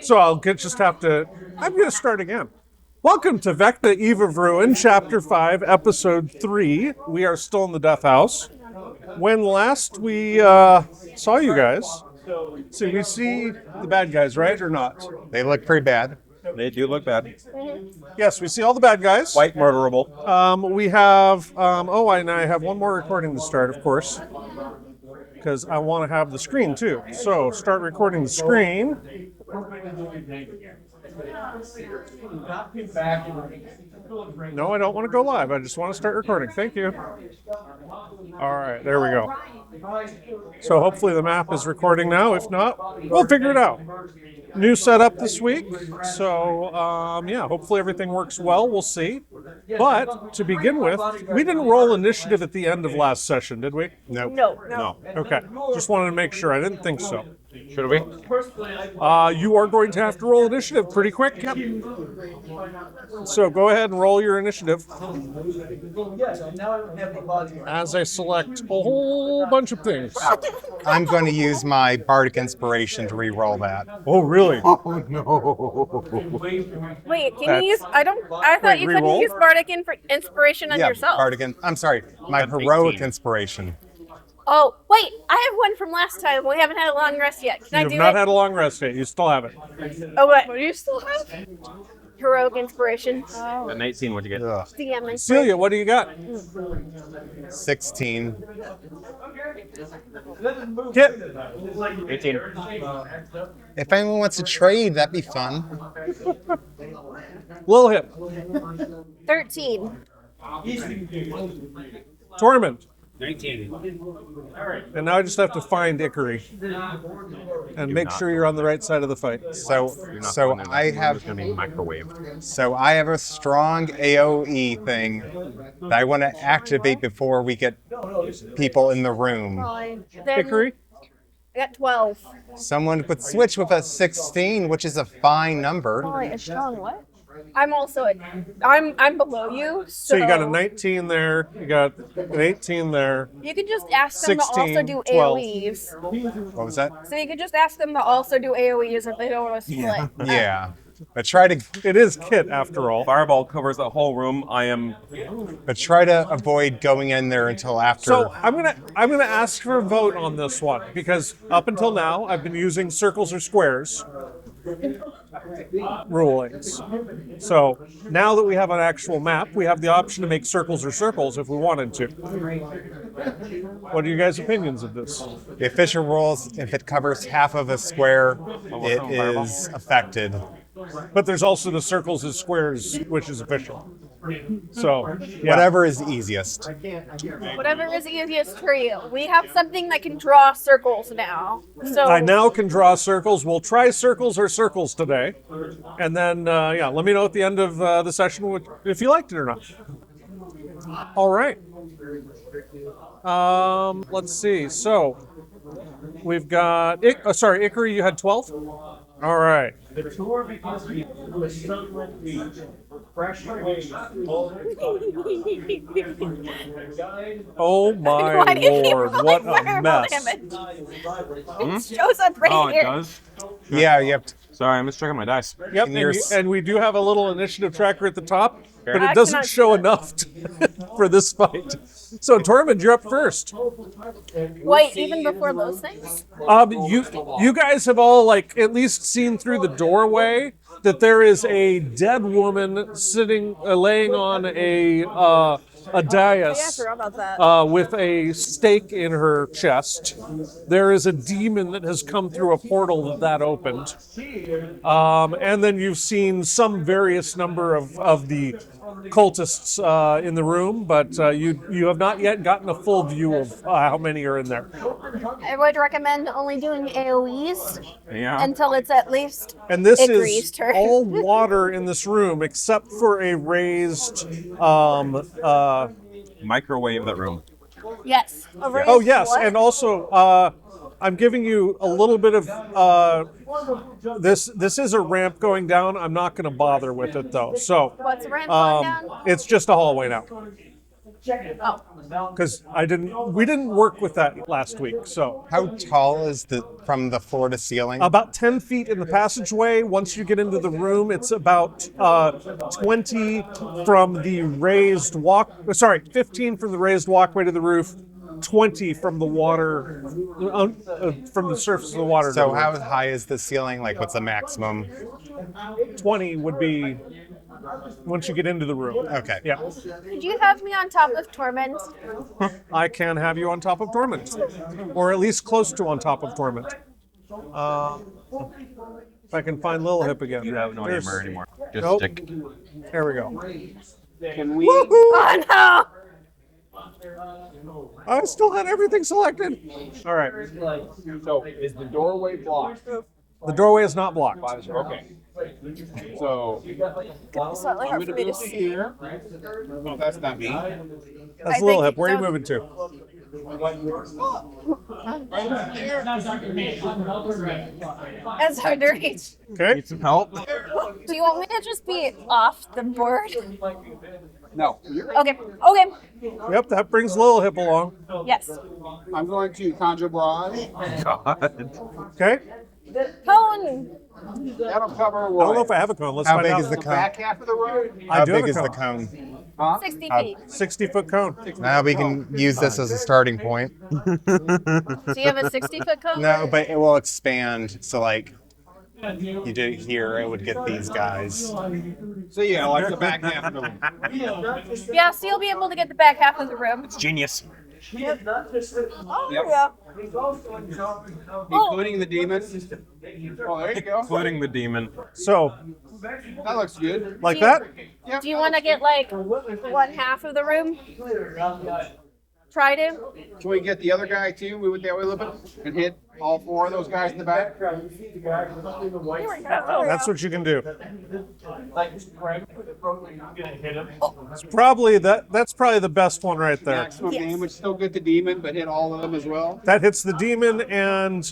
So I'm going to start again. Welcome to Vecna, Eve of Ruin, Chapter 5, Episode 3. We are still in the Death House. When last we saw you guys, so we see the bad guys, right, or not? They look pretty bad. They do look bad. Yes, we see all the bad guys. Quite murderable. We have, and I have one more recording to start, of course, because I want to have the screen, too. So, start recording the screen. No, I don't want to go live. I just want to start recording. Thank you. All right, there we go. So hopefully the map is recording now. If not, we'll figure it out. New setup this week. So, hopefully everything works well. We'll see. But to begin with, we didn't roll initiative at the end of last session, did we? Nope. No. Okay. Just wanted to make sure. I didn't think so. Should we? You are going to have to roll initiative pretty quick. Yep. So go ahead and roll your initiative. As I select a whole bunch of things. I'm going to use my Bardic Inspiration to re-roll that. Oh, really? Oh, no. Wait, can you use... I thought you couldn't re-roll? use Bardic Inspiration on Yeah, yourself. I'm sorry, my That's Heroic 18. Inspiration. Oh, wait, I have one from last time. We haven't had a long rest yet. Can I You do have not it? had a long rest yet. You still have it. Oh, what do you still have? Heroic Inspiration. At 19, what'd you get? Ugh. DM Inspiration. Celia, what do you got? 16. Kit. 18. If anyone wants to trade, that'd be fun. Lil Hip. 13. Torment. 19. And now I just have to find Ikari. And make sure you're on the right side of the fight. So I have going to be microwaved. So I have a strong AOE thing that I want to activate before we get people in the room. Then Ikari? I got 12. Someone could switch with a 16, which is a fine number. A strong what? I'm also I'm below you. So you got a 19 there. You got an 18 there. You could just ask them to also 16, do 12. AoEs. What was that? So you could just ask them to also do AoEs if they don't want to split. Yeah. But try to It is Kit, after all. Fireball covers the whole room. I am... avoid going in there until after. So I'm gonna ask for a vote on this one, because up until now I've been using circles or squares rulings. So now that we have an actual map, we have the option to make circles or circles if we wanted to. What are you guys' opinions of this? The official rules, if it covers half of a square, it is affected. But there's also the circles and squares, which is official. So yeah. Whatever is easiest. Whatever is easiest for you. We have something that can draw circles now. So I now can draw circles. We'll try circles or circles today. And then, let me know at the end of the session if you liked it or not. All right. Let's see. So we've got... Ikari, you had 12? All right. Oh my Why did you lord, roll what a fireball mess. damage? It shows up right Oh, here. it does? Yeah, you have to. Sorry, I'm just checking my dice. Yep, And your and we do have a little initiative tracker at the top, but I it doesn't cannot show see it. enough for this fight. So Tormund, you're up first. Wait, even before those things? You guys have all at least seen through the doorway that there is a dead woman sitting, laying on a dais about that. with a stake in her chest. There is a demon that has come through a portal that opened. And then you've seen some various number of the cultists in the room, but you have not yet gotten a full view of how many are in there. I would recommend only doing AoEs Yeah. until it's at least And this Ikari's is turn. all water in this room except for a raised Microwave that room. Yes. oh yes, and also I'm giving you a little bit of this is a ramp going down. I'm not going to bother with it though. So What's the ramp going down? it's just a hallway now. Because we didn't work with that last week. So How tall is from the floor to ceiling? about 10 feet in the passageway. Once you get into the room, it's about 20 from the raised 15 from the raised walkway to the roof, 20 from the water, from the surface of the water. So how high is the ceiling? Like, what's the maximum? 20 would be once you get into the room. Okay. Yeah. Could you have me on top of Torment? I can have you on top of Torment, or at least close to on top of Torment. If I can find Lilhip again. You have no There's- armor anymore. Just Nope. stick. There we go. Can we? Oh no! I still had everything selected. All right. So is the doorway blocked? The doorway is not blocked. Okay. So Slightly hard for me to see. here. Oh, that's not me. That's I Lilhip. think Where are you so. moving to? It's hard to reach. Okay. Need some help? Do you want me to just be off the board? No. Okay. Okay. Yep, that brings Lilhip along. Yes. I'm going to conjure barrage. God. Okay. Cone. That'll cover I don't know what? if I have a cone. Let's How find big out. is the The cone? back half of the road? I How do have big a is the cone. cone? Huh? 60 feet. 60-foot cone. Now we can use this as a starting point. Do you have a 60-foot cone? No, but it will expand. So like, you did it here, it would get these guys. So yeah, like the back half of the room. Yeah, so you'll be able to get the back half of the room. Genius. Oh, Yep. yeah. Including the demon. Oh, there you go. Including the demon. So, That looks good. like that? Yep. Do you want to get like one half of the room? Try to? Can we get the other guy too? Move it that way a little bit and hit all four of those guys in the back. That's what you can do. It's probably that's probably the best one right there. Maximum Yes. damage. Still get the demon, but hit all of them as well. That hits the demon and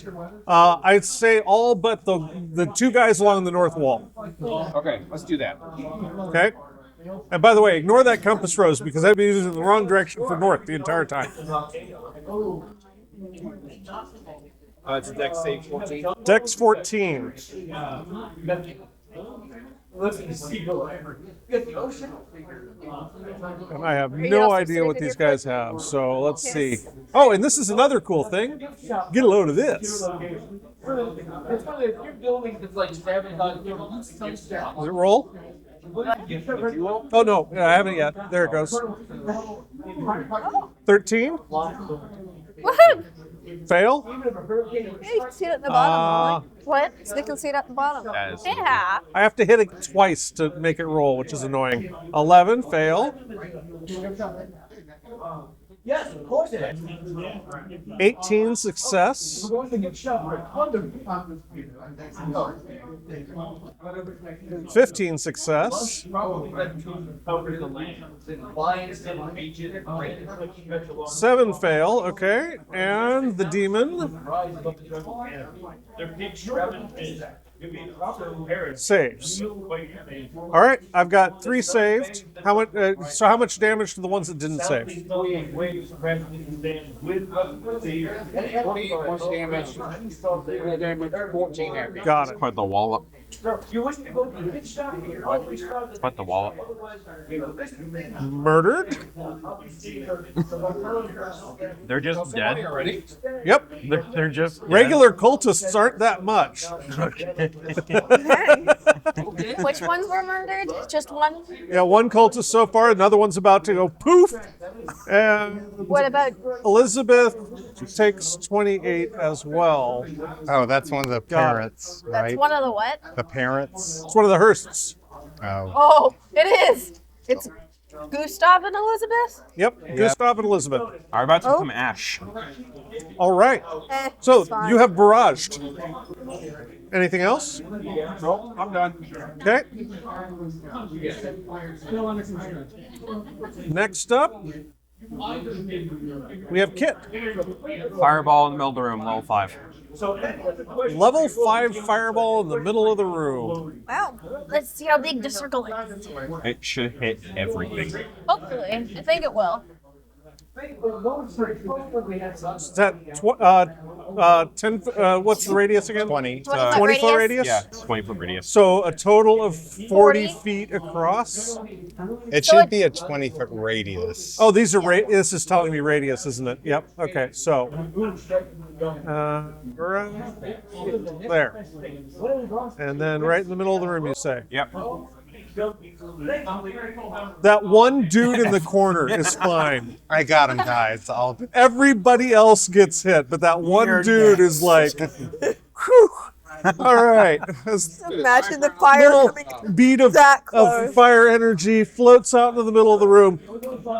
I'd say all but the two guys along the north wall. Okay, let's do that. Okay? And by the way, ignore that compass rose because I've been using the wrong direction for north the entire time. It's a deck save 14. Dex 14. And I have no idea what these guys have, so let's see. Oh, and this is another cool thing. Get a load of this. Does it roll? Oh no, I haven't yet. There it goes. 13. Woohoo! Fail. Yeah, you can see it at the bottom. What? So they can see it at the bottom. That is Yeah. I have to hit it twice to make it roll, which is annoying. 11. Fail. 18. Success. 15. Success. 7. Fail. Okay. And the demon saves. All right, I've got 3 saved. How much? So how much damage to the ones that didn't save? 28 points damage. Damage 14 happy. Got it. Put the wallop. Put the wallop. Murdered. They're just dead. Already? Yep. They're just dead. Regular cultists aren't that much. Which ones were murdered? Just one? Yeah, one cultist so far. Another one's about to go poof. And What about Elizabeth takes 28 as well. Oh, that's one of the Got it. parents, that's right? one of the what? The parents. It's one of the Hursts. Oh. Oh, it is. It's Gustav and Elizabeth? Yep, Gustav and Elizabeth. Are about to become ash. All right. So you have barraged. Anything else? Nope, I'm done. Okay. Next up, we have Kit. Fireball in the middle of the room, level 5. Level 5 fireball in the middle of the room. Wow. Let's see how big the circle is. It should hit everything. Hopefully. I think it will. Is that 10? What's the radius again? 20. 20 foot radius? Yeah, it's 20-foot radius. So a total of 40 feet across. It So should it- be a 20-foot radius. Oh, these are this is telling me radius, isn't it? Yep. Okay. So right there, and then right in the middle of the room, you say. Yep. That one dude in the corner is fine. I got him, guys. Everybody else gets hit, but that one dude is like, whew. All right. This Imagine the fire little coming. bead of that close. fire energy floats out into the middle of the room.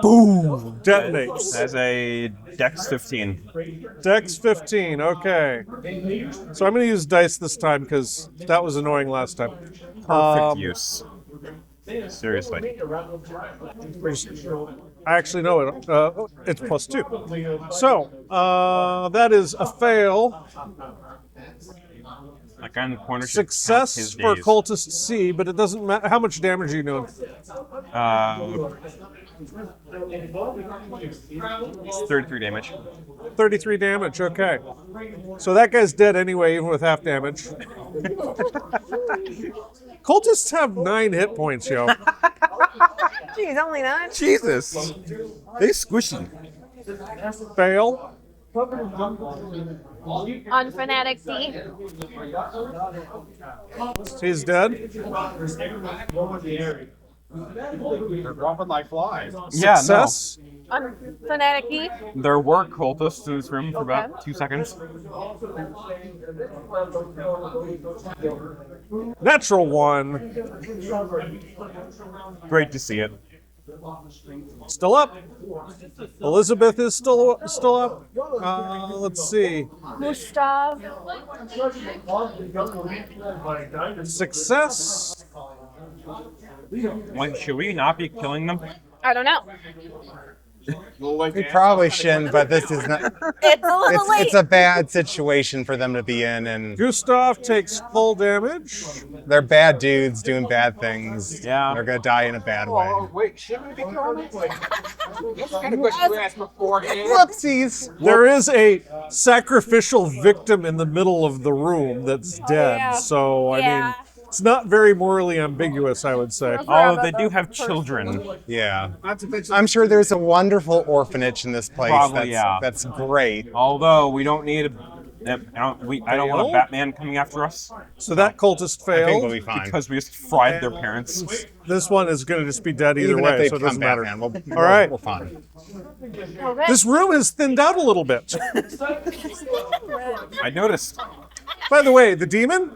Boom! Detonates. As a Dex 15. Dex 15. Okay. So I'm going to use dice this time because that was annoying last time. Perfect use. Seriously. I actually know it. It's +2. So that is a fail. That guy in the corner should count his Success for days. cultist C, but it doesn't matter. How much damage are you doing? 33 damage. 33 damage. Okay. So that guy's dead anyway, even with half damage. Cultists have 9 hit points, yo. Geez, only 9. Jesus. They squishy. Fail. On Fanatic D. He's dead. They're dropping like flies. Yeah, Success. On Fanatic E. no. There were cultists in this room for about 2 seconds. Natural 1. Great to see it. Still up. Elizabeth is still up. Let's see. Gustav. Success. Like, should we not be killing them? I don't know. We probably shouldn't, but this is not. It's a little late. It's a bad situation for them to be in, and Gustav takes full damage. they're bad dudes doing bad things. Yeah. They're gonna die in a bad way. Oh, wait, shouldn't we be killing them? That's the kind of question we asked beforehand. Whoopsies. There is a sacrificial victim in the middle of the room that's dead. Yeah. So, I Yeah. mean, it's not very morally ambiguous, I would say. Oh, they do have children. Yeah. Not to mention, I'm sure there's a wonderful orphanage in this place. Probably, yeah. That's great. Although we don't need I don't want a Batman coming after us So that cultist I think we'll failed. be fine. because we just fried their parents. This one is going to just be dead either Even if way, they so it become doesn't matter. Batman, we'll, All right. we're fine. Okay. This room has thinned out a little bit. I noticed. By the way, the demon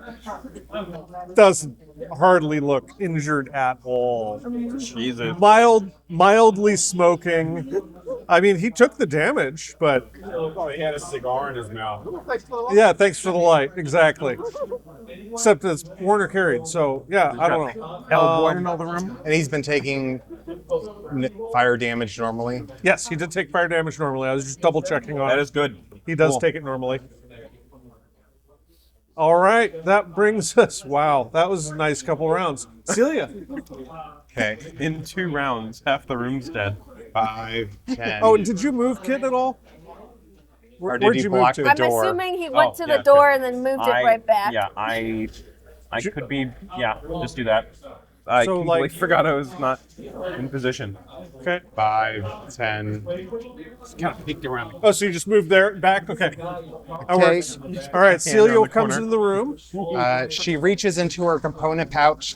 doesn't hardly look injured at all. Jesus. Mildly smoking. I mean, he took the damage, but oh, he had a cigar in his mouth. yeah, thanks for the light. Exactly. Except it's Warner carried, so yeah, I don't know. Hellboy in another room. And he's been taking fire damage normally. Yes, he did take fire damage normally. I was just double checking on That it. is good. He does Cool. take it normally. All right, that brings us. Wow, that was a nice couple rounds. Celia. Okay. In 2 rounds, half the room's dead. 5, 10. Oh, and did you move, Kit, at all? Or did Where'd you you block move to? the I'm door? assuming he went Oh, to yeah, the door okay. and then moved it right back. Yeah, I could be. Yeah, just do that. I So, completely like- forgot I was not in position. Okay. 5, 10. Just kind of peeked around. Oh, so you just moved there back? Okay. That works. All right, Celia around the comes corner. into the room. She reaches into her component pouch,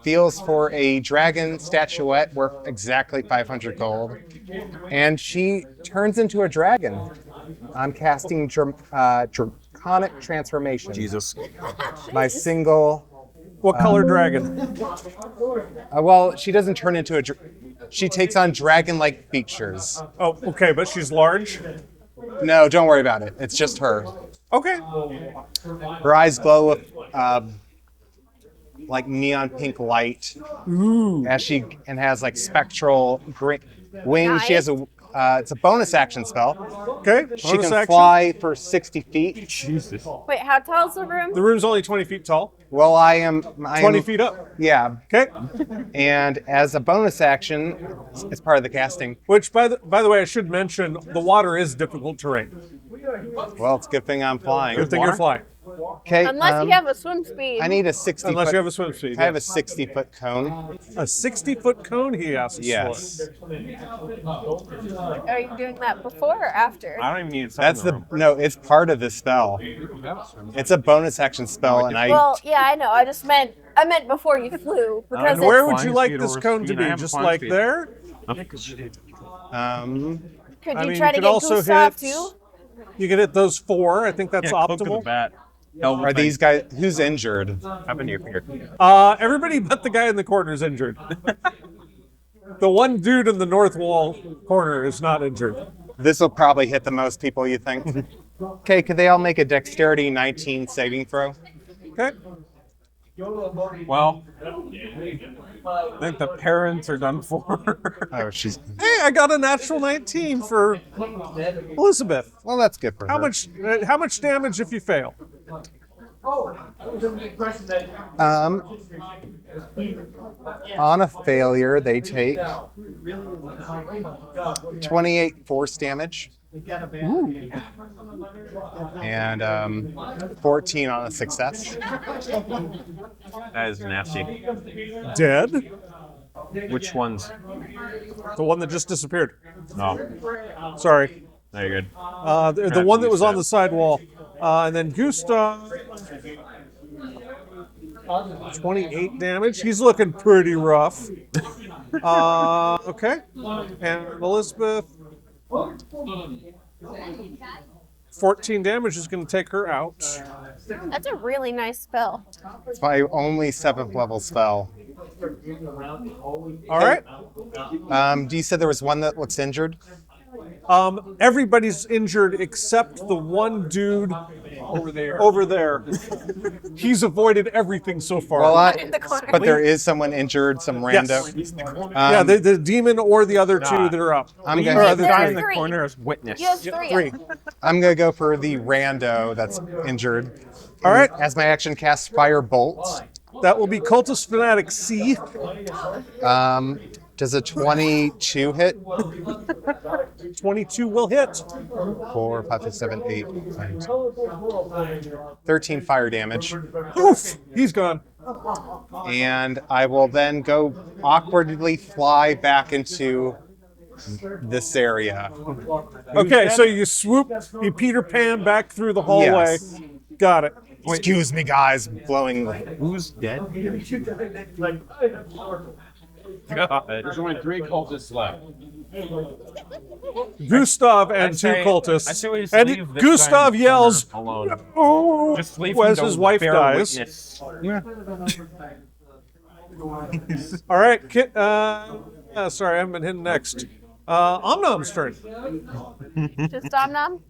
feels for a dragon statuette worth exactly 500 gold, and she turns into a dragon. I'm casting Draconic Transformation. Jesus. My single. What color dragon? Well, she doesn't turn into a. She takes on dragon-like features. Oh, okay, but she's large. No, don't worry about it. It's just her. Okay. Her eyes glow with like neon pink light. Ooh. As she has like spectral wings. She has a It's a bonus action spell. Okay. She bonus can action. fly for 60 feet. Jesus. Wait, how tall is the room? The room's only 20 feet tall. Well, I am 20 feet up. Yeah, Okay. and as a bonus action, as part of the casting, Which, by the way, I should mention, the water is difficult terrain. well, it's a good thing I'm flying. Good thing you're flying. Okay. Unless you have a swim speed. I need a 60 Unless foot. you have a swim speed. I have a 60-foot cone. A 60-foot cone, he asks Yes. Are you doing that before or after? I don't even need a That's no. It's part of the spell. It's a bonus action spell, and I. Well, yeah, I know. I meant before you flew because for. And where it's, would you Flying like speed this over cone to speed. I be? have Just flying like speed. there? could I you mean, try you to could get also Gustav hit- too? You can hit those 4. I think that's Yeah, cloak of the optimal. bat. Are these guys? Who's injured? Happened to your finger? Everybody but the guy in the corner is injured. The one dude in the north wall corner is not injured. This will probably hit the most people, you think? Okay, could they all make a dexterity 19 saving throw? Okay. Well, I think the parents are done for. Oh, she's. Hey, I got a natural 19 for Elizabeth. Well, that's good for her. How much damage if you fail? On a failure, they take 28 force damage. And 14 on a success. That is nasty. Dead? Which ones? The one that just disappeared. No. Sorry. No, you're good. The one that was on the side wall. And then Gustav. 28 damage. He's looking pretty rough. Okay. And Elizabeth. 14 damage is going to take her out. That's a really nice spell. It's my only 7th level spell. All right. You said there was one that looks injured? Everybody's injured except the one dude over there. He's avoided everything so far. Well, In the corner. but there is someone injured, some rando. yeah, the demon or the other two that are up. I'm The gonna other There guy are in the three. corner is witness. You have three. 3. I'm gonna go for the rando that's injured. All right. As my action, cast fire bolt. That will be Cultist Fanatic C. Does a 22 hit? 22 will hit. 4, 5, 6, 7, 8, 9, 13 fire damage. Oof, he's gone. And I will then go awkwardly fly back into this area. Okay, so you swoop, you Peter Pan back through the hallway. Yes. Got it. Excuse me, guys. Blowing. Who's dead? God. There's only 3 cultists left. Gustav and I 2 say- cultists. I say we just And leave this guy in Gustav the yells, corner alone. "Oh!" Just leave him as to his wife bear dies. witness. All right, sorry, I haven't been hitting next. Omnom's turn. Just Omnom.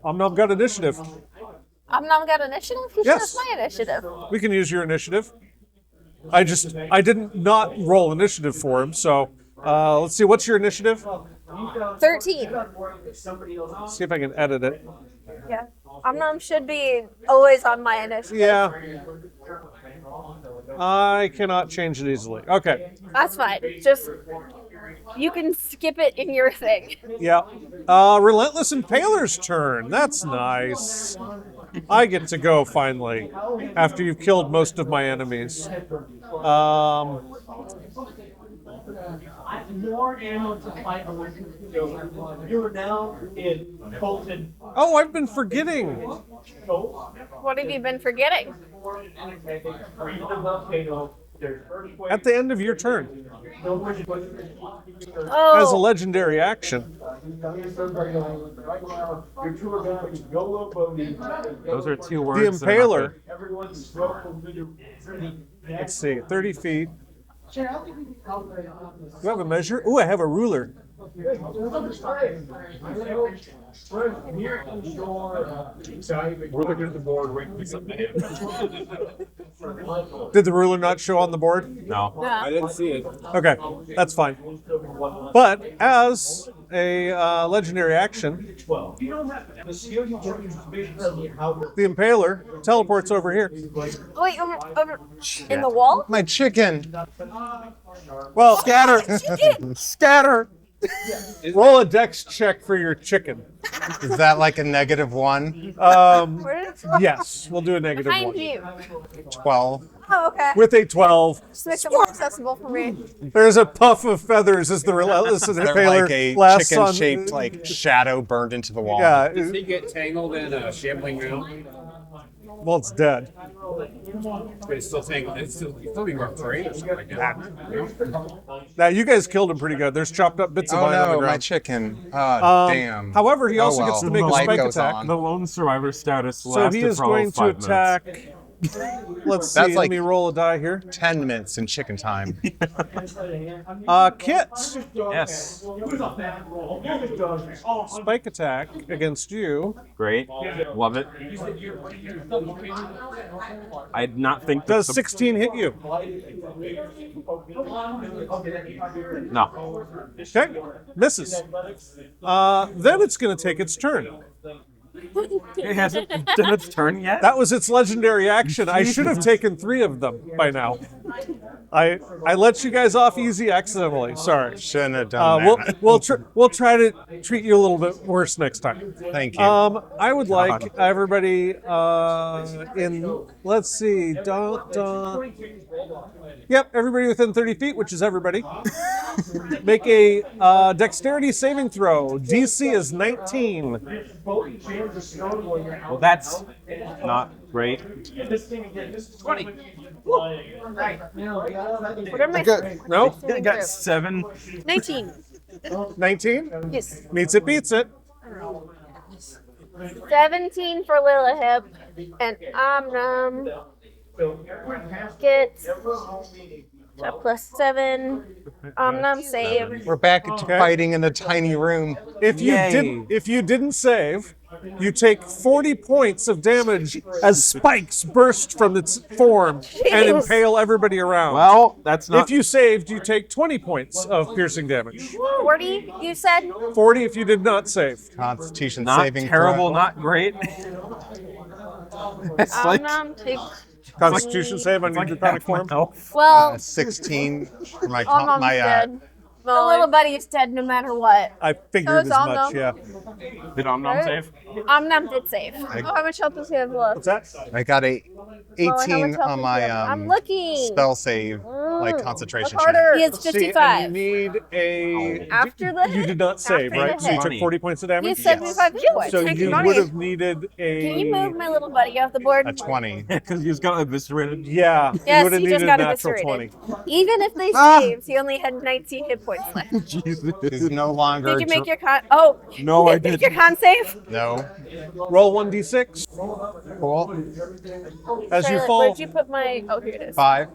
Omnom got initiative. Omnom got initiative? You should Yes. have my initiative. We can use your initiative. I didn't not roll initiative for him, so let's see, what's your initiative? 13. See if I can edit it. Yeah. Omnom should be always on my initiative. Yeah. I cannot change it easily. Okay. That's fine. Just, you can skip it in your thing. Yeah. Relentless Impaler's turn. That's nice. I get to go finally after you've killed most of my enemies. More ammo to fight you are now in Colton. Oh, I've been forgetting. What have you been forgetting? At the end of your turn, Oh, as a legendary action. Those are 2 The words. that are not Impaler. good. Let's see, 30 feet. Do you have a measure? Ooh, I have a ruler. We're looking at the board, waiting for something to happen. Did the ruler not show on the board? No. I didn't see it. Okay, that's fine. But as a legendary action. Well, you don't have to. The Impaler teleports over here. Wait, over in the wall? My chicken. Well, Scatter. Scatter. roll a dex check for your chicken. Is that like a -1? Where did it fall? Yes, we'll do a negative Behind 1. you. 12. Oh, okay. With a 12, Just makes it more accessible for me. there's a puff of feathers as the relentless They're Impaler like a blasts on. chicken-shaped like shadow burned into the wall. Yeah, Does he get tangled in a shambling room? well, it's dead. But it's still tangled. It's still being rough terrain or something like that. Now, you guys killed him pretty good. There's chopped up bits of Oh vine on the no, my ground. chicken. Oh, damn. However, he Oh, also gets to make a Light spike goes attack. on. The lone survivor status So lasted he is for all going of to 5 minutes. attack. Let's see. That's Let like- me roll a die here. 10 minutes in chicken time. Kit, Yes. spike attack against you. Great. Love it. I did not think that Does the- 16 hit you? No. Okay, misses. Then it's going to take its turn. It hasn't done its turn yet. That was its legendary action. I should have taken 3 of them by now. I let you guys off easy accidentally. Sorry. Shouldn't have done that. We'll try to treat you a little bit worse next time. Thank you. I would like everybody in. Let's see. Yep, everybody within 30 feet, which is everybody. Make a dexterity saving throw. DC is 19. Well, that's not great. 20. What are my No, I got 7. 19. 19 Yes. meets it, beats it. 17 for Lilihip. And Omnum gets a +7. Omnum save. We're back to fighting in a tiny room. If you didn't save, you take 40 points of damage as spikes burst from its form and Jeez. impale everybody around. Well, that's not. If you saved, you take 20 points of piercing damage. 40, you said? 40 if you did not save. Constitution not saving terrible, throw. not great. It's like Omnum takes. Constitution save on your draconic form. health. Well, 16 for my Omnum's my dead. The little buddy's dead no matter what. I figured it's as much, Omnum. yeah. Did Omnom save? Omnum did save. How much health does he have left? What's that? I got a Molly, how 18 much health on does he my have? I'm looking. spell save, like concentration. Look harder. He has See, 55. and you need a. After the You did not save, after the right? So you hit. took 40 points of He damage? has 75 hit points. So Thank you Money. would have needed a. Can you move my little buddy off the board? A 20. Because he's got eviscerated. Yeah, you Yes, would have he needed just a got natural eviscerated. 20. Even if they saved, he only had 19 hit points left. Jesus. Is no longer. Did you make your con? Oh, No, I did you make didn't. your con save? No. Roll 1d6 Cool. as you Charlotte, fall. where'd you put my? Oh, here it is. 5.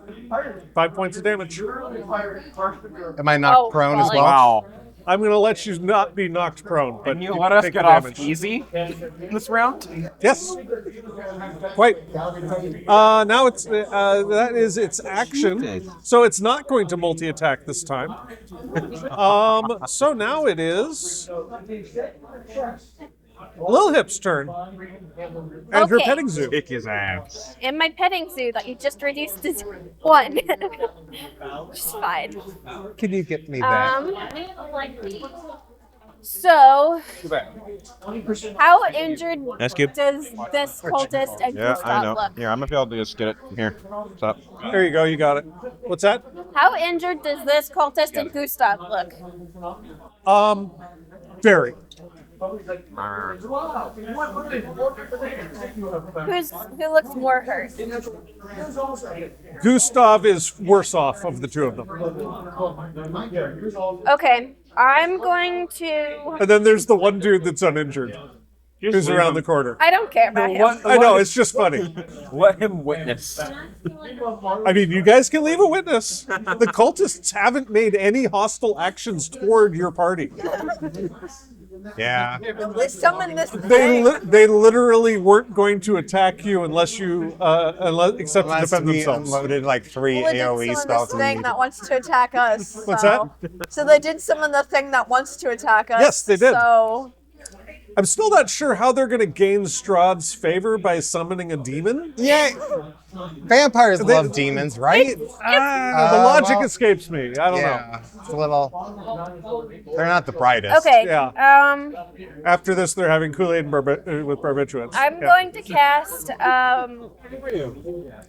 5 points of damage. Am I knocked Oh, prone as falling. well? Wow. I'm going to let you not be knocked prone, but And you let us take get the off damage. easy in this round? Yes. Quite. Now it's that is its action, so it's not going to multi-attack this time. So now it is Lil Hip's turn, and her Okay. petting zoo. Kick his ass. In my petting zoo that you just reduced to 1. Which is fine. Can you get me that? So, how injured That's good. does this cultist and Gustav look? Here, I'm gonna be able to just get it. Here. Stop. There you go. You got it. What's that? How injured does this cultist and Gustav look? Very. Who looks more hurt? Gustav is worse off of the two of them, Okay, I'm going to. and then there's the one dude that's uninjured, who's around the corner. I don't care about him. What? I know, it's just funny. Let him witness. I mean, you guys can leave a witness. The cultists haven't made any hostile actions toward your party. Yeah. Let's summon this They thing. they literally weren't going to attack you unless you except to Unless defend we themselves. unloaded like 3 Well, they AoE did summon spells. this thing that wants to attack us. What's so. that? So they did summon the thing that wants to attack us. Yes, they did. So I'm still not sure how they're going to gain Strahd's favor by summoning a demon. Yeah. Vampires love demons, right? The Uh, logic well, escapes me. I don't know. Yeah. It's a little. They're not the brightest. Okay. Yeah. After this, they're having Kool-Aid and with barbiturates. I'm Yeah. going to cast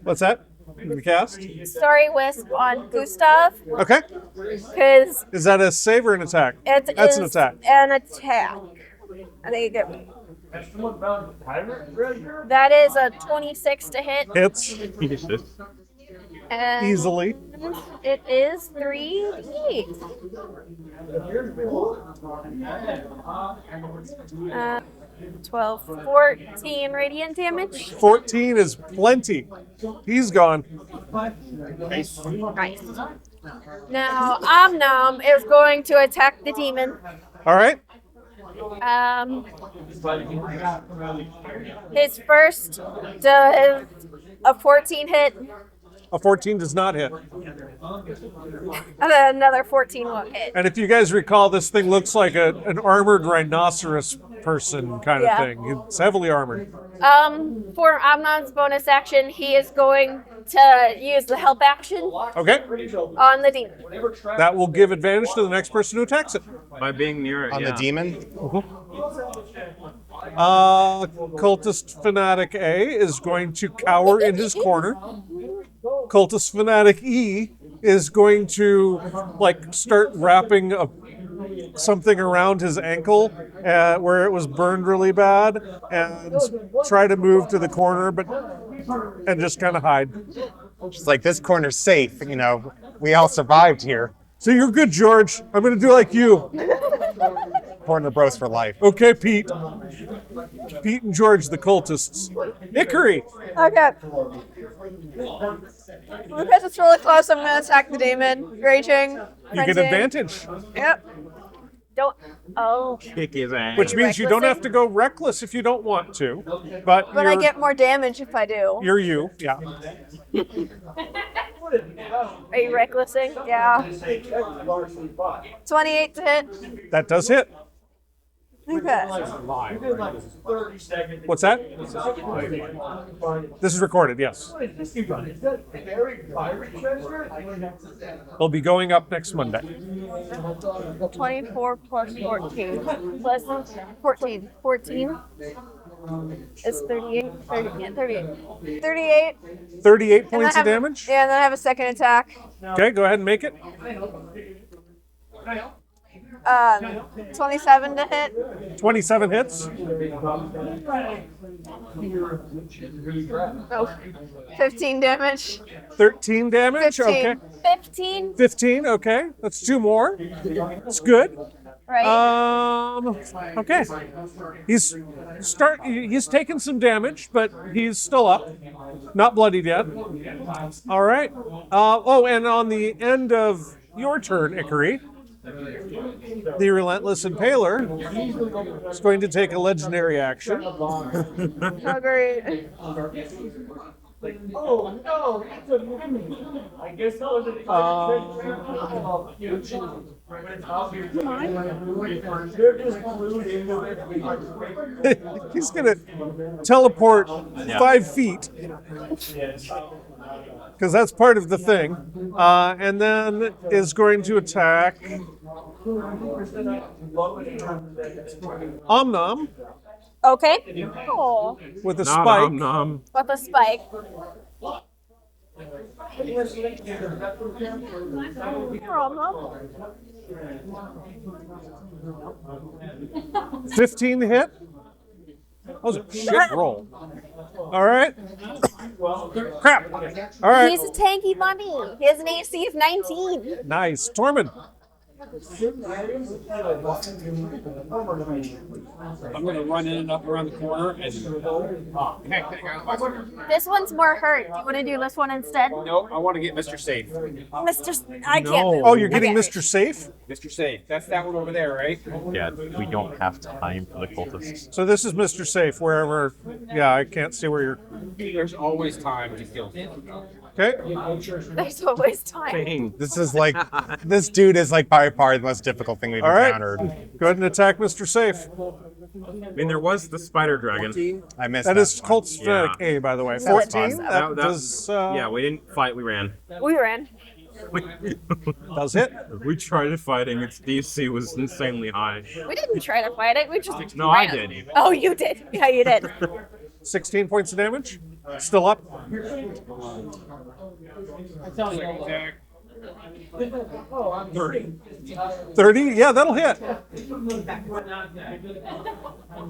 What's that? The cast? Story Wisp on Gustav Okay. because Is that a save or an attack? it That's is an attack. an attack. I think you get. That is a 26 to hit. Hits And easily. it is 3d8. 12, 14 radiant damage. 14 is plenty. He's gone. Nice. Now, Omnom is going to attack the demon. All right. His first does a 14 hit, A 14 does not hit. and then another 14 won't hit. And if you guys recall, this thing looks like an armored rhinoceros person kind of Yeah. thing. It's heavily armored. For Omnom's bonus action, he is going to use the help action Okay. on the demon. That will give advantage to the next person who attacks it. By being near it, On the demon? Cultist Fanatic A is going to cower in his corner. Cultist Fanatic E is going to start wrapping something around his ankle where it was burned really bad and try to move to the corner and just kind of hide. It's like, this corner's safe. You know, we all survived here. So you're good, George. I'm going to do like you. Corner bros for life. Okay, Pete. Pete and George, the cultists. Hickory. okay. Because it's really close, I'm gonna attack the demon. Raging. You get frenzy. advantage, Yep. Don't. Oh. kick his ass. which means you don't have to go reckless if you don't want to. But But I get more damage if I do. you're you. Yeah. Are you recklessing? Yeah. 28 to hit. That does hit. Okay. What's that? This is recorded, yes. It'll be going up next Monday. 24 plus 14. Plus 14. 14 is 38. 38. 38. 38 And points I of have- damage. Yeah, and then I have a second attack. Okay, go ahead and make it. 27 to hit. 27 hits. Oh, 15 damage. 13 damage. 15. Okay. 15, 15. Okay. That's two more. That's good. right? Okay. He's taken some damage, but he's still up. Not bloodied yet. All right. And on the end of your turn, Ikari, the Relentless Impaler is going to take a legendary action. Oh, great. Oh no, it's a mimic. I guess that was They're just glued into it. He's going to teleport 5 feet because that's part of the thing, and then is going to attack Omnom Okay. Oh, with a Nom, spike. nom, nom. with a spike. Problem. 15 hit. That was a shit roll. All right. Crap. All right. He's a tanky bunny. His AC is 19. Nice. Tormund. I'm gonna run in and up around the corner and. This one's more hurt. Do you want to do this one instead? Nope, I want to get Mr. Safe. I can't. Oh, you're getting Okay. Mr. Safe? Mr. Safe. That's that one over there, right? Yeah, we don't have time for the cultists. So this is Mr. Safe, wherever. Yeah, I can't see where you're. There's always time to kill people. Okay. There's always time. Dang. This is like, this dude is like by far the most difficult thing we've All right. encountered. Go ahead and attack Mr. Safe. I mean, there was the spider dragon. I missed That is one. Colt Static A, by the way. That's 14. fine. That That- does, Yeah, we didn't fight, we ran. We ran. does hit. We tried fighting, its DC was insanely high. We didn't try to fight it. We just No, I ran. did. Oh, you did. Yeah, you did. 16 points of damage. Still up. Attack. 30. Yeah, that'll hit.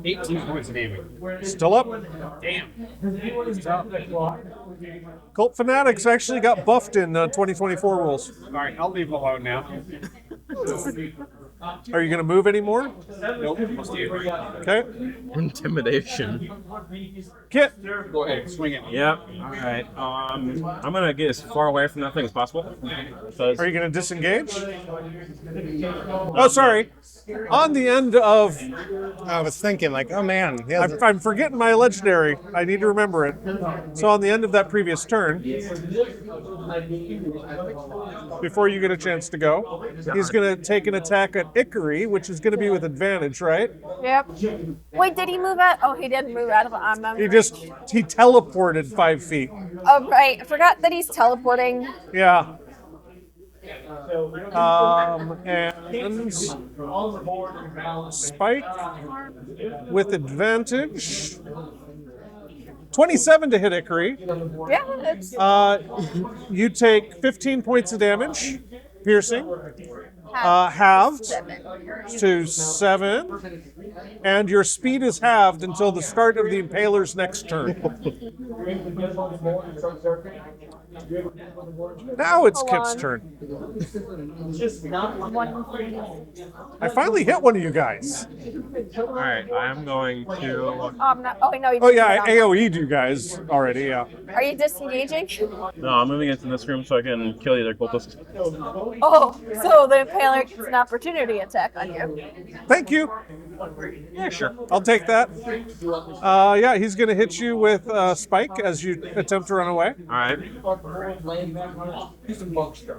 18 points of damage. Still up. Damn. Cult Fanatics actually got buffed in 2024 rules. All right, I'll leave alone now. Are you going to move anymore? Nope, I'll stay right. Okay. Intimidation. Kit. Go ahead, swing it. Yep. Alright. I'm gonna get as far away from that thing as possible. Because Are you going to disengage? Oh, sorry. On the end of. I was thinking like, oh man, he has I'm forgetting my legendary. I need to remember it. So on the end of that previous turn, before you get a chance to go, he's going to take an attack at Ikari, which is going to be with advantage, right? Yep. Wait, did he move out? Oh, he didn't move out of the He teleported 5 feet. Oh, right. I forgot that he's teleporting. Yeah. And Spike with advantage. 27 to hit Ikari. Yeah, it's You take 15 points of damage, piercing, halved to 7, and your speed is halved until the start of the Impaler's next turn. Now it's Kit's turn. I finally hit one of you guys. alright, I'm going to not, oh, no, Oh yeah, I AoE'd you guys already, yeah. Are you disengaging? No, I'm moving into this room so I can kill the other cultist. Oh, so the Impaler gets an opportunity attack on you. Thank you. Yeah, sure. I'll take that. Yeah, he's going to hit you with Spike as you attempt to run away. Alright.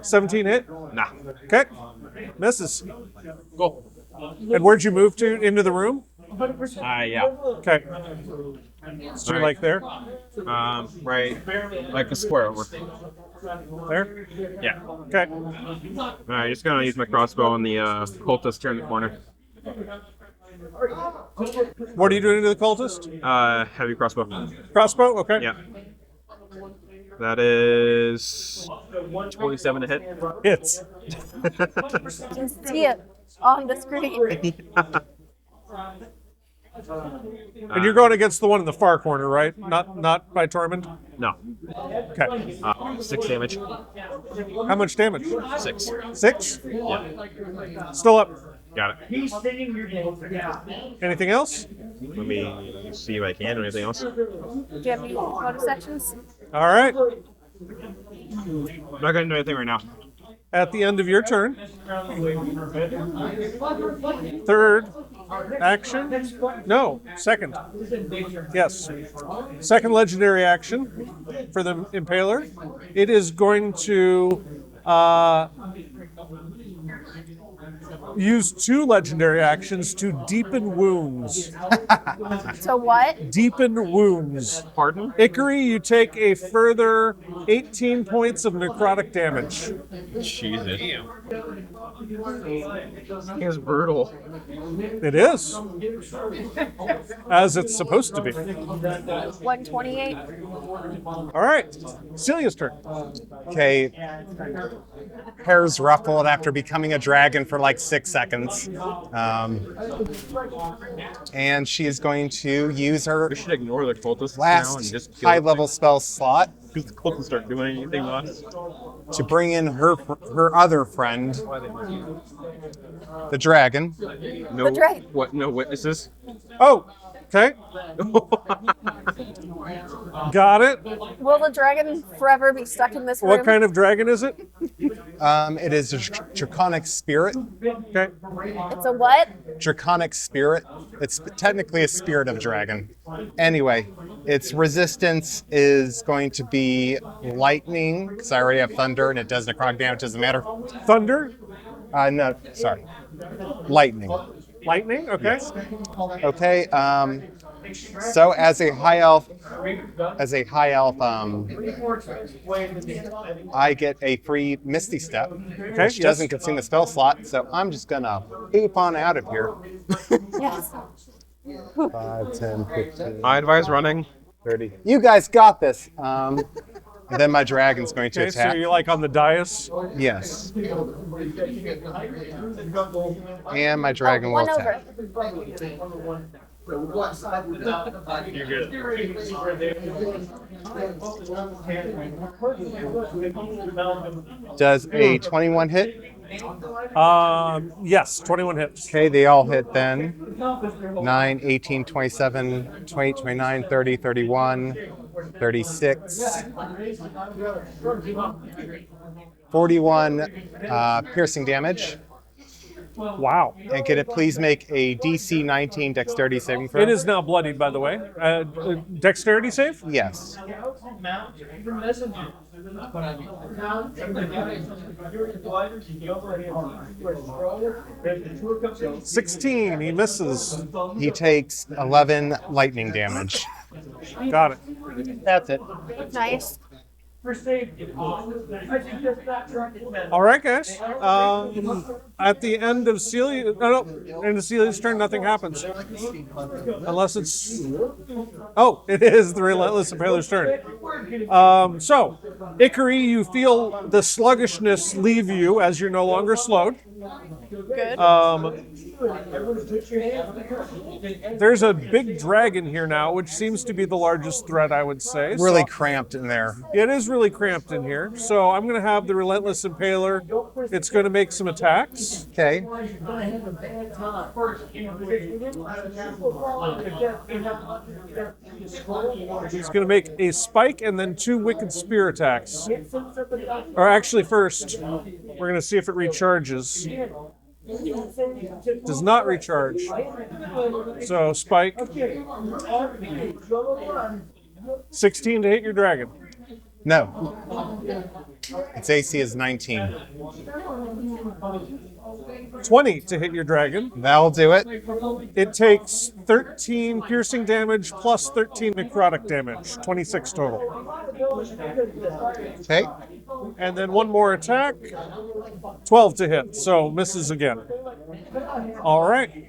17 hit. Nah. Okay. Misses. Go. And where'd you move to? Into the room? Yeah. Okay. So you're like there? Right. Like a square over. There? Yeah. Okay. Alright, just gonna use my crossbow on the cultist here in the corner. What are you doing to the cultist? Heavy crossbow. Crossbow? Okay. Yeah. That is 27 to hit. Hits. You can see it on the screen. And you're going against the one in the far corner, right? Not by Tormund? No. Okay. 6 damage. How much damage? 6. 6? Yeah. Still up. Got it. He's sitting your day. Anything else? Let me see if I can do anything else. Do you have any bonus sections? All right. I'm not gonna do anything right now. At the end of your turn, third action. No, second. Yes. Second legendary action for the Impaler. It is going to use 2 legendary actions to deepen wounds. So what? Deepen wounds. Pardon? Ikari, you take a further 18 points of necrotic damage. Jesus. It's brutal. It is. As it's supposed to be. 128. All right. Celia's turn. okay. Hair's ruffled after becoming a dragon for like 6 seconds. And she is going to use her We should ignore the cultists now and last just kill high-level spell slot Who's close to start doing anything with us? to bring in her other friend, the dragon. No, dragon. What? No witnesses? Oh, okay. Got it. Will the dragon forever be stuck in this room? What kind of dragon is it? It is a draconic spirit. Okay. It's a what? Draconic spirit. It's technically a spirit of dragon. Anyway, its resistance is going to be lightning, because I already have thunder and it does necrotic damage, doesn't matter. Thunder? No, sorry. Lightning. Lightning? Okay. Okay, so as a high elf, I get a free Misty Step, which doesn't consume a spell slot, so I'm just gonna peep on out of here. Yes. 5, 10, 15, I advise running. 30. You guys got this. And then my dragon's going to Okay, attack. so you're like on the dais. Yes. And my dragon will One attack. over. Does a 21 hit? Yes, 21 hits. Okay, they all hit then. 9, 18, 27, 28, 29, 30, 31, 36. 41 piercing damage. Wow. And can it please make a DC 19 dexterity saving throw? It is now bloodied, by the way. Dexterity save? Yes. 16. He misses. He takes 11 lightning damage. Got it. That's it. Nice. All right, guys. At the end of Celia, end of Celia's turn, nothing happens, unless it's. Oh, it is the Relentless Impaler's turn. So, Ikari, you feel the sluggishness leave you as you're no longer slowed. Good. There's a big dragon here now, which seems to be the largest threat, I would say. Really So- cramped in there. It is really cramped in here. So I'm going to have the Relentless Impaler. It's going to make some attacks. Okay. It's going to make a spike and then 2 Wicked Spear attacks. Or actually, first, we're going to see if it recharges. Does not recharge. So, spike. 16 to hit your dragon. No. Its AC is 19. 20 to hit your dragon. That'll do it. It takes 13 piercing damage plus 13 necrotic damage. 26 total. Okay. And then one more attack. 12 to hit, so misses again. All right.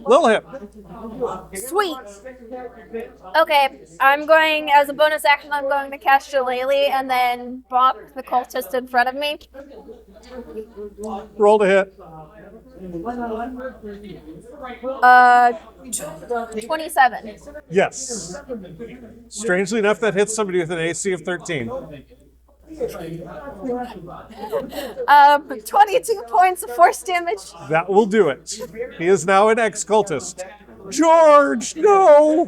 Lilhip. Sweet. Okay, I'm going, as a bonus action, I'm going to cast Shillelagh and then bop the cultist in front of me. Roll to hit. 27. Yes. Strangely enough, that hits somebody with an AC of 13. 22 points of force damage. That will do it. He is now an ex-cultist. George, no!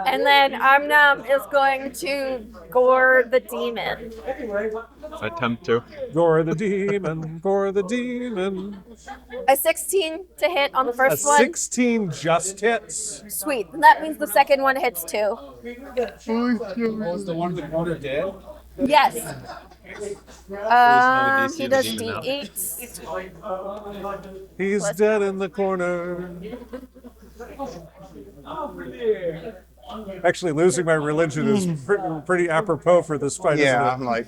And then Amnam is going to gore the demon. Attempt to. Gore the demon, gore the demon. A 16 to hit on the A first one. 16 just hits. Sweet. And that means the second one hits too. Was the one that Porter did? Yes. DC He of the does demon now. D8s. He's dead in the corner. Actually, losing my religion is pretty apropos for this fight, Yeah, isn't I'm like,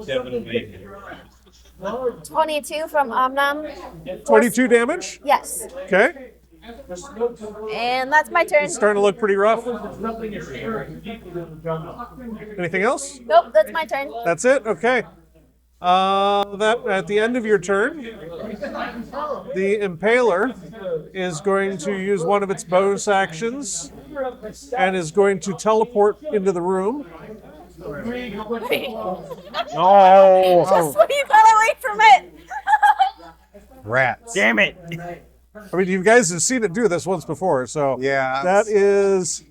Definitely. 22 from Amnam. it? 22 damage? Yes. Okay. And that's my turn. It's starting to look pretty rough. Anything else? Nope, that's my turn. That's it? Okay. That at the end of your turn, the Impaler is going to use one of its bonus actions and is going to teleport into the room. Oh, Just when you got away from it. Rats. damn it! I mean, you guys have seen it do this once before, so Yeah. that is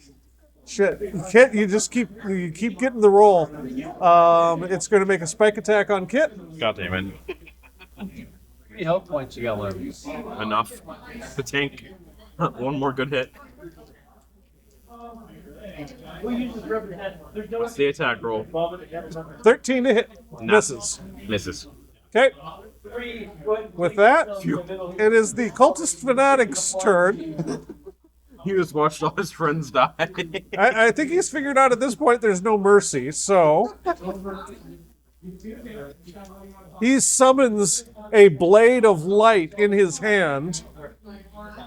shit. Kit, you keep getting the roll. It's going to make a spike attack on Kit. God damn it! How many health points you got left? Enough to tank one more good hit. What's the attack roll? 13 to hit, Nah. misses. Misses. Okay. With that, it is the cultist fanatic's turn. He just watched all his friends die. I think he's figured out at this point there's no mercy, so he summons a blade of light in his hand,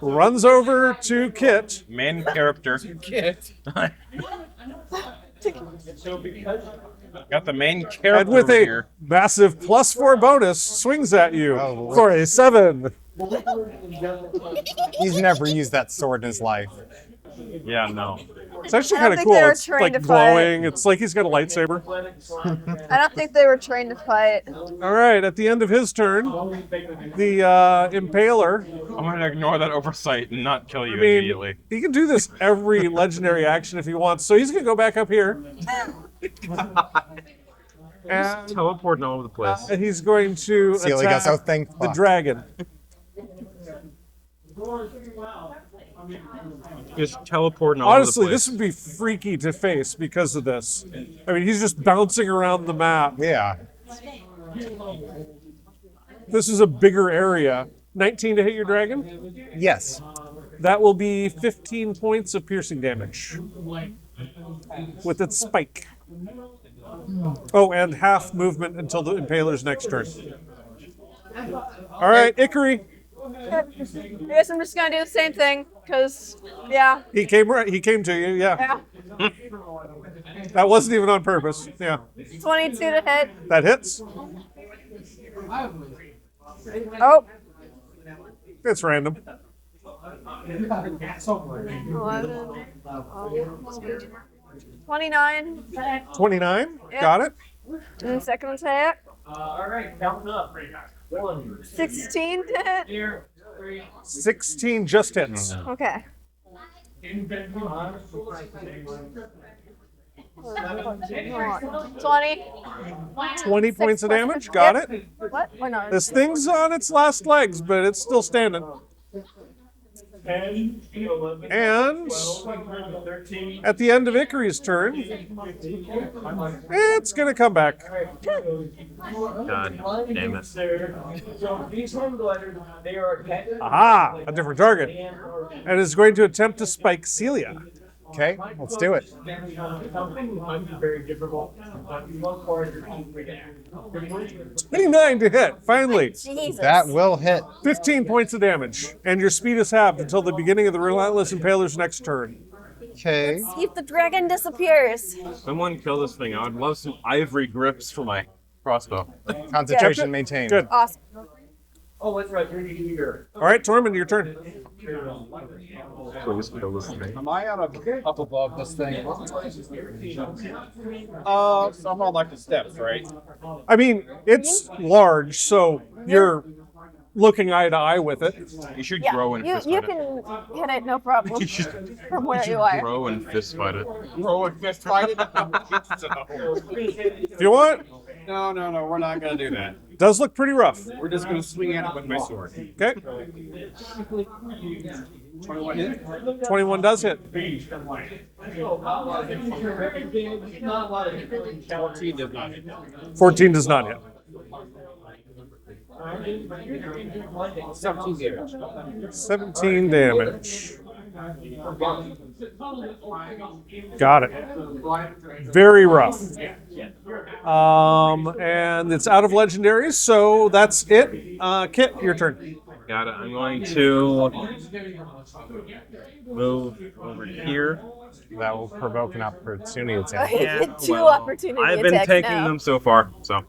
runs over to Kit. Main character. Got the main character And with over a here. massive +4 bonus, swings at you Oh, for a 7. He's never used that sword in his life. Yeah, no. It's actually I don't kind of think cool. they were It's trained like to fight. glowing. It's like he's got a lightsaber. I don't think they were trained to fight. All right, at the end of his turn, the Impaler. I'm gonna ignore that oversight and not kill you I mean, immediately. he can do this every legendary action if he wants. So he's gonna go back up here, and Teleporting all over the place. he's going to Celia got so attack thankful. the dragon. Just teleporting all Honestly, over the place. this would be freaky to face because of this. I mean, he's just bouncing around the map. Yeah. This is a bigger area. 19 to hit your dragon. Yes. That will be 15 points of piercing damage with its spike. Oh, and half movement until the Impaler's next turn. All right, Ikari. I guess I'm just gonna do the same thing, cause yeah. He came to you. Yeah, Yeah. that wasn't even on purpose. Yeah, 22 to hit. that hits. Oh. It's random. 11. 29. 29. Yeah. Got it. And second attack. All right, counting up. 16 to hit. 16 just hits. Okay. 20. 20 points of damage. Got Yep. it. What? Or no? This thing's on its last legs, but it's still standing. 10, 11, And 12, 13. at the end of Ikari's turn, it's gonna come back. God damn it. So these horn gliders, they are Aha! A different target. And is going to attempt to spike Celia. Okay, let's do it. very difficult. 29 to hit, finally. Jesus. That will hit. 15 points of damage. And your speed is halved until the beginning of the Relentless Impaler's next turn. Okay. See if the dragon disappears. Someone kill this thing. I would love some ivory grips for my crossbow. Concentration Good. maintained. Good. Awesome. Oh, that's right. You're here. All right, Tormund, your turn. Please kill this thing. Am I up above this thing? So I'm on like the steps, right? I mean, it's large, so you're looking eye to eye with it. You should Yeah, grow and you fist you fight it. can hit it no problem You should, from where you you should are. grow and fist fight it. Roll and fist fight it? If you want, No, we're not gonna do that. does look pretty rough. We're just gonna swing at it with my sword. Okay, 21 hit. 21 does hit. 14 does not hit. 14 does not hit. 17 damage. 17 damage. Got it. Very rough. And it's out of legendaries, so that's it. Kit, your turn. Got it. I'm going to move over here. That will provoke an opportunity attack. You get two opportunity I've been attacks taking now. them so far, so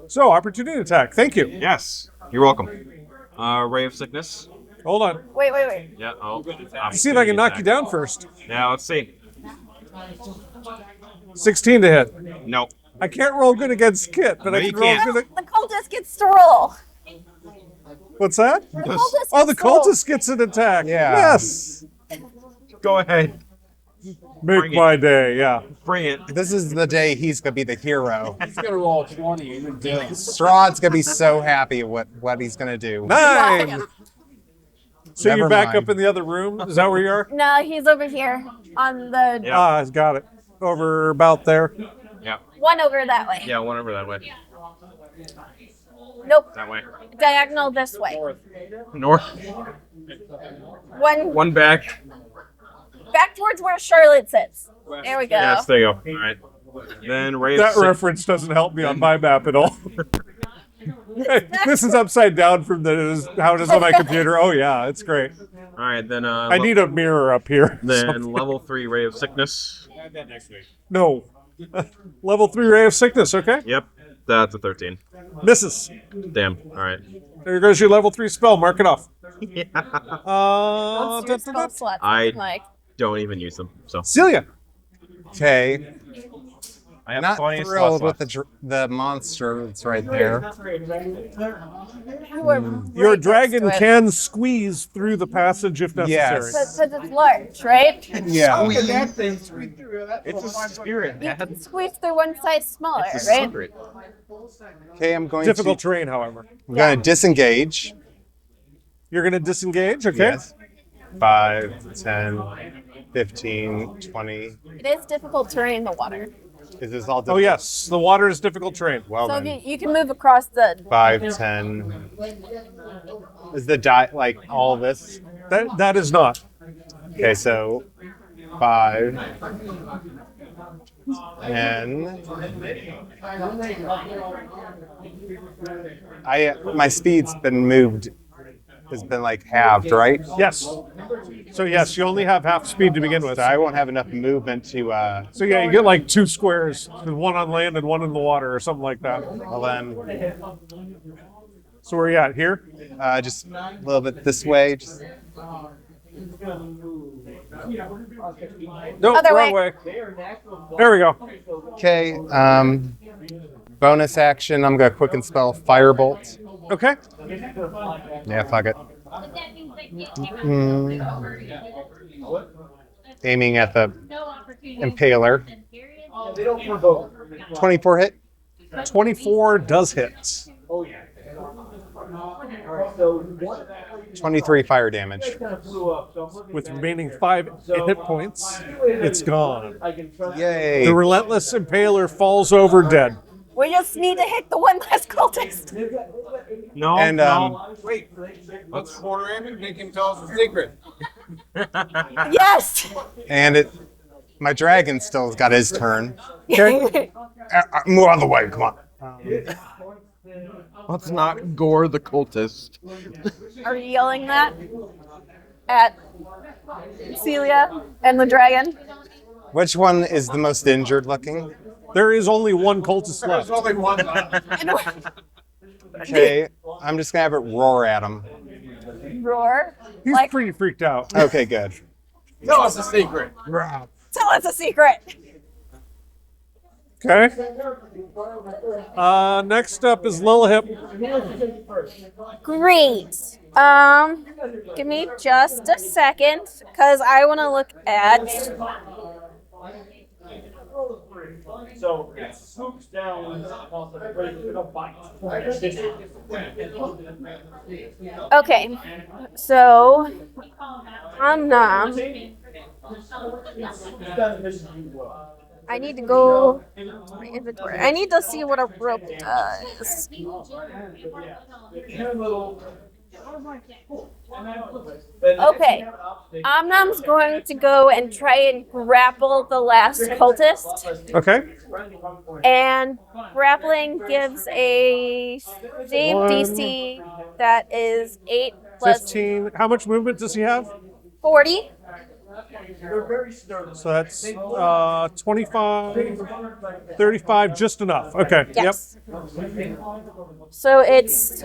So, opportunity attack. Thank you. Yes, you're welcome. Ray of Sickness. Hold on. Wait. Yeah. Oh. See if I can knock you down first. Now let's see. 16 to hit. No. I can't roll good against Kit, but No, I you can roll can't. good. The cultist gets to roll. What's that? The cultist Oh, the gets to roll. cultist gets an attack. Yeah. Yes. Go ahead. Make Bring it. my day. Yeah. Bring it. This is the day he's gonna be the hero. He's gonna roll 20 and then Strahd's gonna be so happy what he's gonna do. 9. So Never you're back mind. up in the other room? Is that where you are? No, he's over here on the Yeah. Ah, I've got it. Over about there. Yeah. one over that way. Yeah. One over that way. Nope. That way. Diagonal this way. North. One One back. back towards where Charlotte sits. There we go. Yes. There you go. All right. Then Ray of That Sickness. reference doesn't help me on my map at all. Hey, this is upside down from how it is on my computer. Oh yeah, it's great. All right. Then. I need a mirror up here. Then level 3 Ray of Sickness. No. Level 3 ray of sickness, okay? Yep. That's a 13. Misses. Damn. All right. There goes your level 3 spell. Mark it off. What's your spell slot I- looking like? Don't even use them. So Celia. Okay. I have Not plenty of thrilled slots with left. the monster that's right there. You were Your right dragon next to it. can squeeze through the passage if necessary. Yes. Because it's large, right? Yeah. That thing squeezed through. It's a spirit. You Dad. can squeeze through one size smaller, It's a right? secret. Okay, I'm going Difficult to terrain, however. I'm going to disengage. You're going to disengage, okay? Yes. 5, 10, 15, 20. It is difficult terrain in the water. Is this all Oh, difficult? yes. The water is difficult terrain. Well So then. you can move across the. 5, 10. Is the like all this? That is not. Okay, so 5, 10. My speed's been moved. Has been like halved, right? Yes. So, yes, you only have half speed to begin with. So I won't have enough movement to. So, yeah, you get like 2 squares, one on land and one in the water or something like that. Well then, So, where are you at? Here? just a little bit this way. Just, No, Other wrong way. There we go. okay. Bonus action. I'm gonna quicken spell Firebolt. Okay. Yeah, fuck it. Aiming at the Impaler. 24 hit. 24 does hit. 23 fire damage. With remaining 5 hit points, it's gone. Yay. The relentless impaler falls over dead. We just need to hit the one last cultist. No. And, no. Wait, let's Panorama make him tell us the secret. Yes. And my dragon still's got his turn. Move out of the way, come on. Let's not gore the cultist. Are you yelling that at Celia and the dragon? Which one is the most injured looking? There is only one cultist There's left. only one. Okay, I'm just gonna have it roar at him. Roar. He's Like, pretty freaked out. Okay, good. Tell us the secret. tell us a secret. Okay. Next up is Lilihip. Great. Give me just a second, because I want to look at. So it swoops down. Okay, so I need to go to my inventory. I need to see what a rope does. Okay, Omnom's going to go and try and grapple the last cultist. Okay. And grappling gives a save DC that is 8 plus 15. How much movement does he have? 40. They're very sturdy. So that's 25, 35, just enough. Okay. Yes. So it's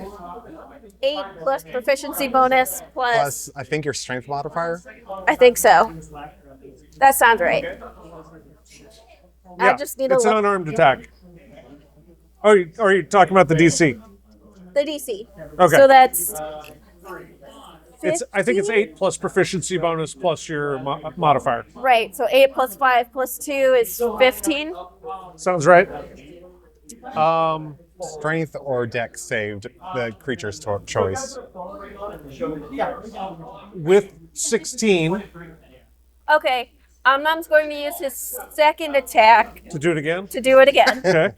8 plus proficiency bonus plus. Plus, I think your strength modifier. I think so. That sounds right. Yep. I just need to It's an look unarmed attack. Oh, are you talking about the DC? the DC. Okay. So that's. I think it's 8 plus proficiency bonus plus your modifier. Right. So 8 plus 5 plus 2 is 15. Sounds right. Strength or dex saved the creature's choice. With 16 Okay. Omnom's going to use his second attack to do it again. to do it again. Okay.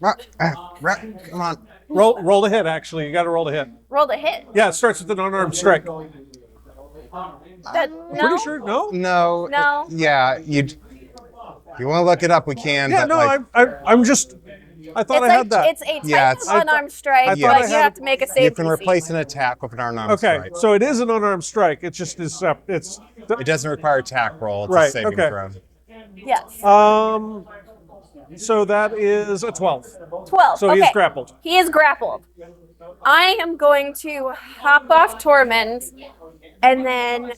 Come on. Roll the hit. Actually, you got to roll the hit. Roll the hit. Yeah, it starts with an unarmed strike. That, no? Pretty sure. No. No. No. Yeah, you want to look it up? We can. Yeah. but No. like, I'm just. I thought It's I had that. It's a type Yeah, of it's- unarmed strike, I but thought I you had have it- to make a you save can DC. replace an attack with an unarmed Okay, strike. so it is an unarmed strike. It just is. It's It doesn't require attack roll. It's a Right, saving okay. throw. Yes. So that is a 12. 12. So okay. he is grappled. He is grappled. I am going to hop off Torment and then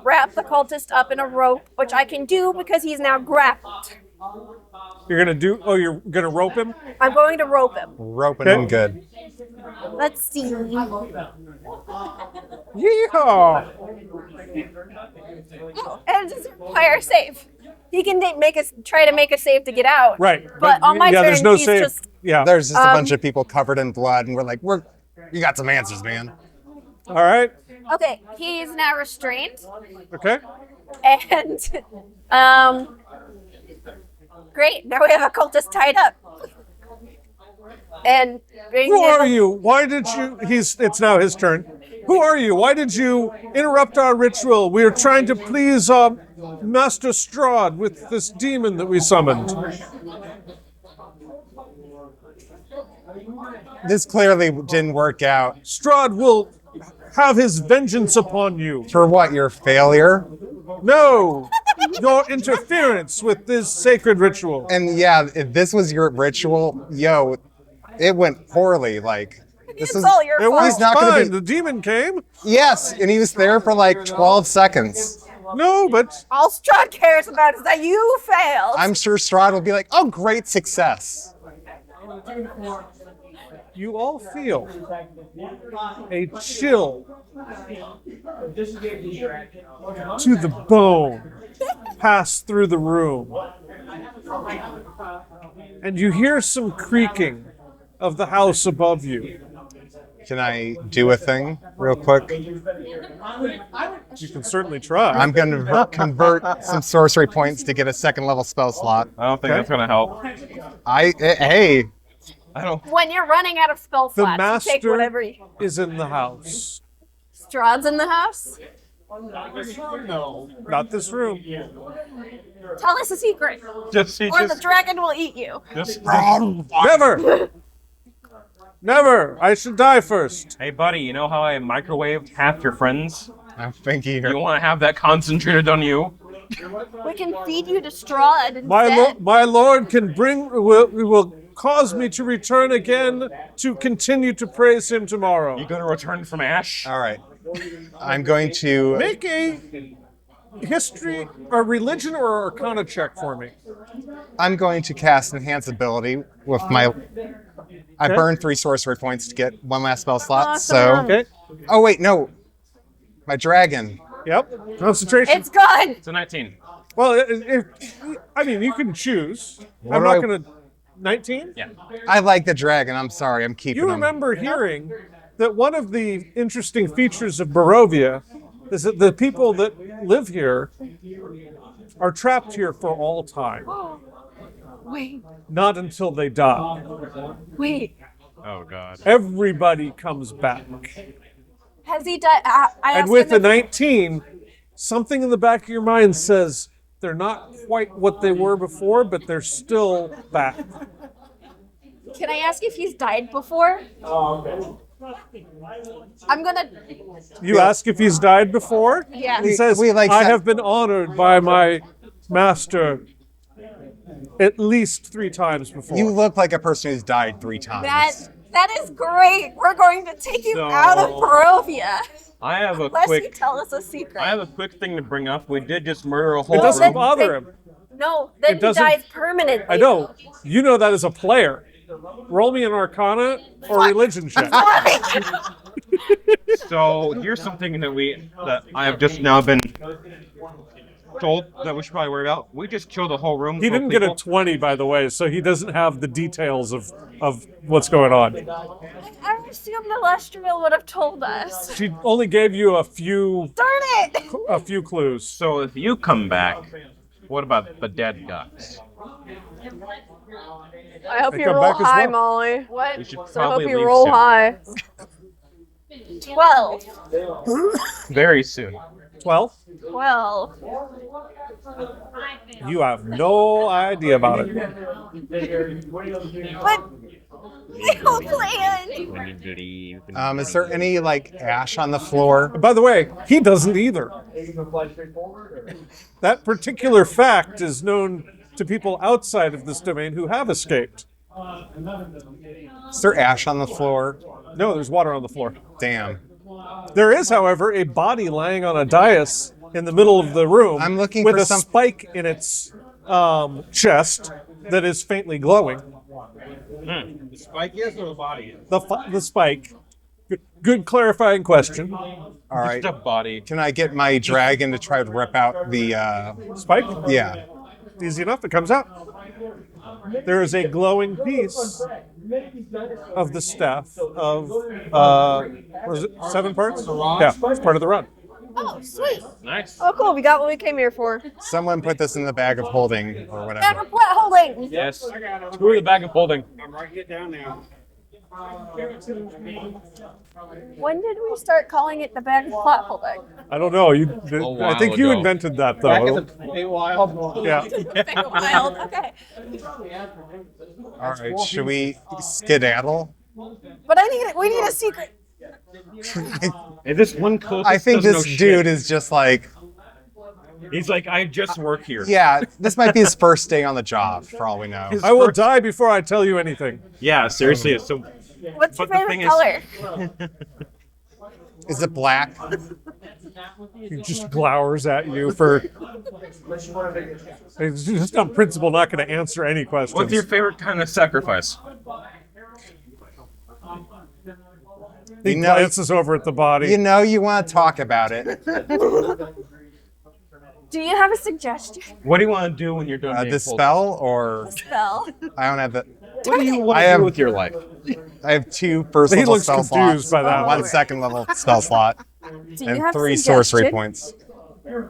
wrap the cultist up in a rope, which I can do because he's now grappled. You're gonna do. Oh, you're gonna rope him. I'm going to rope him. Roping Okay. him good. Let's see. Yeehaw! And it's a fire save. He can try to make a save to get out. Right. But on my yeah, turn, there's no he's save. just Yeah. There's just a bunch of people covered in blood, and we're like, you got some answers, man. All right. okay. He's now restrained, Okay. and great. Now we have a cultist tied up. And Who are you? Why did you? It's now his turn. Who are you? Why did you interrupt our ritual? We are trying to please Master Strahd with this demon that we summoned. This clearly didn't work out. Strahd will have his vengeance upon you. For what, your failure? No! Your interference with this sacred ritual. And yeah, if this was your ritual, it went poorly. Like, this It's is all your It fault. was He's not gonna fine. be- The demon came. yes, and he was there for like 12 seconds. No, but All Strahd cares about is that you failed. I'm sure Strahd will be like, "Oh, great success." you all feel a chill to the bone pass through the room. And you hear some creaking of the house above you. Can I do a thing real quick? You can certainly try. I'm going to convert some sorcery points to get a second level spell slot. I don't think that's gonna help. Hey, I don't. when you're running out of spell The slots, you take master whatever you... is in the house. Strahd's in the house? Not this room. Tell us a secret, Just or the dragon will eat you. Never! Never! I should die first. Hey, buddy, you know how I microwaved half your friends? I'm thinking You want to have that concentrated on you? We can feed you to Strahd My, instead. my lord can will cause me to return again to continue to praise him tomorrow. You gonna return from Ash? All right. I'm going to Make a history, or religion, or arcana check for me. cast enhance ability with my. I Okay. burned 3 sorcery points to get one last spell slot. Awesome. So, Okay. oh wait, no, my dragon. Yep. Concentration. It's gone. It's a 19. Well, I mean, you can choose. I'm do not I- going to. 19? Yeah. I like the dragon. I'm sorry, I'm keeping You him. remember hearing that one of the interesting features of Barovia is that the people that live here are trapped here for all time, Wait, not until they die. wait. Oh God. Everybody comes back. Has he died? I And asked with him the if- 19, something in the back of your mind says they're not quite what they were before, but they're still back. Can I ask if he's died before? I'm gonna. You ask if he's died before? Yeah. He says, I have been honored by my master at least 3 times before. You look like a person who's died 3 times. That is great. We're going to take you out of Barovia. I have a Unless you quick. tell us a secret. I have a quick thing to bring up. We did just murder a whole It doesn't room. bother him. No, then It he doesn't- dies permanently. I know. You know that as a player. Roll me an Arcana or religion check. So here's something that I have just now been told that we should probably worry about. We just killed a whole room. He full of didn't get a people. 20, by the way, so he doesn't have the details of what's going on. I assume the Lesterville would have told us. She only gave you a few Darn it! clues. So if you come back, what about the dead guys? I hope They you come roll back as high, well. Molly. What? We should So I hope probably you leave roll soon. high. 12. Very soon. 12? 12. You have no idea about it. But the whole plan. Is there any like ash on the floor? By the way, he doesn't either. That particular fact is known to people outside of this domain who have escaped. Is there ash on the floor? No, there's water on the floor. Damn. There is, however, a body lying on a dais in the middle of the room I'm looking with for a spike in its chest that is faintly glowing. The spike is or the body? The spike. Good clarifying question. All right. Just a body. Can I get my dragon to try to rip out the Spike? yeah. Easy enough, it comes out. There is a glowing piece of the staff of, what is it, 7 parts? Yeah, it's part of the run. Oh, sweet. Nice. Oh, cool. We got what we came here for. Someone put this in the bag of holding or Bag whatever. of what holding? Yes. Screw the bag of holding. I'm writing it down now. When did we start calling it the bag of plot holding? I don't know. while I think you ago. invented that, Back in though. the wild. Yeah. Wild. Okay. All right. Should we skedaddle? But we need a secret. Hey, this one closest I think doesn't this know dude shit. is just like, He's like, I just work here. yeah, this might be his first day on the job, for all we know. I will die before I tell you anything. Yeah, seriously. So What's your But the favorite thing is- color? Is it black? He just glowers at you for. He's just on principle not going to answer any questions. what's your favorite kind of sacrifice? He You know- glances over at the body. You know you want to talk about it. Do you have a suggestion? What do you want to do when you're done being pulled? Dispel or Spell. I don't have the. What do you want I to have- do with your life? I have 2 first He level looks spell confused slots, by that. 1 second level spell slot, Do you and have 3 suggestion? sorcery points.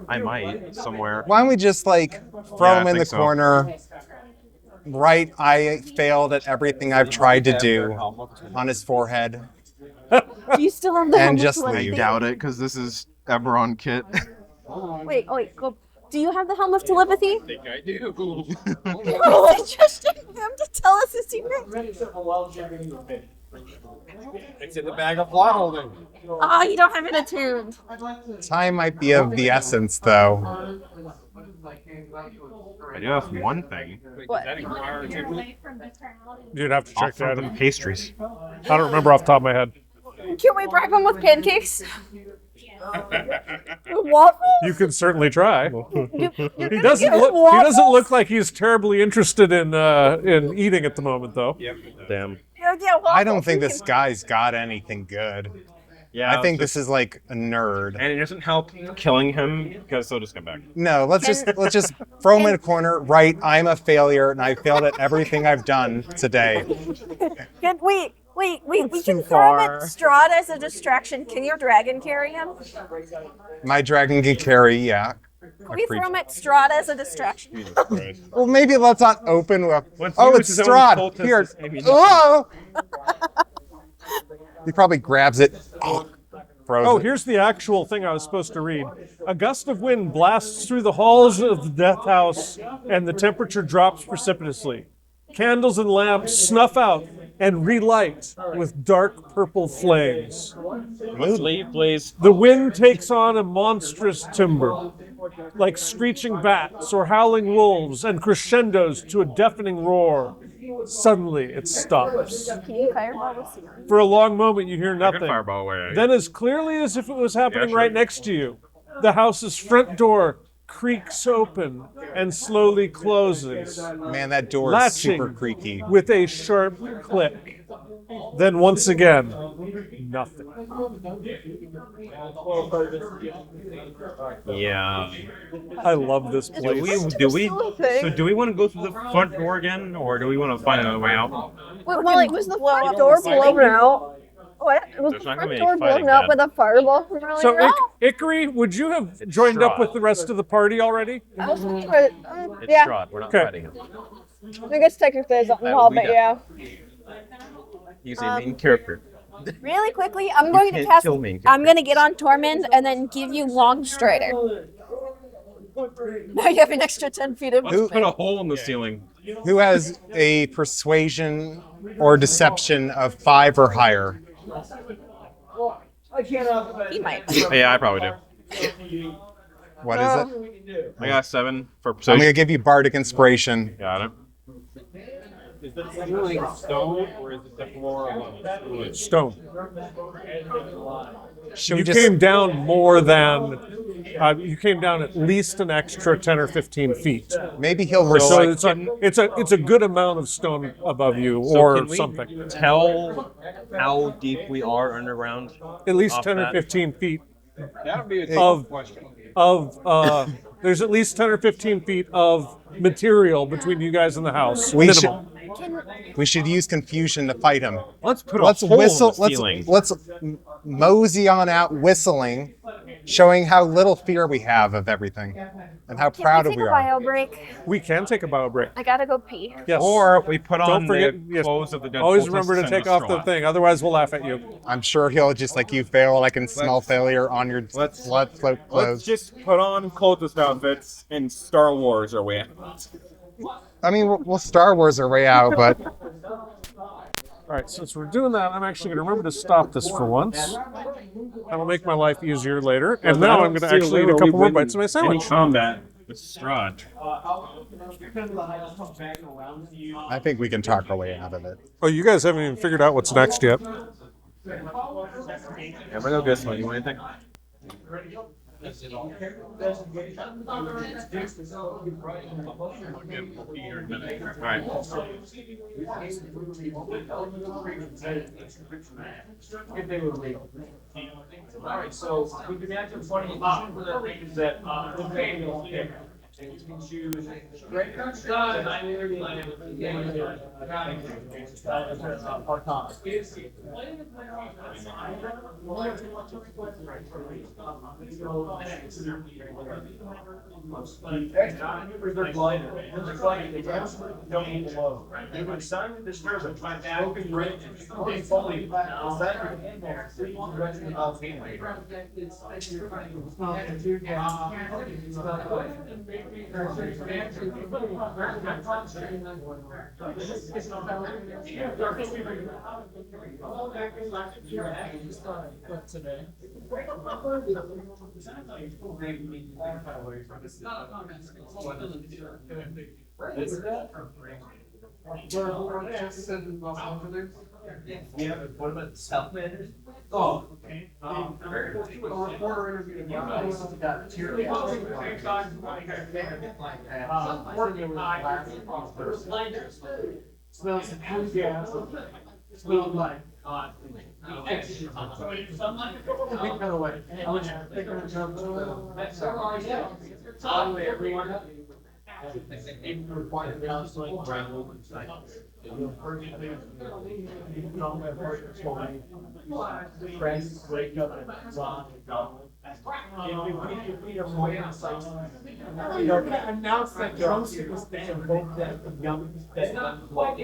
I might somewhere. Why don't we just like throw Yeah, I him in the think so. corner? Right, I failed at everything I've tried to do on his forehead, Do you still have the and helmet just telepathy? leave. Doubt it, because this is Eberron kit. Wait, go. Do you have the helm of telepathy? I think I do. I just need him to tell us a secret. It's in the bag of plot holding. Oh, you don't have it attuned. Time might be of the essence, though. I do have one thing. What? You'd have to check Offer that. them pastries. I don't remember off the top of my head. Can we bribe him with pancakes? Waffles? You can certainly try. He doesn't give look. us He doesn't waffles? look like he's terribly interested in eating at the moment, though. Damn. Yeah, waffles. I don't think this guy's got anything good. Yeah. I think this is like a nerd. And it doesn't help killing him because he'll just come back. No, let's just throw him in a corner. Right, I'm a failure, and I failed at everything I've done today. Wait, we too can throw him at far. Strahd as a distraction. Can your dragon carry him? My dragon can carry, yeah. Can we throw him at Strahd as a distraction? Well, maybe let's not open with. Let's Oh, use it's his own Strahd. cultist Here. as ammunition. Oh! He probably grabs it. Throws Oh, it. here's the actual thing I was supposed to read. A gust of wind blasts through the halls of the death house, and the temperature drops precipitously. Candles and lamps snuff out and relight with dark purple flames. Leave, please. The wind takes on a monstrous timbre, like screeching bats or howling wolves, and crescendos to a deafening roar. Suddenly, it stops. Can you fireball the ceiling? For a long moment, you hear I can nothing. fireball away. Then, as clearly as if it was happening sure. right next to you, the house's front door creaks open and slowly closes, Man, that door is super latching creaky. with a sharp click. Then once again, nothing. Yeah. I love this Do place. we want to go through the front door again, or do we want to find another way out? Well, Was the front door blown out? What? Was There's the not gonna front be door any fighting blown out then. with a fireball from earlier? So, Ikari, would you have joined up with the rest of the party already? I was thinking about it. It's Yeah, Strahd. We're not Okay. fighting him. I guess technically it's not That involved, will be but yeah. He's a main character. really quickly, I'm going to can't cast. kill me. I'm going to get on Tormund and then give you Long Strider. Now you have an extra 10 feet of Let's put a hole in the ceiling. Who has a persuasion or deception of 5 or higher? He might. Yeah, I probably do. What is it? I got 7 for I'm persuasion. going to give you bardic inspiration. Got it. Is the ceiling stone or is it the floor alone? Stone. Should we You just came down more than. You came down at least an extra 10 or 15 feet. maybe he'll So recite? it's a good amount of stone above you, So or can we something. tell how deep we are underground? At least off 10 or that? 15 feet That would be a Of- tough question. of. There's at least 10 or 15 feet of material between you guys and the house. We minimum. We should use confusion to fight him. Let's put Let's a hole whistle. in the ceiling. Let's mosey on out whistling, showing how little fear we have of everything and how proud Can of we we take a are. bio break? We can take a bio break. I gotta go pee. Yes. Or we put on Don't forget. the Yes. clothes of the dead Always cultists remember to and take off the Strahd. thing. Otherwise, we'll laugh at you. I'm sure he'll just like you fail. I can smell failure on your Let's- blood float Let's clothes. just put on cultist outfits and Star Wars our way out. I mean, we'll Star Wars our way out, but All right, since we're doing that, I'm actually going to remember to stop this for once. That'll make my life easier later. And now I'm going to actually eat a couple more bites of my sandwich. Combat with Strahd. I think we can talk our way out of it. Oh, you guys haven't even figured out what's next yet. Yeah, we're no this one. You want anything? Alright. Alright, so we can actually funny things that and you can choose great Oh, okay. Smells like gas. Smells like announce that drumstick was there, both that young more.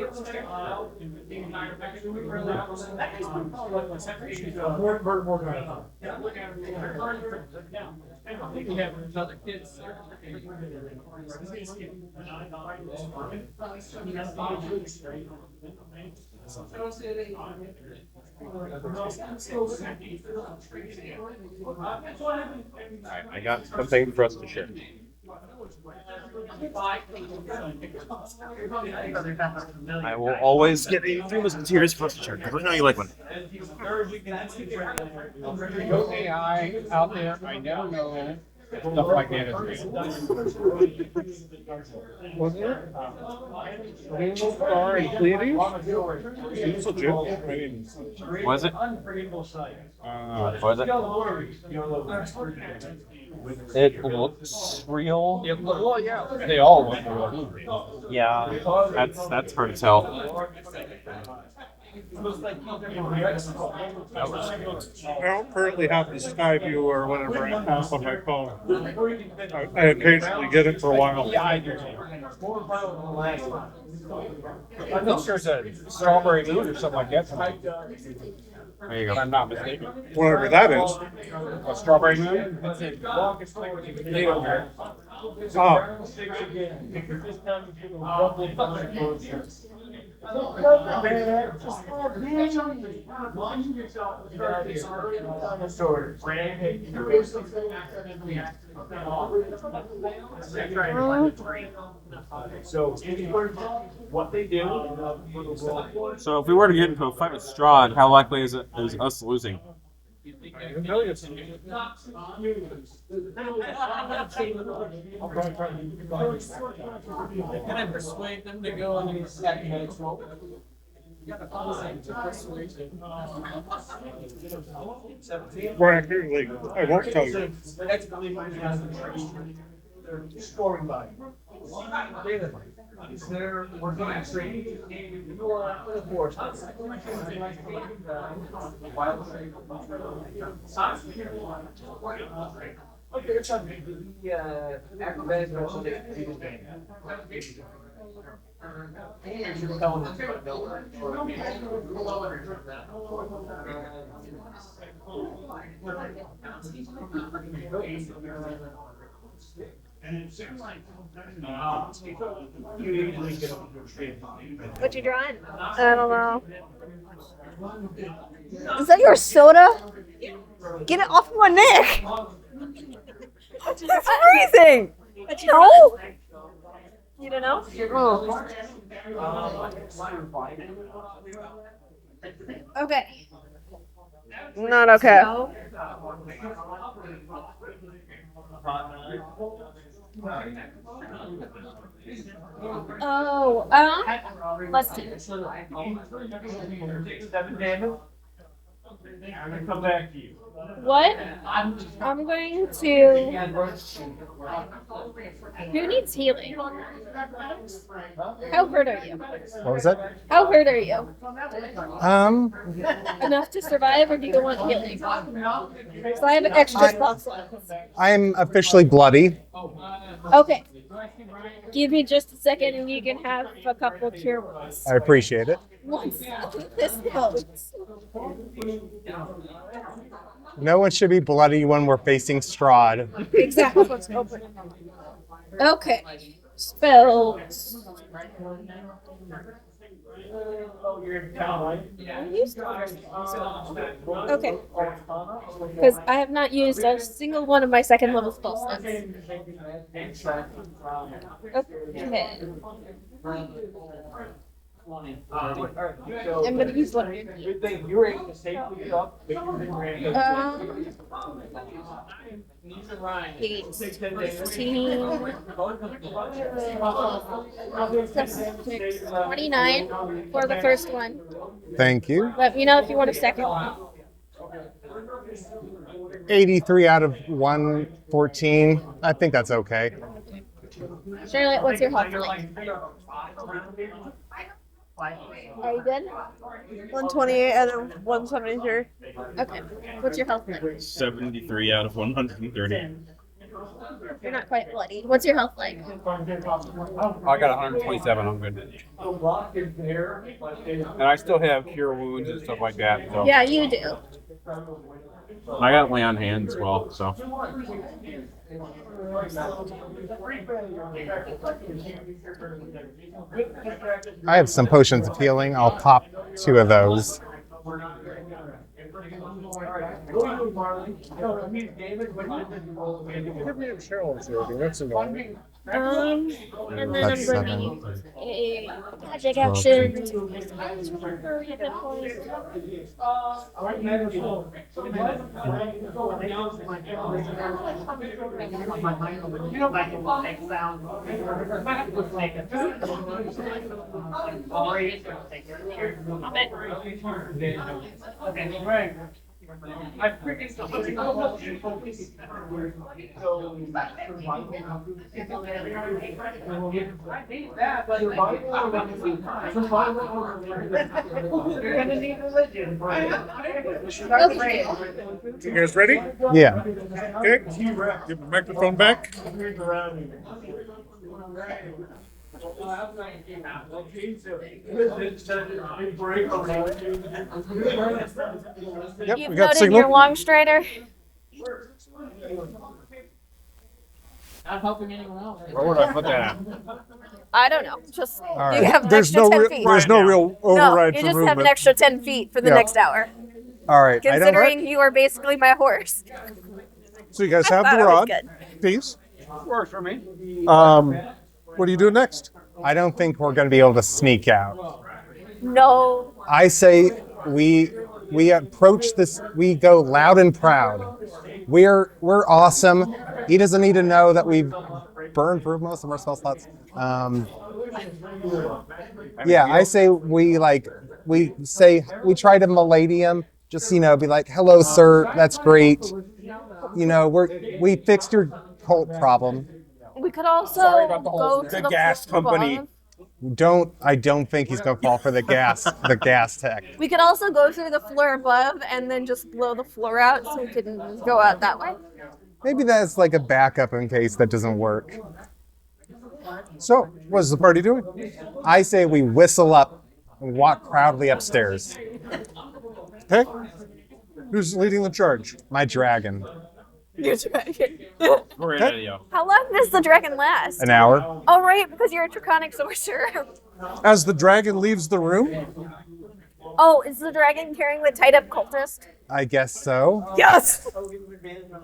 I got something for us to share. I will always get a Three Musketeers for us to share because I know you like one. No AI out there. I never know if stuff like that is real. Wasn't it? Rainbow Star and Pleiades? It was legit. I mean, Was it? Was it? It looks real. Well, yeah. They all look real. Yeah, that's hard to tell. I don't currently have the Sky View or whatever I have on my phone. I occasionally get it for a while. Yeah, I do. I'm not sure it's a strawberry moon or something like that. There you If go. I'm not mistaken. Whatever that is. A strawberry moon? Oh, So what they do. So if we were to get into a fight with Strahd, how likely is us losing? Can I persuade them to go on these second roll? right, like, I won't tell you. They're scoring by. We're going straight. You go out for the force. Okay, it's on the acrobatic special. What you drawing? I don't know. Is that your soda? Get it off my neck! It's freezing! No! You don't know? Okay. Not okay. So, let's see. I'm gonna come back to you. What? I'm going to. Who needs healing? How hurt are you? What was that? How hurt are you? Um, Enough to survive, or do you want healing? So I have extra spell slots. I'm officially bloody. Okay. Give me just a second, and you can have a couple of cure wounds. I appreciate it. Once this goes. No one should be bloody when we're facing Strahd. Exactly. Okay. Spells. Okay. Because I have not used a single one of my second level spell slots. Okay. I'm gonna use one. Good thing you were able to safely get up. 8, 15, 29 for the first one. Thank you. Let me know if you want a second one. 83 out of 114. I think that's okay. Charlotte, what's your health like? Are you good? 128 out of 173. Okay. What's your health like? 73 out of 130. You're not quite bloody. What's your health like? I got 127. I'm good. And I still have cure wounds and stuff like that. So. Yeah, you do. I got lay on hands as well. So. I have some potions of healing. I'll pop 2 of those. And then That's I'm going to 7. use a magic action to recover hit points. You guys ready? Yeah. Okay. Give the microphone back. Yep, You've we got noted signal. your long strider. Where would I put that at? I don't know. Just right. you have an There's extra no 10 real, feet. there's no real No, override you for just have an movement. extra 10 feet for the Yeah. next hour. All right. I don't. Considering you are basically my horse. So you guys have thought the it was rod good. piece. Works for me. What do you do next? I don't think we're going to be able to sneak out. No. I say we approach this. We go loud and proud. We're awesome. He doesn't need to know that we've burned through most of our spell slots. Yeah, I say we try to milady him. Just be like, hello, sir. That's great. We fixed your cult problem. We could also go to the gas floor company. above. I don't think he's gonna fall for the gas tech. We could also go through the floor above and then just blow the floor out so we can go out that way. Maybe that's like a backup in case that doesn't work. So, what is the party doing? I say we whistle up and walk proudly upstairs. Okay. Who's leading the charge? My dragon. Your dragon. Great idea. How long does the dragon last? An hour. Oh, right, because you're a draconic sorcerer. As the dragon leaves the room, Oh, is the dragon carrying the tied up cultist? I guess so. Yes.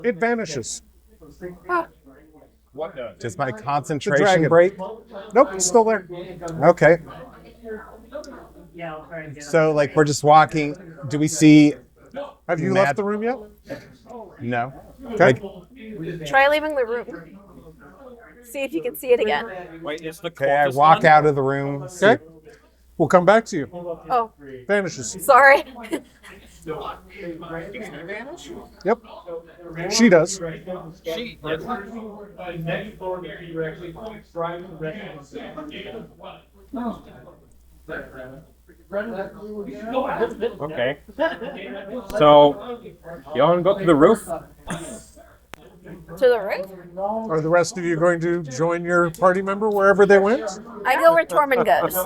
it vanishes. What does? Does my The concentration dragon. break? Nope, it's still there. Okay. So we're just walking. Do we see? Have you Mad- left the room yet? No. Okay. Try leaving the room. See if you can see it again. Wait, it's the Okay, I cultist walk one? out of the room. Okay. We'll come back to you. Oh, Vanishes. sorry. Yep. She does. She, yes. Next door, you actually try to recognize. Okay. So, y'all want to go to the roof? To the roof? Are the rest of you going to join your party member wherever they went? I go where Tormund goes.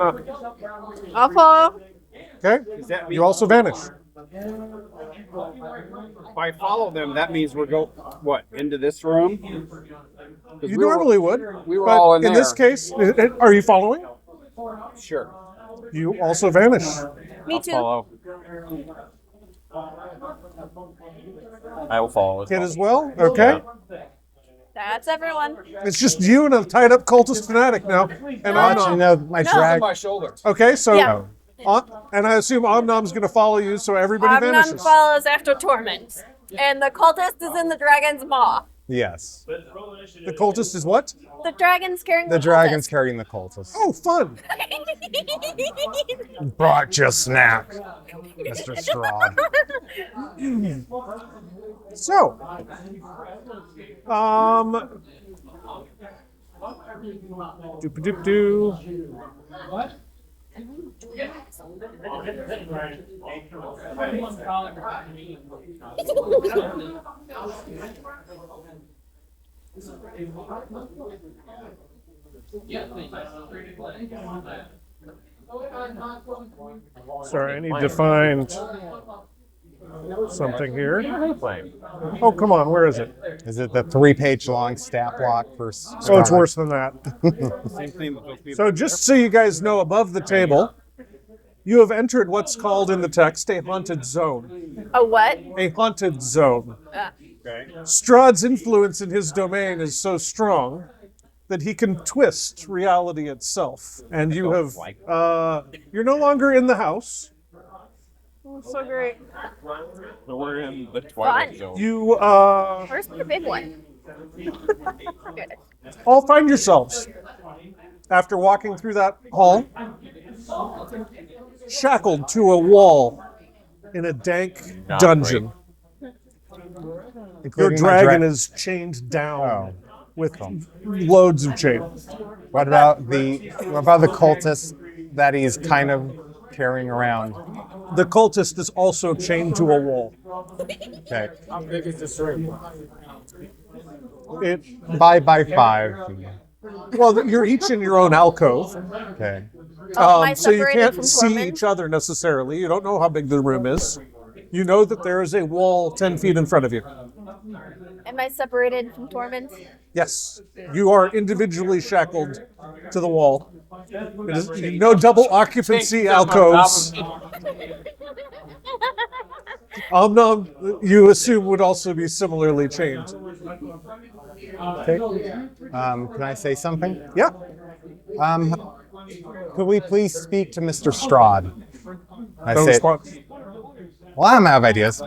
I'll follow. Okay. You also vanish. If I follow them, that means we're into this room? 'Cause You we were- normally would. we were but all in this there. case, are you following? Sure. You also vanish. Me too. Follow. I will follow. Kid as well? Okay. That's everyone. It's just you and a tied up cultist fanatic now. And Omnom. My dragon. shoulder. Okay, so Yeah. And I assume Omnom's going to follow you, so everybody Omnum vanishes. follows after Tormund. And the cultist is in the dragon's maw. Yes. The cultist is what? The dragon's carrying The the dragon's carrying the cultist. Oh, fun. Brought your snack, Mr. Strahd. So, doop-a-doop-doo. Sorry, I need to find something here. Oh, come on, where is it? Is it the 3-page long stat block for? Oh, it's worse than that. So just so you guys know, above the table, you have entered what's called in the text a haunted zone. A what? A haunted zone. Strahd's influence in his domain is so strong that he can twist reality itself. And you have, you're no longer in the house. So great. So we're in the Twilight Zone. You Where's the big one? all find yourselves, after walking through that hall, shackled to a wall in a dank dungeon. Your Including my dragon is chained down with loads of chains. What about the cultist that he's kind of carrying around? The cultist is also chained to a wall. Okay. How big is this room? It, 5 by 5. well, you're each in your own alcove, Okay. Am I so you separated can't from see Tormund? each other necessarily. You don't know how big the room is. You know that there is a wall 10 feet in front of you. Am I separated from Tormund? Yes, you are individually shackled to the wall. It is no double occupancy alcoves. You assume would also be similarly chained. Okay. Can I say something? Yeah. Could we please speak to Mr. Strahd? I No say, response. well, I'm out of ideas.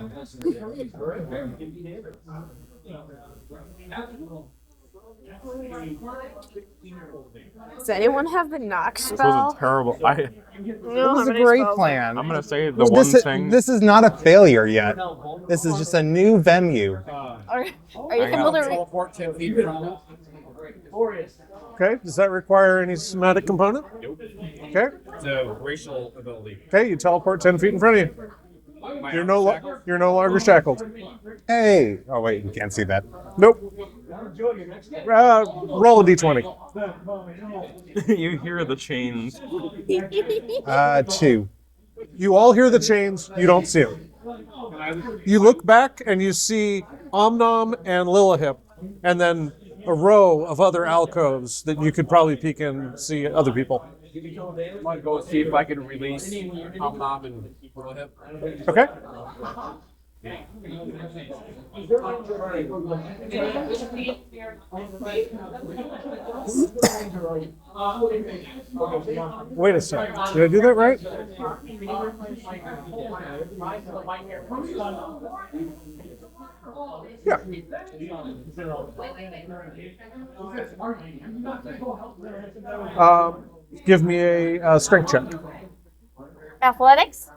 Does anyone have the knock This was spell? a terrible. It was a great plan. I'm gonna say the one thing. This is not a failure yet. This is just a new venue. Are you able to Teleport 10 feet from it. Okay, does that require any somatic component? Okay. It's a racial ability. Okay, you teleport 10 feet in front of you. You're no longer shackled. Hey! Oh wait, you can't see that. Nope. Roll a d20. You hear the chains. 2. You all hear the chains, you don't see them. You look back and you see Omnom and Lillahip, and then a row of other alcoves that you could probably peek and see other people. I'm gonna go see if I can release Omnom and Hip. Okay? Wait a second. Did I do that right? Yeah. Give me a strength check. athletics?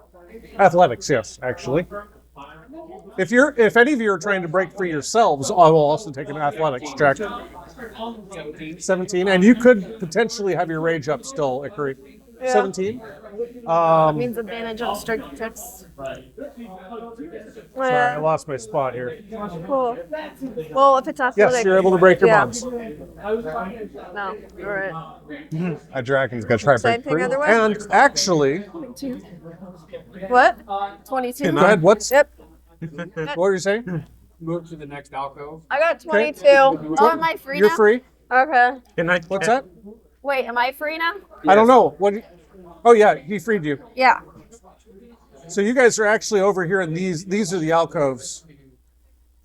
Athletics, yes, actually. If any of you are trying to break free yourselves, I will also take an athletics check. 17, and you could potentially have your rage up still, Ikari. 17. Means advantage on strength checks. Sorry, I lost my spot here. Cool. Well, if it's athletic. Yes, you're able to break your yeah. bonds. No. All right. A dragon's gonna try to Same break thing free. other way. And actually, What? 22. go ahead. Yep. What were you saying? Move to the next alcove. I got 22. Oh, am I free You're now? free. Okay. Can I? What's that? Wait, am I free now? I don't know. What? Oh yeah, he freed you. Yeah. So you guys are actually over here, and these are the alcoves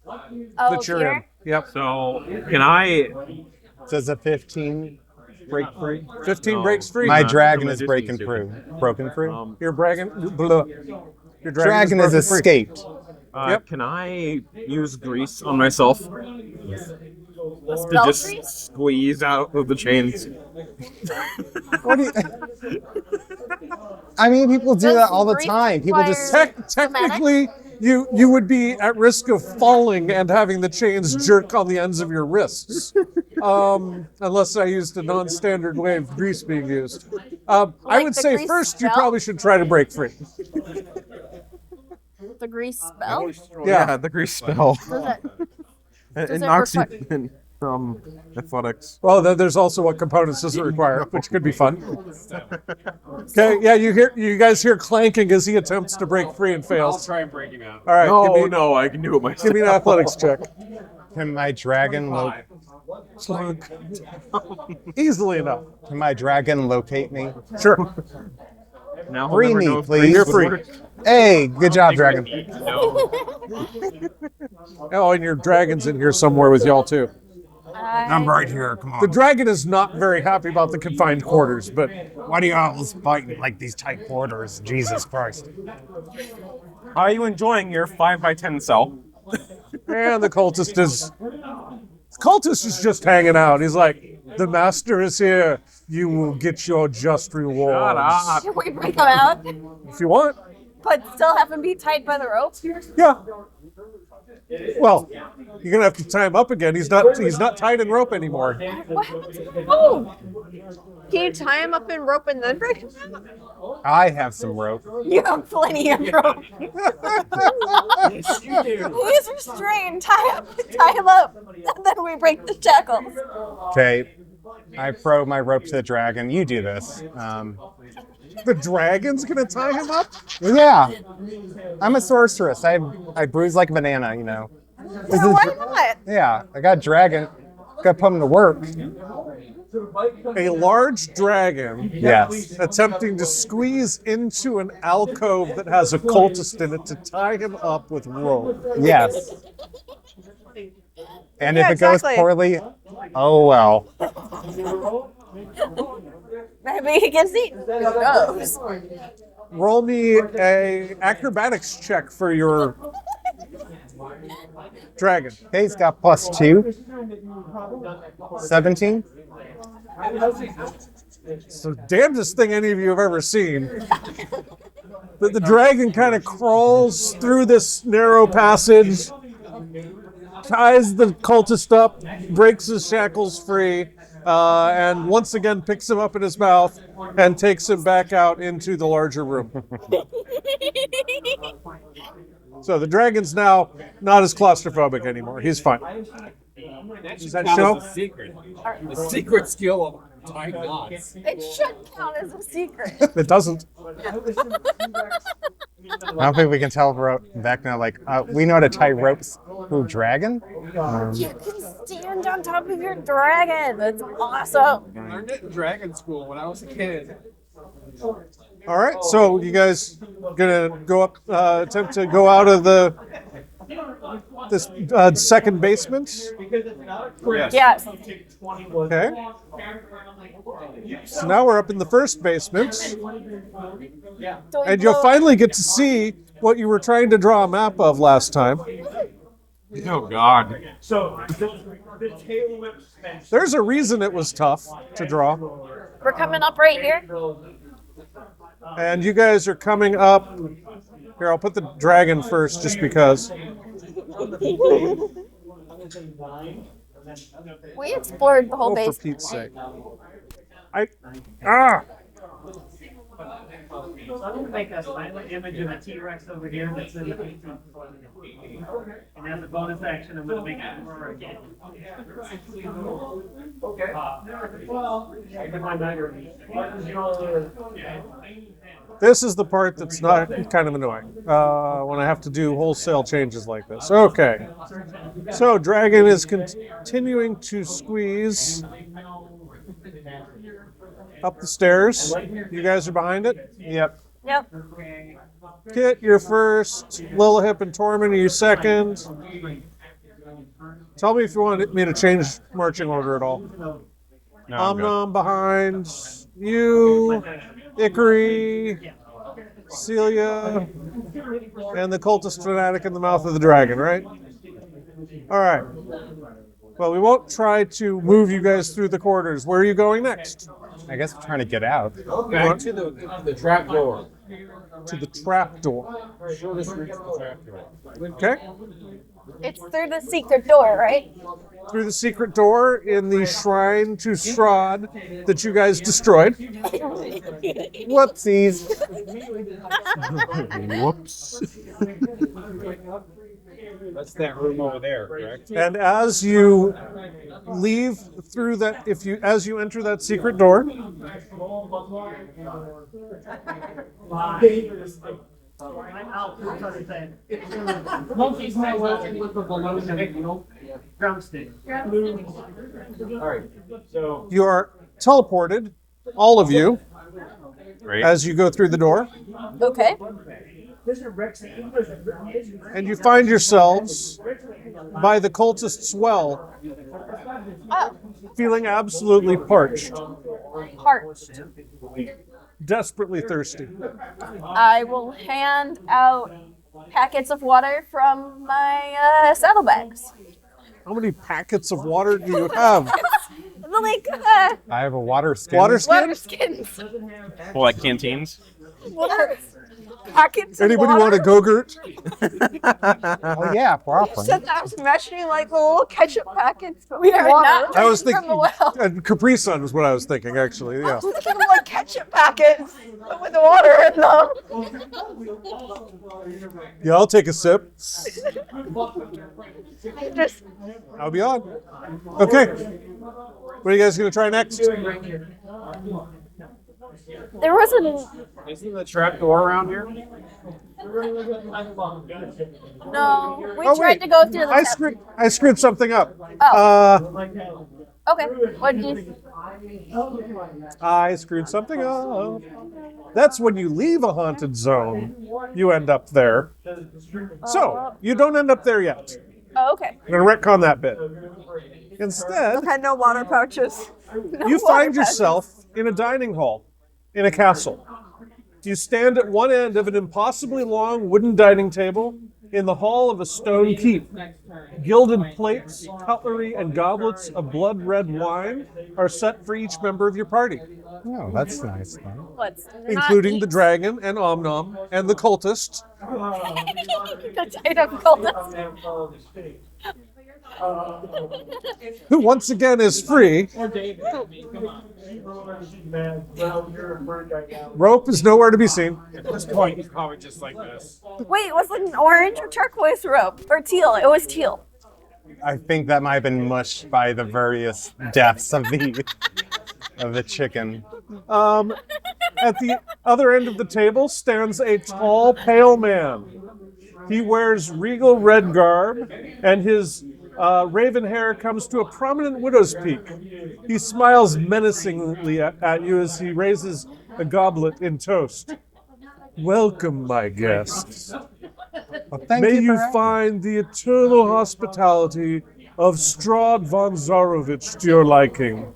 Oh, that you're in. here? Yep. So can I? Does a 15 break free? 15 No. breaks free. My No, dragon no, is just breaking easy. through. Broken free? Your dragon. Blah. Your Dragon has broken free. escaped. Yep. Can I use grease on myself to Spell just grease? squeeze out of the chains? What do you... I mean, people do Does that all the grease time. People just... require- Technically, you would be at risk of falling and having the chains jerk on the ends of your wrists, unless I used a non-standard way of grease being used. I Like would the say grease first you spell? probably should try to break free. The grease spell? Yeah. The grease spell. Does it It it knocks you. require- athletics. Well, then there's also what components does it require, which could be fun. Okay, yeah, you guys hear clanking as he attempts to break free and I'll fails. try and break him out. All right, No, I can do it myself. give me an athletics check. Can my dragon Slunk. Easily enough. can my dragon locate me? Sure. Now he'll Free never me, know if please. You're would free. work. Hey, good job, dragon. Oh, and your dragon's in here somewhere with y'all too. I'm right here. Come The on. dragon is not very happy about the confined quarters, but Why do you always fight in like these tight quarters? Jesus Christ. Are you enjoying your 5x10 cell? and the cultist is just hanging out. He's like, the master is here. You will get your just rewards. Should we bring him out, If you want. but still have him be tied by the rope? Yeah. Well, you're gonna have to tie him up again. He's not tied in rope anymore. What happened to the rope? Can you tie him up in rope and then break him out? I have some rope. You have plenty of rope. Yes, you do. He's restrained. Tie him up, and then we break the shackles. Okay. I throw my rope to the dragon. You do this. The dragon's gonna tie him up? Yeah. I'm a sorceress. I bruise like a banana, you know. This So is- why not? Yeah, I got a dragon. Got to put him to work. A large dragon Yes. attempting to squeeze into an alcove that has a cultist in it to tie him up with rope. Yes. And Yeah, if it goes exactly. poorly, oh well. Maybe he gets eaten. Who knows? Roll me a acrobatics check for your dragon. Okay, he's got +2. 17. It's the damnedest thing any of you have ever seen. But the dragon kind of crawls through this narrow passage, ties the cultist up, breaks his shackles free, and once again picks him up in his mouth and takes him back out into the larger room. So the dragon's now not as claustrophobic anymore. He's fine. Does that show? The secret. The secret skill of tying knots. It should count as a secret. It doesn't. I don't think we can tell Vecna, like, we know how to tie ropes through dragon. You can stand on top of your dragon. That's awesome. I learned it in dragon school when I was a kid. All right, so you guys gonna go up, attempt to go out of this second basement? Yes. Okay. So now we're up in the first basement, and you'll finally get to see what you were trying to draw a map of last time. Oh God. So the tail whip Spencer. There's a reason it was tough to draw, We're coming up right here. and you guys are coming up. Here, I'll put the dragon first, just because. We explored the whole Oh, for base. Pete's sake! So I'm gonna make a silent image of a T-Rex over here that's in the 18th floor. And as a bonus action, I'm gonna make it roar again. Okay. Well, I can find that. This is the part that's not kind of annoying when I have to do wholesale changes like this. Okay. So dragon is continuing to squeeze up the stairs. You guys are behind it? Yep. Yep. Kit, you're first. Lilihip and Tormund, are you second? Tell me if you want me to change marching order at all. No, I'm good. Omnom behind you, Ikari, Celia, and the cultist fanatic in the mouth of the dragon, right? All right. Well, we won't try to move you guys through the corridors. Where are you going next? I guess we're trying to get out. Back to the trap door. To the trap door. Shortest route to the trap door. Okay. It's through the secret door, right? Through the secret door in the shrine to Strahd that you guys destroyed. Whoopsies. Whoops. That's that room over there, correct? And as you leave through that, as you enter that secret door, Monkey's not working with the balloon. Drumstick. Alright, so. you are teleported, all of you, Great. as you go through the door, Okay. and you find yourselves by the cultist's well, Oh, feeling absolutely parched, parched. desperately thirsty. I will hand out packets of water from my saddlebags. How many packets of water do you have? Like I have a water skin. Water skin? water skins. Well, like canteens. Water. Packets of Anybody water. want a Go-Gurt? Oh yeah, properly. Said that I was imagining like the little ketchup packets, but We with are water. not I was drinking thinking, from the well. Capri Sun is what I was thinking, actually, yeah. I was thinking of like ketchup packets but with the water in them. Yeah, I'll take a sip. Just I'll be on. Okay. What are you guys going to try next? There wasn't. Isn't the trap door around here? No, we Oh, tried wait. to go through the. I screwed something up. Okay. What did you? I screwed something up. That's when you leave a haunted zone, you end up there. So, you don't end up there yet. Oh, okay. I'm going to retcon that bit. Instead, had no water pouches. you find yourself in a dining hall in a castle. You stand at one end of an impossibly long wooden dining table in the hall of a stone keep. Gilded plates, cutlery, and goblets of blood-red wine are set for each member of your party, Oh, that's nice. Huh? Let's including the dragon and Omnom and the cultist. the Titan cultist. Who once again is free. Rope is nowhere to be seen. At this point, he's probably just like this. Wait, was it an orange or turquoise rope or teal? It was teal. I think that might have been mushed by the various deaths of the chicken. At the other end of the table stands a tall, pale man. He wears regal red garb, and his raven hair comes to a prominent widow's peak. He smiles menacingly at you as he raises a goblet in toast. Welcome, my guests. Well, thank May you you for having me. find the eternal hospitality of Strahd von Zarovich to your liking.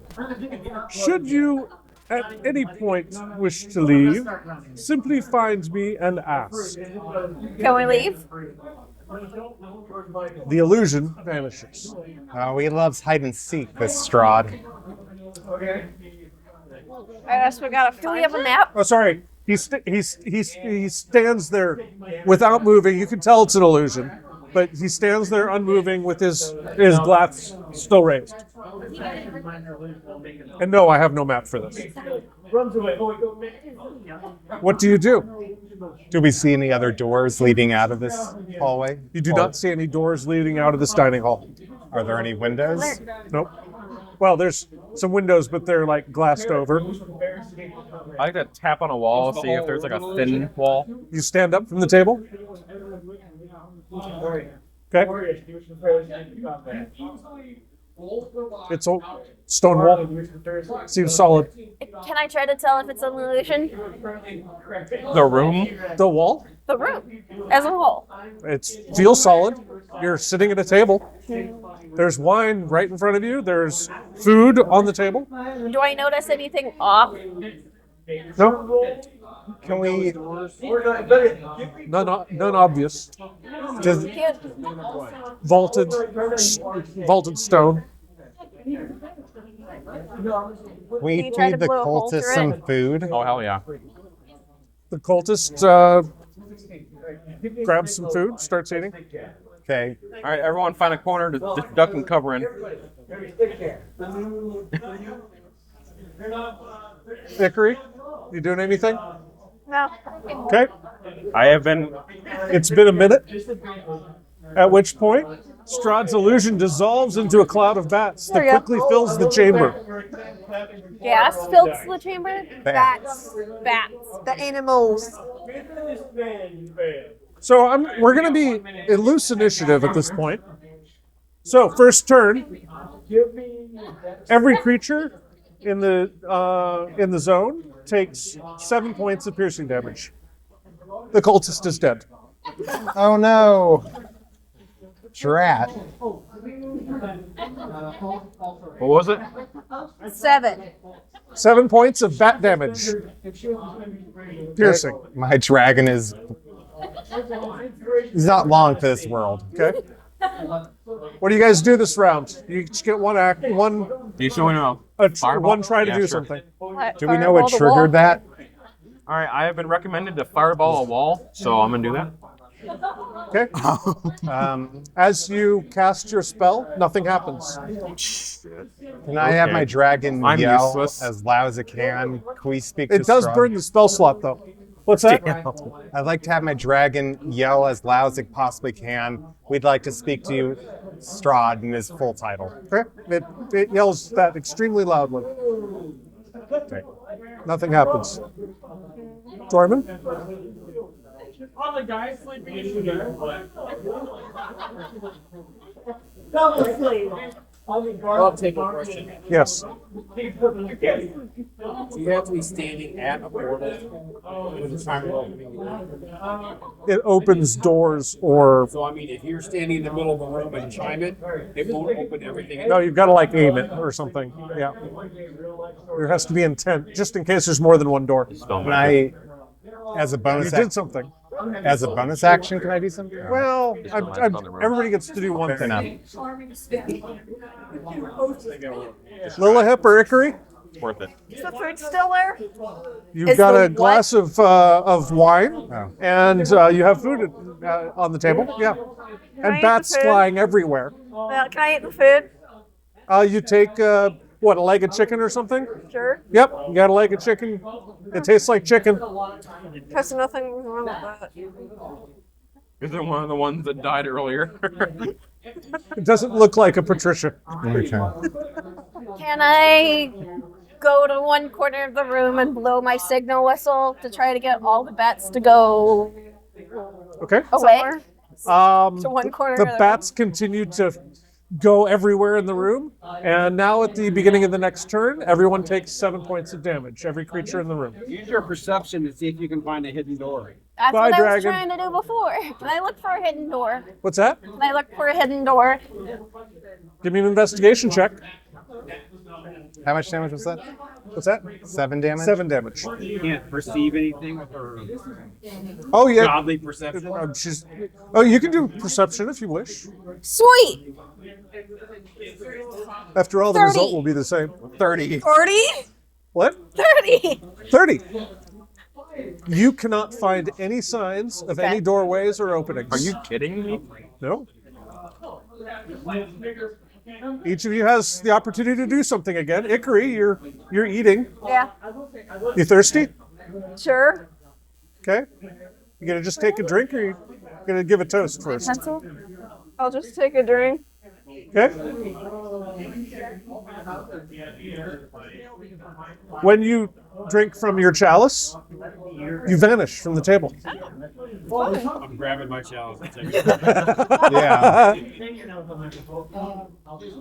Should you at any point wish to leave, simply find me and ask. Can we leave? The illusion vanishes. Oh, he loves hide and seek, this Strahd. I guess we gotta Do we have a map? Oh, sorry. He stands there without moving. You can tell it's an illusion, but he stands there unmoving with his glass still raised. And no, I have no map for this. What do you do? Do we see any other doors leading out of this hallway? You do not see any doors leading out of this dining hall. Are there any windows? Nope. Well, there's some windows, but they're like glassed over. I like to tap on a wall, see if there's like a thin wall. You stand up from the table. Okay. It's a stone wall. Seems solid. Can I try to tell if it's an illusion? The room? The wall? The room as a whole. It feels solid. You're sitting at a table. There's wine right in front of you. There's food on the table. Do I notice anything off? No, Can we? none obvious. Just vaulted stone. We you try to feed the blow a hole cultists through some it? food. Oh, hell yeah. The cultist grabs some food, starts eating. Okay. All right, everyone find a corner to just duck and cover in. Hickory, you doing anything? No. Okay. I have been. It's been a minute. At which point, Strahd's illusion dissolves into a cloud of bats There that you go. quickly fills the chamber. Gas fills the chamber? Bats. Bats. The animals. So we're going to be in loose initiative at this point. So first turn, every creature in the zone takes 7 points of piercing damage. The cultist is dead. Oh no. Drat. What was it? 7. 7 points of bat damage. Piercing. My dragon is. He's not long for this world. Okay. What do you guys do this round? You each get one act, one You showing off? one try to Yeah, do sure. something. Do we know what triggered that? All right, I have been recommended to fireball a wall, so I'm gonna do that. Okay. As you cast your spell, nothing happens. Can I have my dragon I'm yell useless. as loud as it can? Can we speak It to does Strahd? burn the spell slot though. What's that? I'd like to have my dragon yell as loud as it possibly can. We'd like to speak to you, Strahd, in his full title. Okay. It yells that extremely loudly. Okay. Nothing happens. Dorman? On the guy sleeping in the I'll take a question. Yes. Do you have to be standing at a portal when the timer opening? It opens doors or So I mean, if you're standing in the middle of a room and chime it won't open everything. no, you've got to like aim it or something. Yeah. There has to be intent, just in case there's more than one door. Can I, as a You bonus, did something. as a bonus action, can I do something? Well, everybody gets to do one Fair enough. thing. Lillahip or Ikari? It's worth it. Is the food still there? You've Is got the a glass of wine, Oh. and you have food on the table. Yeah, I and eat bats the food? flying everywhere. Well, can I eat the food? You take what, a leg of chicken or something? Sure. Yep, you got a leg of chicken. It tastes like chicken. There's nothing wrong with that. Is it one of the ones that died earlier? It doesn't look like a Patricia. Okay. Can I go to one corner of the room and blow my signal whistle to try to get all the bats to go Okay. away? To one corner The of the bats continue to go everywhere in the room, and now at the beginning of the next turn, everyone takes 7 points of damage. Every creature in the room. Use your perception to see if you can find a hidden door. That's Bye, what I was dragon. trying to do before. Can I look for a hidden door? What's that? Can I look for a hidden door? Give me an investigation check. How much damage was that? What's that? 7 damage? 7 damage. You can't perceive anything with her Oh yeah. godly perception. Oh, you can do perception if you wish. Sweet! After all, the 30. result will be the same. 30. 40? What? 30! 30. You cannot find any signs of any doorways or openings. Are you kidding me? No. Each of you has the opportunity to do something again. Ikari, you're eating. Yeah. You thirsty? Sure. Okay. You gonna just take a drink, or you gonna give a toast first? Pencil? I'll just take a drink. Okay. When you drink from your chalice, you vanish from the table. I'm grabbing my chalice. Yeah.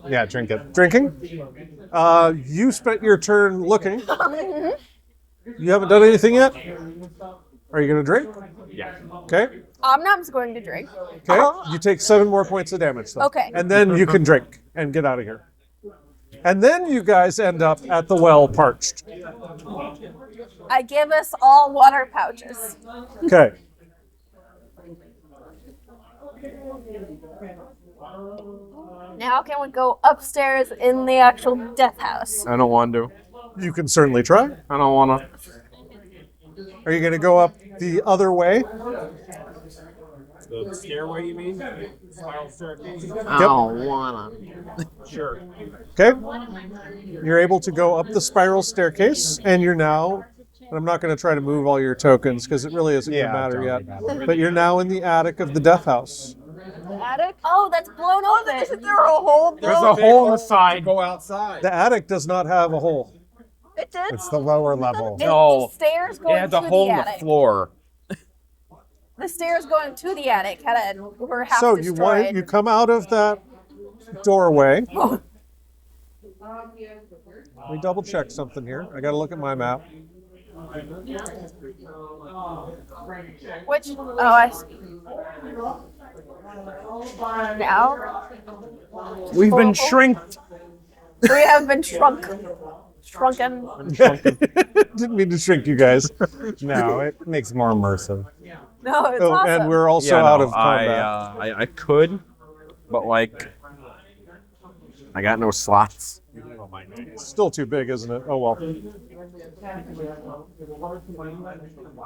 Yeah, drink it. Drinking. You spent your turn looking. You haven't done anything yet? Are you going to drink? Yeah. Okay. Omnom's going to drink. Okay. You take 7 more points of damage, though. Okay. And then you can drink and get out of here. And then you guys end up at the well parched. I give us all water pouches. Okay. Now can we go upstairs in the actual death house? I don't want to. You can certainly try. I don't want to. Are you going to go up the other way? The stairway, you mean? Spiral staircase? I don't want to. Sure. Okay. You're able to go up the spiral staircase, and you're now, and I'm not going to try to move all your tokens because it really isn't going Yeah, to matter don't yet, worry about it. but you're now in the attic of the death house. The attic? Oh, that's blown open. Isn't there a hole? There's a hole in the side. Go outside. The attic does not have a hole. It did. It's the lower level. No. The stairs It going has to a hole the in the attic. floor. The stairs going to the attic were half So destroyed. you come out of that doorway. Let me double check something here. I got to look at my map. Which? Oh, I see. Now We've been shrinked. we have been shrunken. Didn't mean to shrink you guys. No, it makes more immersive. No, it's Oh, awesome. and we're also out of combat. I could, but like, I got no slots. It's still too big, isn't it? Oh well.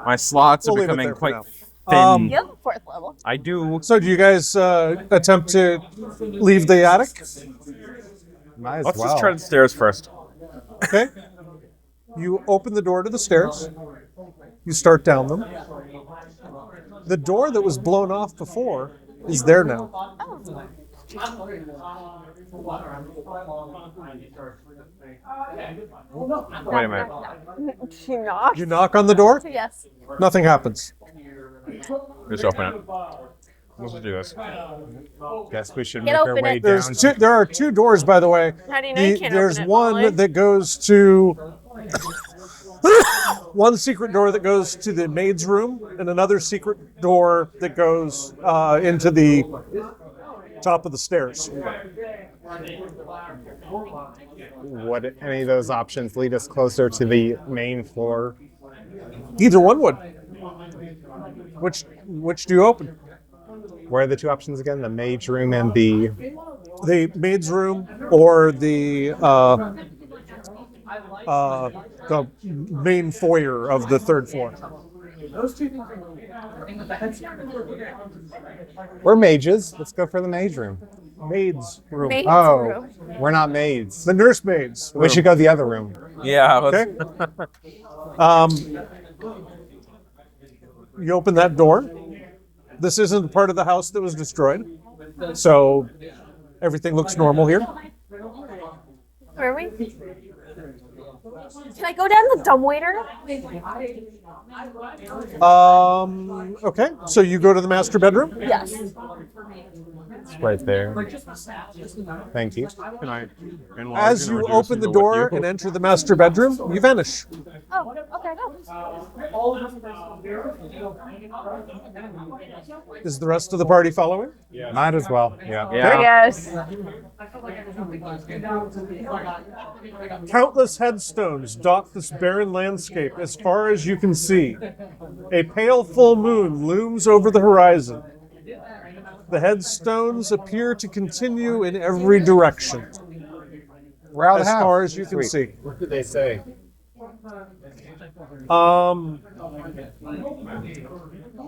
My slots are We'll leave it becoming there for quite now. thin. You have a fourth level. I do. So do you guys attempt to leave the attic? Might as Let's well. just try the stairs first. Okay. You open the door to the stairs. You start down them. The door that was blown off before is there now. Wait a minute. She knocked. You knock on the door. Yes. Nothing happens. Just open it. Let's do this. Guess we should Get make our open way it. down. There are two doors, by the way. How do you know you can't There's open it, one Molly? that goes to one secret door that goes to the maid's room, and another secret door that goes into the top of the stairs. Would any of those options lead us closer to the main floor? Either one would. Which do you open? Where are the two options again? The mage room and the... The maid's room or the main foyer of the third floor. We're mages. Let's go for the mage room. Maid's room. Maid's Oh, room. we're not maids. The nursemaids. We should go the other room. Yeah. Okay. You open that door. This isn't part of the house that was destroyed, so everything looks normal here. Where are we? Can I go down the dumbwaiter? Okay, so you go to the master bedroom. Yes. It's right there. Thank you. Can I enlarge As and you reduce open and the go door with you? and enter the master bedroom, you vanish. Oh, okay. Is the rest of the party following? Might as well. Yeah. Yeah. Yes. Countless headstones dot this barren landscape as far as you can see. A pale full moon looms over the horizon. The headstones appear to continue in every direction, We're out of as the house. far as you can Sweet. see. What did they say?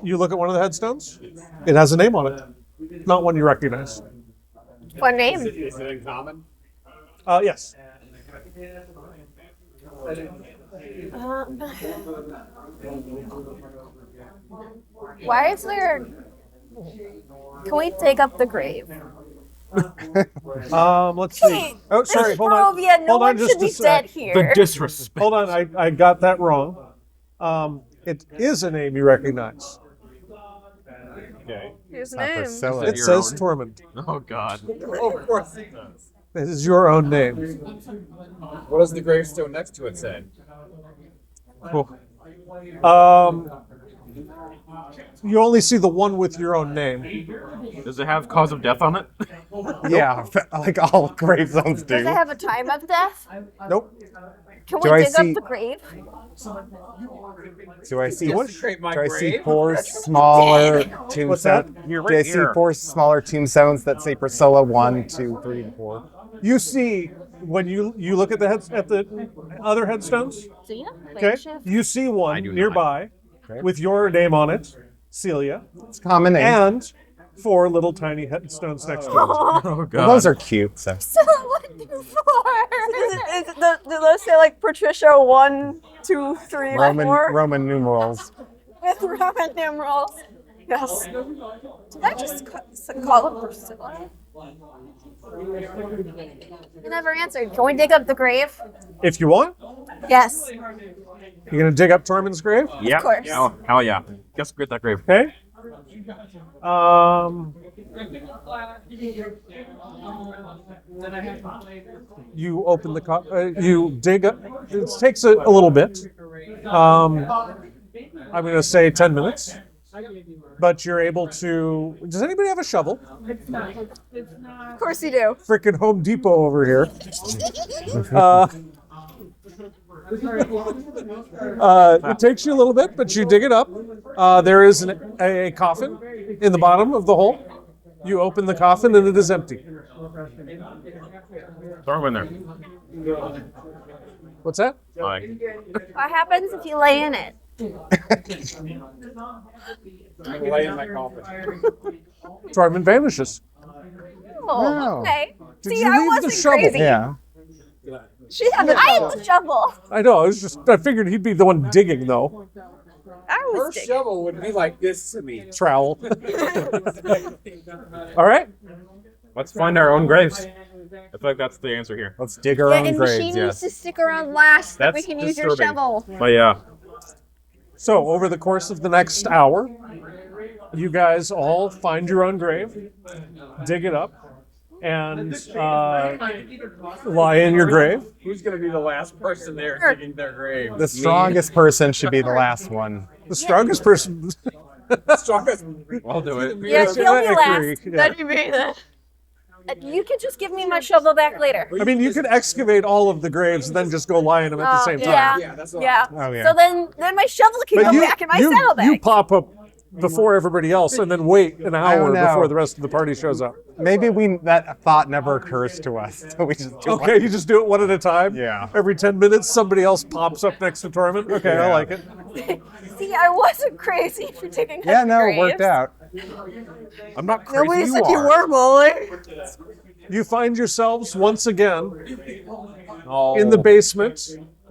You look at one of the headstones. It has a name on it, not one you recognize. What name? Is it in common? Yes. Why is there? Can we take up the grave? Let's see. Oh, sorry. This is Hold on. Barovia. No Hold on one just should a be sec. dead here. The disrespect. Hold on. I got that wrong. It is a name you recognize. Okay. His Not for name. selling. It your says own? Tormund. Oh God. Of course it does. It is your own name. What does the gravestone next to it say? You only see the one with your own name. Does it have cause of death on it? Yeah, like all gravestones Does do. it have a time of death? Nope. Can Do we I dig see- up the grave? Do I see? Desecrate my Do I see grave? four smaller What's tombstones? that? You're Do I right see here. four smaller tombstones that say Priscilla 1, 2, 3, and 4? You see when you look at the other headstones. Celia? Okay. You see one do not. nearby with your name on it, Celia, It's a common name. and four little tiny headstones next to it. Oh Well, God. those are cute. So. So what do Do those say like Patricia 1, 2, 3, Roman 4? Roman numerals. with Roman numerals? Yes. Did I just call him Priscilla? He never answered. Can we dig up the grave? If you want, Yes. you're gonna dig up Tormund's grave. Yeah. Of course. Oh, hell yeah. Guess get that grave. Okay. You open the you dig up. It takes a little bit. I'm going to say 10 minutes. But you're able to. Does anybody have a shovel? Of course you do. Frickin' Home Depot over here. It takes you a little bit, but you dig it up. There is a coffin in the bottom of the hole. You open the coffin and it is empty. Throw him in there. What's that? Bye. What happens if you lay in it? Lay in my coffin. Tormund vanishes. Oh, okay. Did See, you I leave the wasn't shovel? crazy. Yeah. She had the I had the shovel. I know. I figured he'd be the one digging though. I Her was digging. shovel would be like this to me. Trowel. All right. Let's find our own graves. I feel like that's the answer here. Let's dig our Yeah, own and graves. she needs Yes. to stick around last so That's we can use your disturbing. shovel. But yeah. So over the course of the next hour, you guys all find your own grave, dig it up, and lie in your grave. Who's gonna be the last person there digging their grave? The strongest person should be the last one. The strongest person. Strongest. I'll do it. Yeah, Yes, he'll I be agree, last. yeah. That'd be me then. You can just give me my shovel back later. I mean, you could excavate all of the graves and then just go lie in them at the same time. Yeah, Yeah, that's what yeah. Oh, yeah. So then my shovel can go back in my saddlebag. you pop up before everybody else and then wait an hour know. before the rest of the party shows up. Maybe that thought never occurs to us. So we just do Okay, you just do it one at a time? Yeah. Every 10 minutes, somebody else pops up next to Tormund? Okay, I Yeah. like it. See, I wasn't crazy for digging up Yeah, no, it graves. worked out. I'm not crazy. Nobody you said you are. were, Molly. You find yourselves once again Oh. in the basement,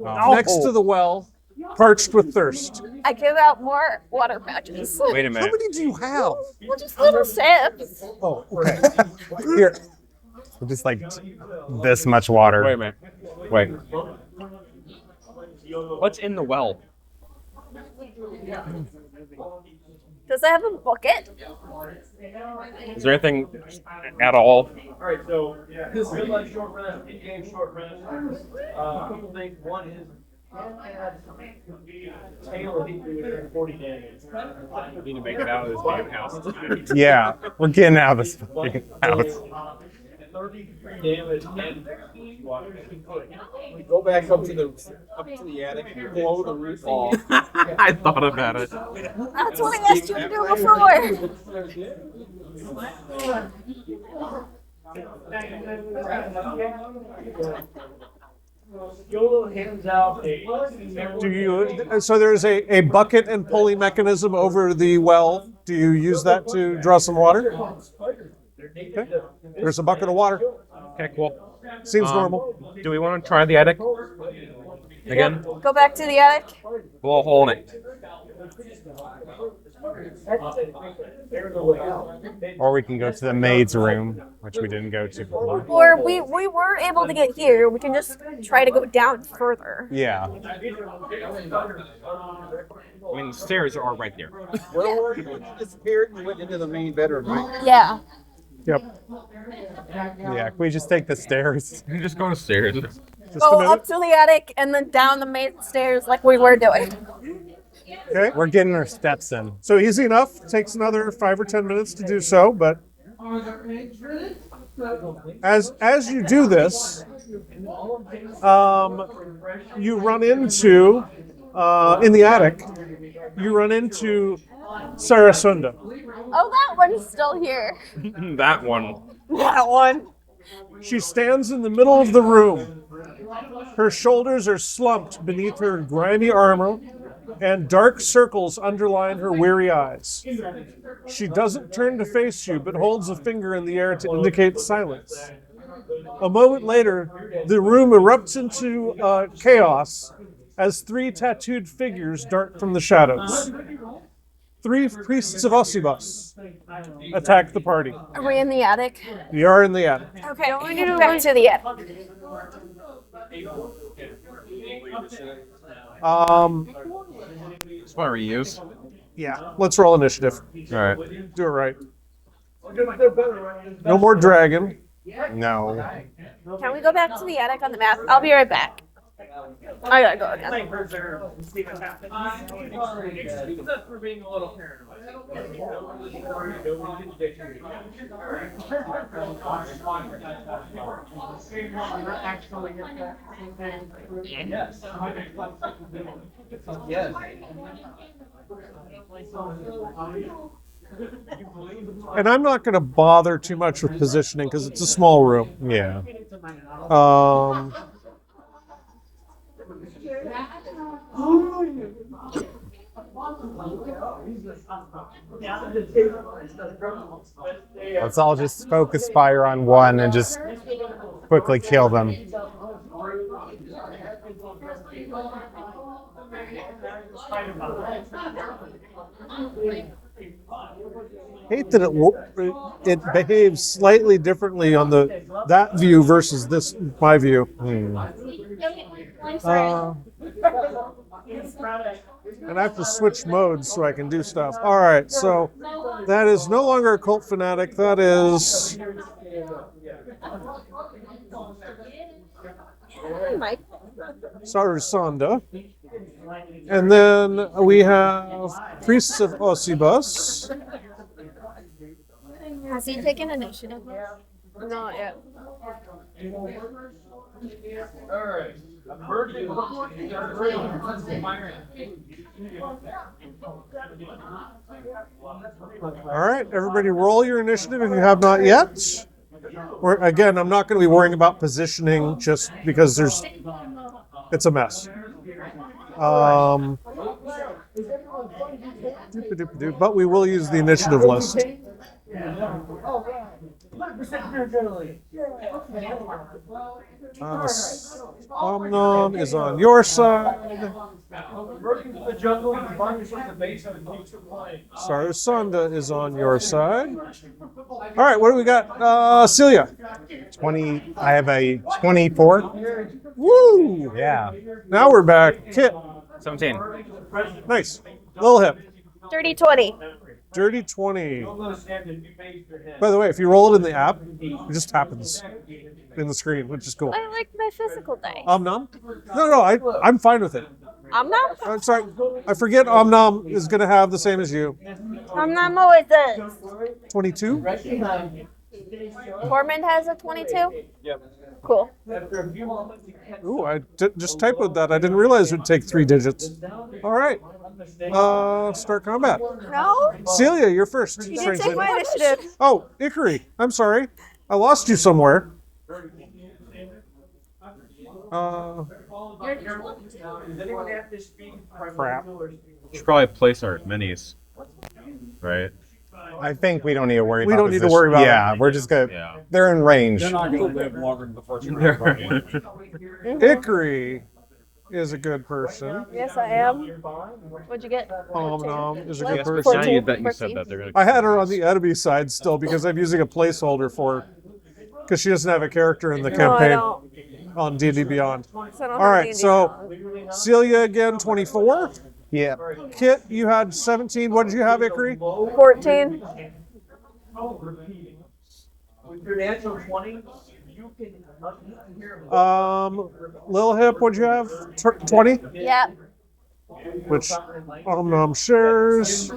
Oh. next to the well, parched with thirst. I give out more water patches. Wait a How minute. many do you have? Well, just little sips. Oh, okay. Here. Just like this much water. Wait a minute. Wait. What's in the well? Does it have a bucket? Is there anything at all? Alright, so this is like short rest, in-game short rest. A couple things. One is tail of it within 40 days. We need to make it out of this damn house. Yeah, we're getting out of this fucking house. 33 damage and We go back up to the attic and blow the roof off. I thought about it. That's what I asked you to do before. Yolo hands out a. Do you? So there's a bucket and pulley mechanism over the well. Do you use that to draw some water? Okay. There's a bucket of water. Okay, cool. Seems normal. Do we want to try the attic again? Go back to the attic. Blow a hole in it. Or we can go to the maid's room, which we didn't go to before. Or we were able to get here. We can just try to go down further. Yeah. I mean, the stairs are right there. Where you disappeared and went into the main bedroom, right? Yeah. Yep. Yeah, can we just take the stairs? Just go to stairs. Just a Go minute. up to the attic and then down the main stairs like we were doing. Okay. We're getting our steps in. So easy enough. Takes another 5 or 10 minutes to do so, but as you do this, you run into in the attic. You run into Sarasunda. Oh, that one's still here. That one. That one. She stands in the middle of the room. Her shoulders are slumped beneath her grimy armor, and dark circles underline her weary eyes. She doesn't turn to face you, but holds a finger in the air to indicate silence. A moment later, the room erupts into chaos as 3 tattooed figures dart from the shadows. 3 priests of Ossibus attack the party. Are we in the attic? You are in the attic. Okay, back to the attic. Just want to reuse. Yeah. Let's roll initiative. All right. Do it right. No more dragon. No. Can we go back to the attic on the map? I'll be right back. I gotta go again. Except for being a little And I'm not going to bother too much with positioning because it's a small room. Yeah. Let's all just focus fire on one and just quickly kill them. Hate that it behaves slightly differently on that view versus my view. And I have to switch modes so I can do stuff. All right, so that is no longer a cult fanatic. That is Sarusanda. And then we have Priests of Ossibus. Has he taken initiative? Not yet. Alright. All right, everybody roll your initiative if you have not yet. Again, I'm not going to be worrying about positioning just because it's a mess. But we will use the initiative list. Omnom is on your side. Sarusanda is on your side. All right, what do we got? Celia. 20. I have a 24. Woo! Yeah. Now we're back. Kit. 17. Nice. Little hip. Dirty 20. Dirty 20. By the way, if you roll it in the app, it just happens in the screen, which is cool. I like my physical dice. Omnom? No, I'm fine with it. Omnom? I'm sorry. I forget Omnom is going to have the same as you. Omnom always does. 22? Tormund has a 22? Yep. Cool. Ooh, I just typoed that. I didn't realize it would take 3 digits. All right. Start combat. No? Celia, you're first. You didn't take my initiative. Oh, Ikari. I'm sorry. I lost you somewhere. Crap. We should probably place our minis. Right? I think we don't need to worry We about don't need to worry about Yeah, we're just going to... Yeah. They're in range. They're not going to live longer than the first one. Ikari is a good person. Yes, I am. What'd you get? Omnom is a good Yes, person. but now you said that they're gonna. I had her on the enemy side still because I'm using a placeholder for her because she doesn't have a character in the No, I campaign don't. on D&D Beyond. So I don't All have right, D&D so Celia again, 24. Yeah. Kit, you had 17. What did you have, Ikari? 14. With your natural 20, you can hear Lil Hip, what'd you have? 20? Yeah. Which shares.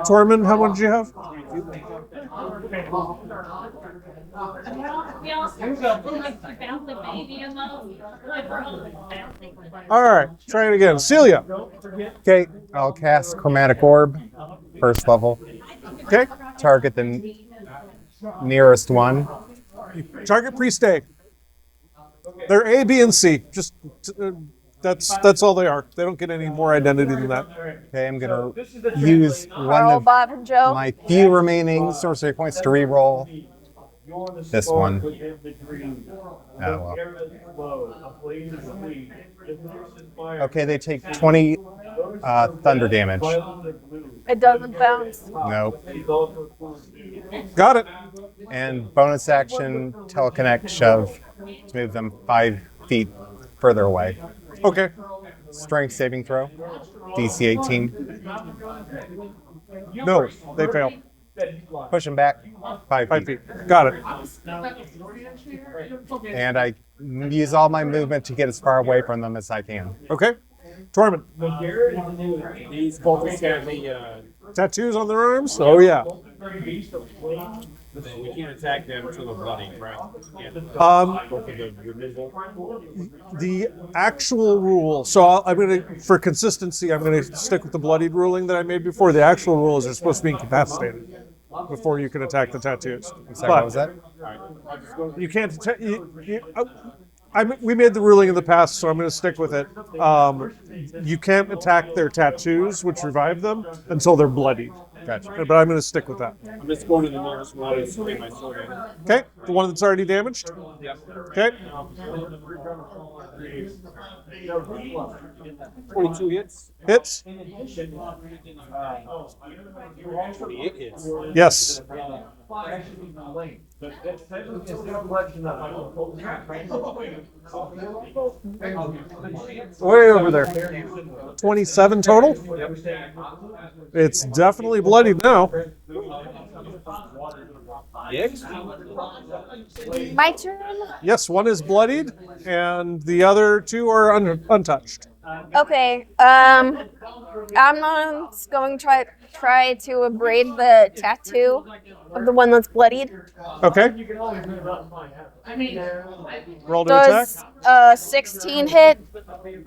Tormund, how much did you have? All right, try it again. Celia. Okay, I'll cast Chromatic Orb, first level. Okay. Target the nearest one. Target priest A. They're A, B, and C. Just that's all they are. They don't get any more identity than that. Okay, I'm going to use one Carl, of Bob, and Joe. my few remaining sorcery points to reroll. This one. Oh, well. Okay, they take 20 thunder damage. It doesn't bounce. Nope. Got it. And bonus action, teleconnect, shove to move them 5 feet further away. Okay. Strength saving throw, DC 18. No, they fail. Push them back 5 5 feet. feet. Got it. And I use all my movement to get as far away from them as I can. Okay. Torment. These cultists have the, Tattoos on their arms? Oh, yeah. we can't attack them until they're bloody, right? Yeah. Go for the removal. The actual rule, so I'm going to, for consistency, I'm going to stick with the bloodied ruling that I made before. The actual rule is they're supposed to be incapacitated before you can attack the tattoos. I'm sorry, what was that? You can't attack. We made the ruling in the past, so I'm going to stick with it. You can't attack their tattoos, which revive them, until they're bloodied. Gotcha. But I'm going to stick with that. I'm just going to the nearest one and swing my sword in. Okay, the one that's already damaged. Okay, 22 hits. hits. 28 hits. Yes. Way over there. 27 total. It's definitely bloodied now. My turn. Yes, one is bloodied, and the other two are untouched. Okay. Amnon's going to try to abrade the tattoo of the one that's bloodied. Okay. Roll to Does attack. 16 hit?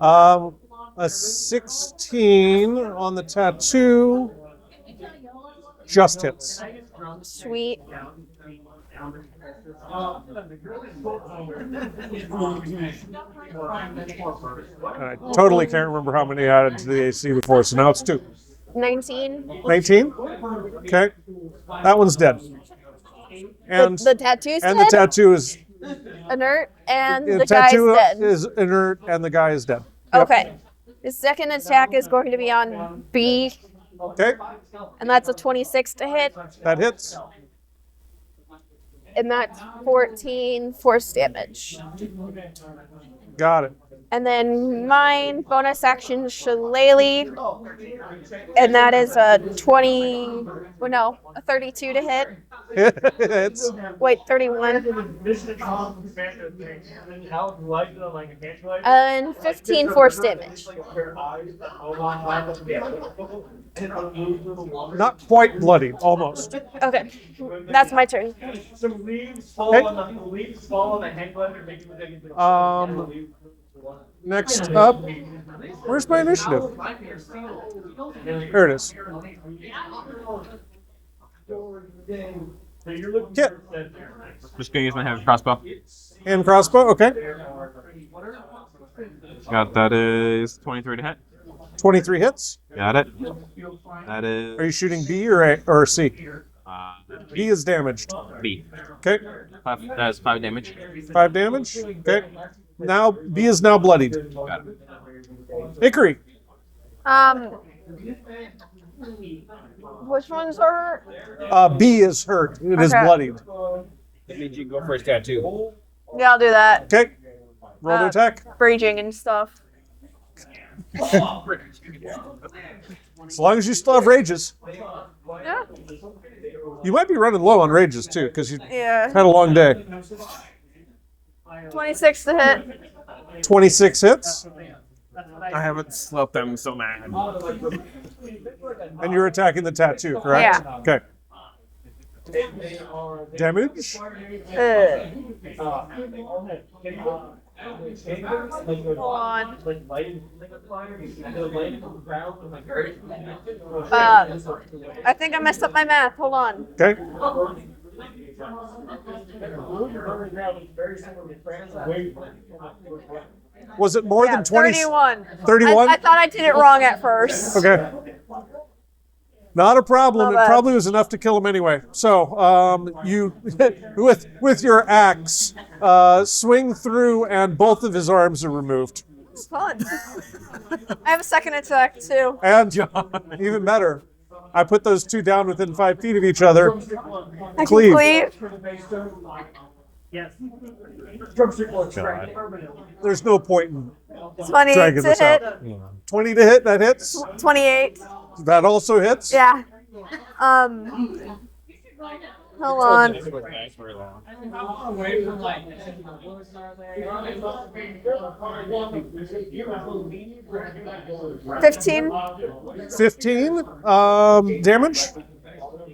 A 16 on the tattoo just hits. Sweet. I totally can't remember how many I added to the AC before, so now it's 2. 19. 19? Okay. That one's dead. And The tattoo's and dead? the tattoo is Inert, and the guy's tattoo dead. is inert, and the guy is dead. Yep. Okay. The second attack is going to be on B, Okay. and that's a 26 to hit, That hits. and that's 14 force damage. Got it. And then mine, bonus action, Shillelagh, and that is a 32 to hit. It's Wait, 31. And 15 force damage. not quite bloody, almost. Okay, that's my turn. Some leaves fall on the leaves fall on the hang glider, making the Next up, where's my initiative? There it is. Kit. Just gonna use my heavy crossbow. And crossbow, okay. Got that is 23 to hit. 23 hits. Got it. That is Are you shooting B or A or C? B. B is damaged. B. Okay. That is 5 damage. 5 damage. Okay. Now B is now bloodied. Got it. Hickory. Which ones are hurt? B is hurt. It is Okay. bloodied. That means you can go for his tattoo. Yeah, I'll do that. Okay. Roll to attack. Raging and stuff. As long as you still have rages. Yeah. You might be running low on rages too, because you Yeah. had a long day. 26 to hit. 26 hits. I haven't slept. I'm so mad. And you're attacking the tattoo, correct? Yeah. Okay. Damage? Hold on. I think I messed up my math. Hold on. Okay. Was it more Yeah, than 20? 31. 31? I thought I did it wrong at first. Okay. Not a problem. Not It bad. probably was enough to kill him anyway. So you, with your axe, swing through, and both of his arms are removed. It's fun. I have a second attack too. And even better, I put those two down within 5 feet of each other. I Cleave. can cleave. Yes. There's no point in 20 dragging to this hit. out. 20 to hit. That hits. 28. That also hits. Yeah. Hold on. 15. 15 damage.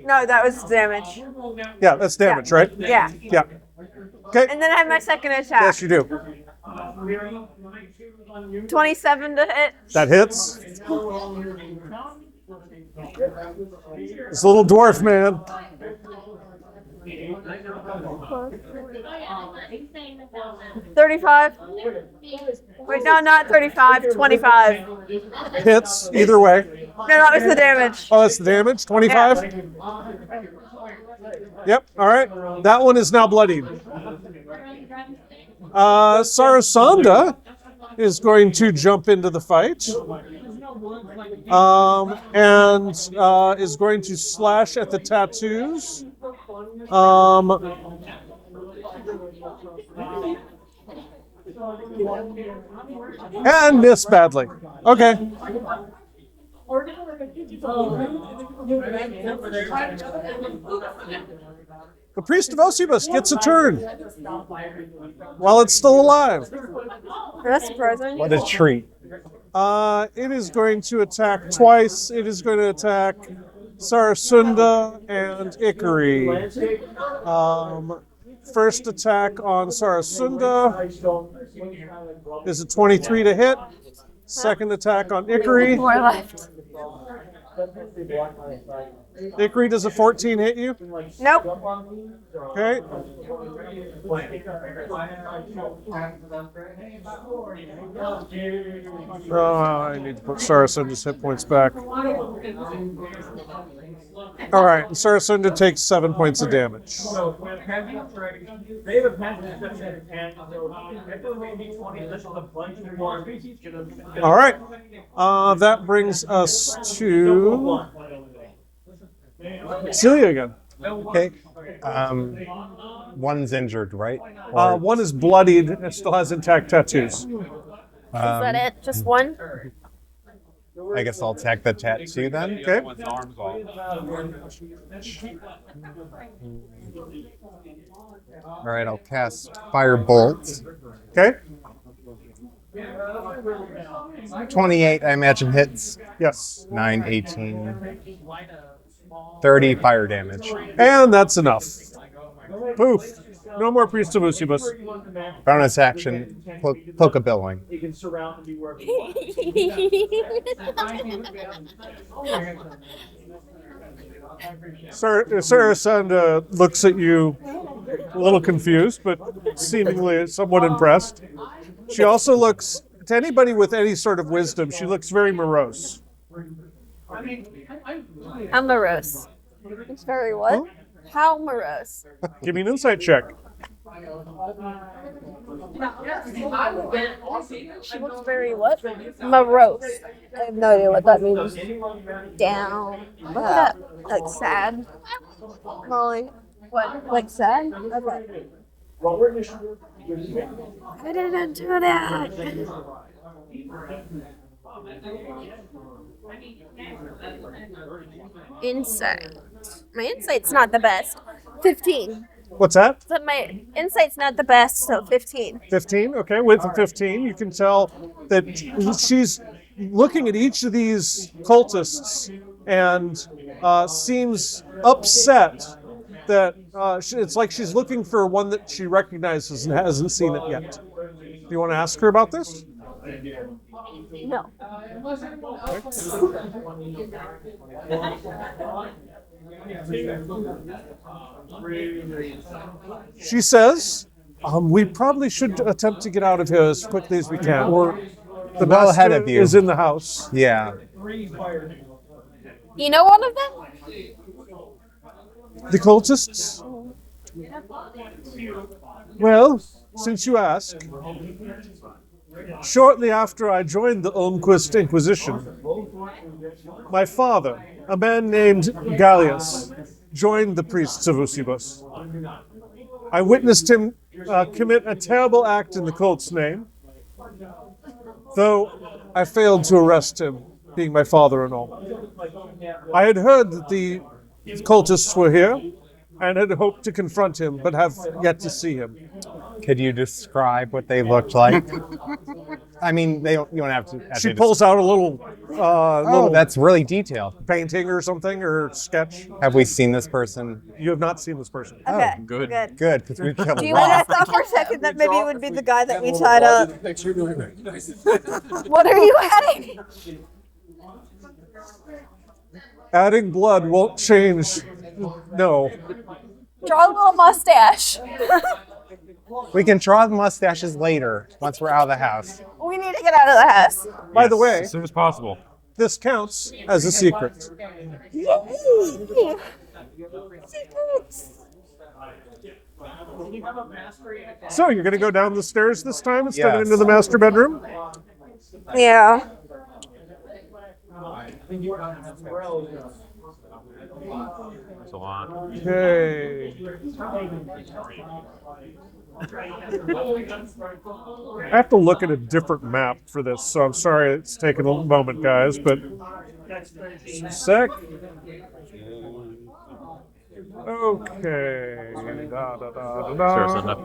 No, that was damage. Yeah, that's damage, right? Yeah. Yeah. Okay. And then I have my second attack. Yes, you do. 27 to hit. That hits. This little dwarf man. 35. Wait, no, not 35. 25. Hits either way. No, that was the damage. Oh, that's the damage. 25. Yep. All right. That one is now bloodied. Sarasanda is going to jump into the fight. And is going to slash at the tattoos. And miss badly. Okay. The Priest of Osibus gets a turn while it's still alive. That's surprising. What a treat. It is going to attack twice. It is going to attack Sarasunda and Ikari. First attack on Sarasunda is a 23 to hit. Second attack on Ikari. More left. Ikari, does a 14 hit you? Nope. Okay. Oh, I need to put Sarasunda's hit points back. All right, Sarasunda takes 7 points of damage. They have a patent and so if there may be 20, this is a bunch of more species. All right, that brings us to Celia again. Okay. One's injured, right? Or, One is bloodied and still has intact tattoos. Is that it? Just one? I guess I'll attack the tattoo then. Okay. All right, I'll cast Fire Bolt. Okay. 28, I imagine, hits. Yes. 9, 18, 30 fire damage. And that's enough. Poof. No more Priest of Usibus. Bonus action, Cloak of Billowing. You can surround and be working. Sarasunda looks at you a little confused, but seemingly somewhat impressed. She also looks, to anybody with any sort of wisdom, she looks very morose. How morose? It's very what? How morose? Give me an insight check. She looks very what? Morose. I have no idea what that means. Down. Like sad. Molly. What? Like sad? Okay. I didn't do that. Insight. My insight's not the best. 15. What's that? So my insight's not the best, so 15. 15? Okay, with the 15, you can tell that she's looking at each of these cultists and seems upset that it's like she's looking for one that she recognizes and hasn't seen it yet. Do you want to ask her about this? No. She says, we probably should attempt to get out of here as quickly as we can. Or the Well ahead master of you. is in the house. Yeah. You know one of them? The cultists? Well, since you ask, shortly after I joined the Olmquist Inquisition, my father, a man named Gallius, joined the priests of Usibus. I witnessed him commit a terrible act in the cult's name, though I failed to arrest him, being my father and all. I had heard that the cultists were here and had hoped to confront him, but have yet to see him. Could you describe what they looked like? I mean, you don't have to. She pulls out a little, Oh, that's really detailed. painting or something, or sketch. Have we seen this person? You have not seen this person. Okay, good. Good, because we killed Do a you And I lot. thought for a second that maybe it would be the guy that we tied up. What are you adding? Adding blood won't change. No. Draw a little mustache. We can draw the mustaches later once we're out of the house. We need to get out of the house. By the way, As soon as possible. this counts as a secret. So you're going to go down the stairs this time instead of Yes. into the master bedroom? Yeah. That's a lot. Okay. I have to look at a different map for this, so I'm sorry it's taken a moment, guys, but sec. Okay. Da, da, da, da, Sure, da. send up.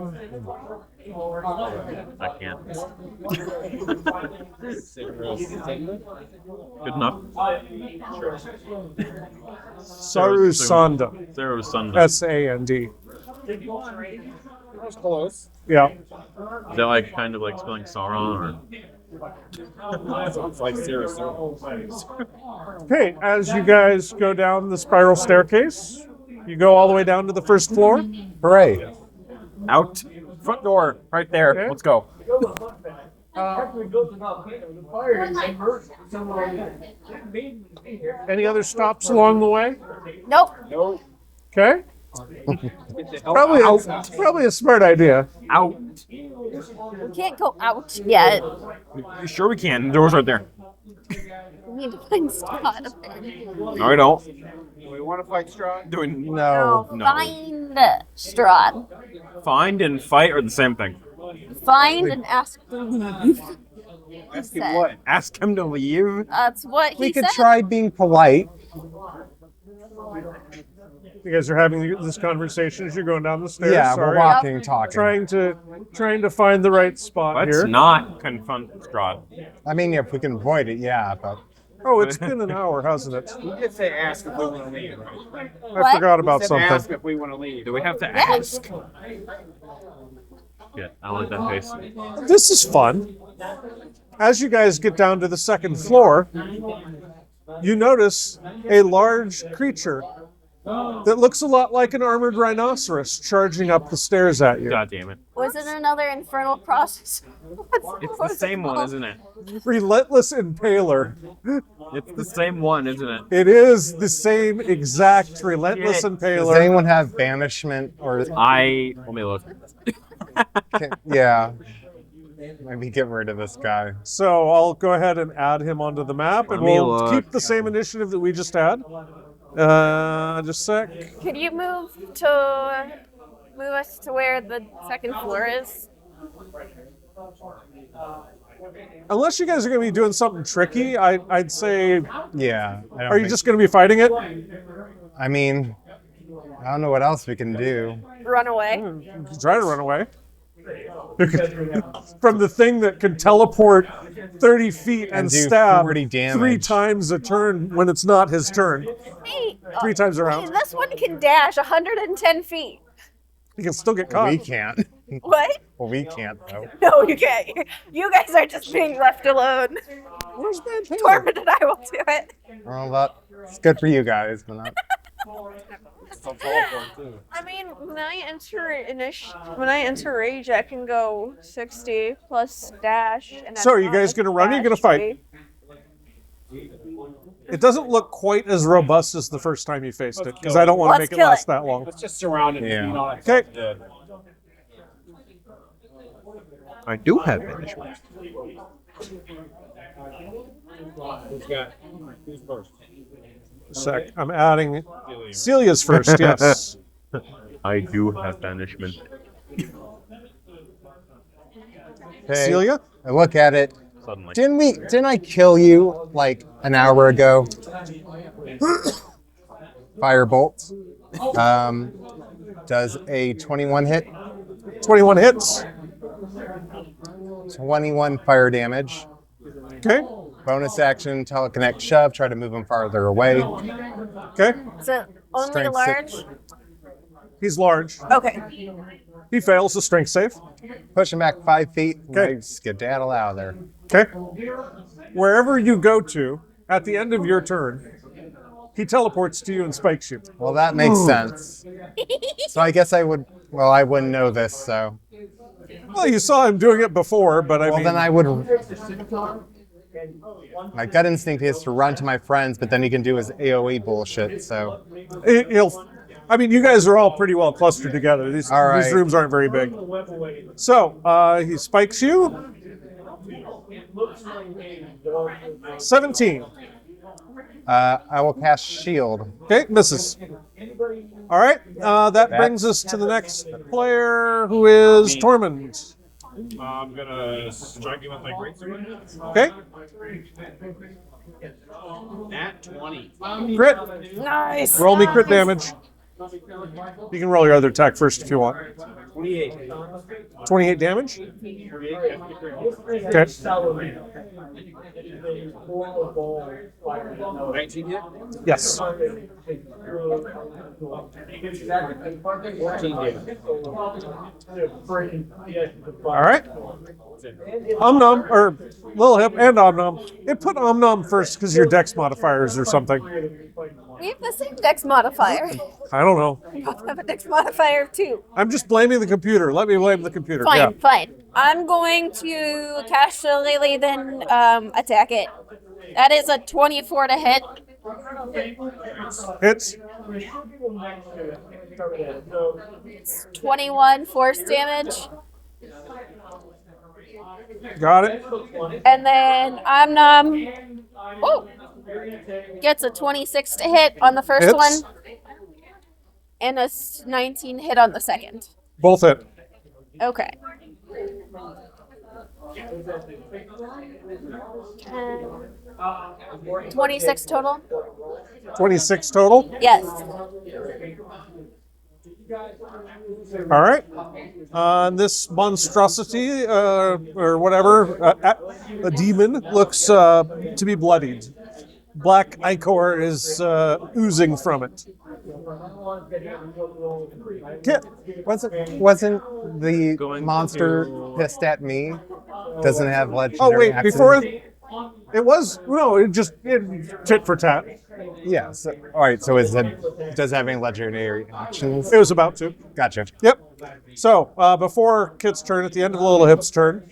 I can't. Good enough. Saru Sanda. Zero Sunday. S-A-N-D. That was close. Yeah. Is that like kind of like spelling Sauron Sounds like seriously. Okay, as you guys go down the spiral staircase, you go all the way down to the first floor. Hooray. or out? Front door, right there. Okay. Let's go. Any other stops along the way? Nope. Okay. Probably a smart idea. Out. We can't go out yet. You sure we can? The door's right there. We need to find Scott. No, I don't. We want to fight strong. Doing No. No. Find Strahd. Find and fight are the same thing. Find and ask to leave. Ask He him said. what? Ask him to leave. That's what he We could said. try being polite. You guys are having this conversation as you're going down the stairs. Yeah, Sorry. we're walking, talking. Trying to find the right spot Let's here. not confront Strahd. I mean, if we can avoid it, yeah, but Oh, it's been an hour, hasn't it? You did say ask if we want to leave, right? I What? forgot about Said ask something. if we want to leave. Do we have to Yes. ask? Yeah, I like that face. This is fun. As you guys get down to the second floor, you notice a large creature that looks a lot like an armored rhinoceros charging up the stairs at you. God damn it. Was it another infernal process? It's the same one, isn't it? Relentless Impaler. It's the same one, isn't it? It is the same exact Relentless Shit. does Impaler. anyone have banishment or Let me look. yeah? Maybe get rid of this guy. So I'll go ahead and add him onto the map, and Let me we'll look. keep the same initiative that we just had. Just a sec. Could you move us to where the second floor is? Unless you guys are going to be doing something tricky, I'd say, Yeah. I don't are you think- just going to be fighting it? I mean, I don't know what else we can do. Run away. Try to run away. From the thing that can teleport 30 feet and do stab 40 damage. 3 times a turn when it's not his turn. Hey, 3 times around. this one can dash 110 feet. He can still get caught. We can't. What? Well, we can't though. No, you can't. You guys are just being left alone. Where's Van Taylor? Tormund and I will do it. Well, it's good for you guys, but not. I mean, when I enter rage, I can go 60 plus dash. And So are you guys gonna run or are you gonna fight? It doesn't look quite as robust as the first time you faced it, because I don't want to Let's make it kill last it. that long. Let's just surround it. Yeah. You know, Okay. I do have banishment. Who's first? Sec. I'm adding Celia's first, yes. I do have banishment. Okay. Celia? I look at it. Suddenly. Didn't I kill you like an hour ago? Firebolt. Does a 21 hit? 21 hits. 21 fire damage. Okay. Bonus action, teleconnect shove, try to move him farther away. Okay. Is it only Strength large? six. He's large. Okay. He fails the strength save. Push him back 5 feet. Okay. Okay. Skedaddle out of there. Okay. Wherever you go to, at the end of your turn, he teleports to you and spikes you. Well, that makes sense. So I guess I would. Well, I wouldn't know this, so. Well, you saw him doing it before, but I Well, mean, then I would. My gut instinct is to run to my friends, but then he can do his AOE bullshit. So. he'll. I mean, you guys are all pretty well clustered together. These All right. rooms aren't very big. So he spikes you. 17. I will cast shield. Okay, misses. All right, that brings us to the next player, who is Tormund. I'm gonna strike you with my greatsword. Okay, At 20. crit. Nice. Roll me crit damage. You can roll your other attack first if you want. 28. 28 damage. Okay. 19 hit? Yes. 14 damage. All right. Omnom, or Lilhip and Omnom. It put Omnom first because your dex modifiers or something. We have the same dex modifier. I don't know. We both have a dex modifier too. I'm just blaming the computer. Let me blame the computer. Fine, Yeah. fine. I'm going to cast Shillelagh, then attack it. That is a 24 to hit. Hits. It's 21 force damage. Got it. And then Omnom gets a 26 to hit on the first Hits. one. And a 19 hit on the second. Both hit. Okay. 26 total? 26 total. Yes. All right. This monstrosity, or whatever, a demon, looks to be bloodied. Black ichor is oozing from it. Kit. Wasn't the monster pissed at me? Doesn't have legendary Oh wait, actions? before it was no, it tit for tat. Yeah. So, all right. So does it have any legendary actions? It was about to. Gotcha. Yep. So before Kit's turn, at the end of Little Hip's turn,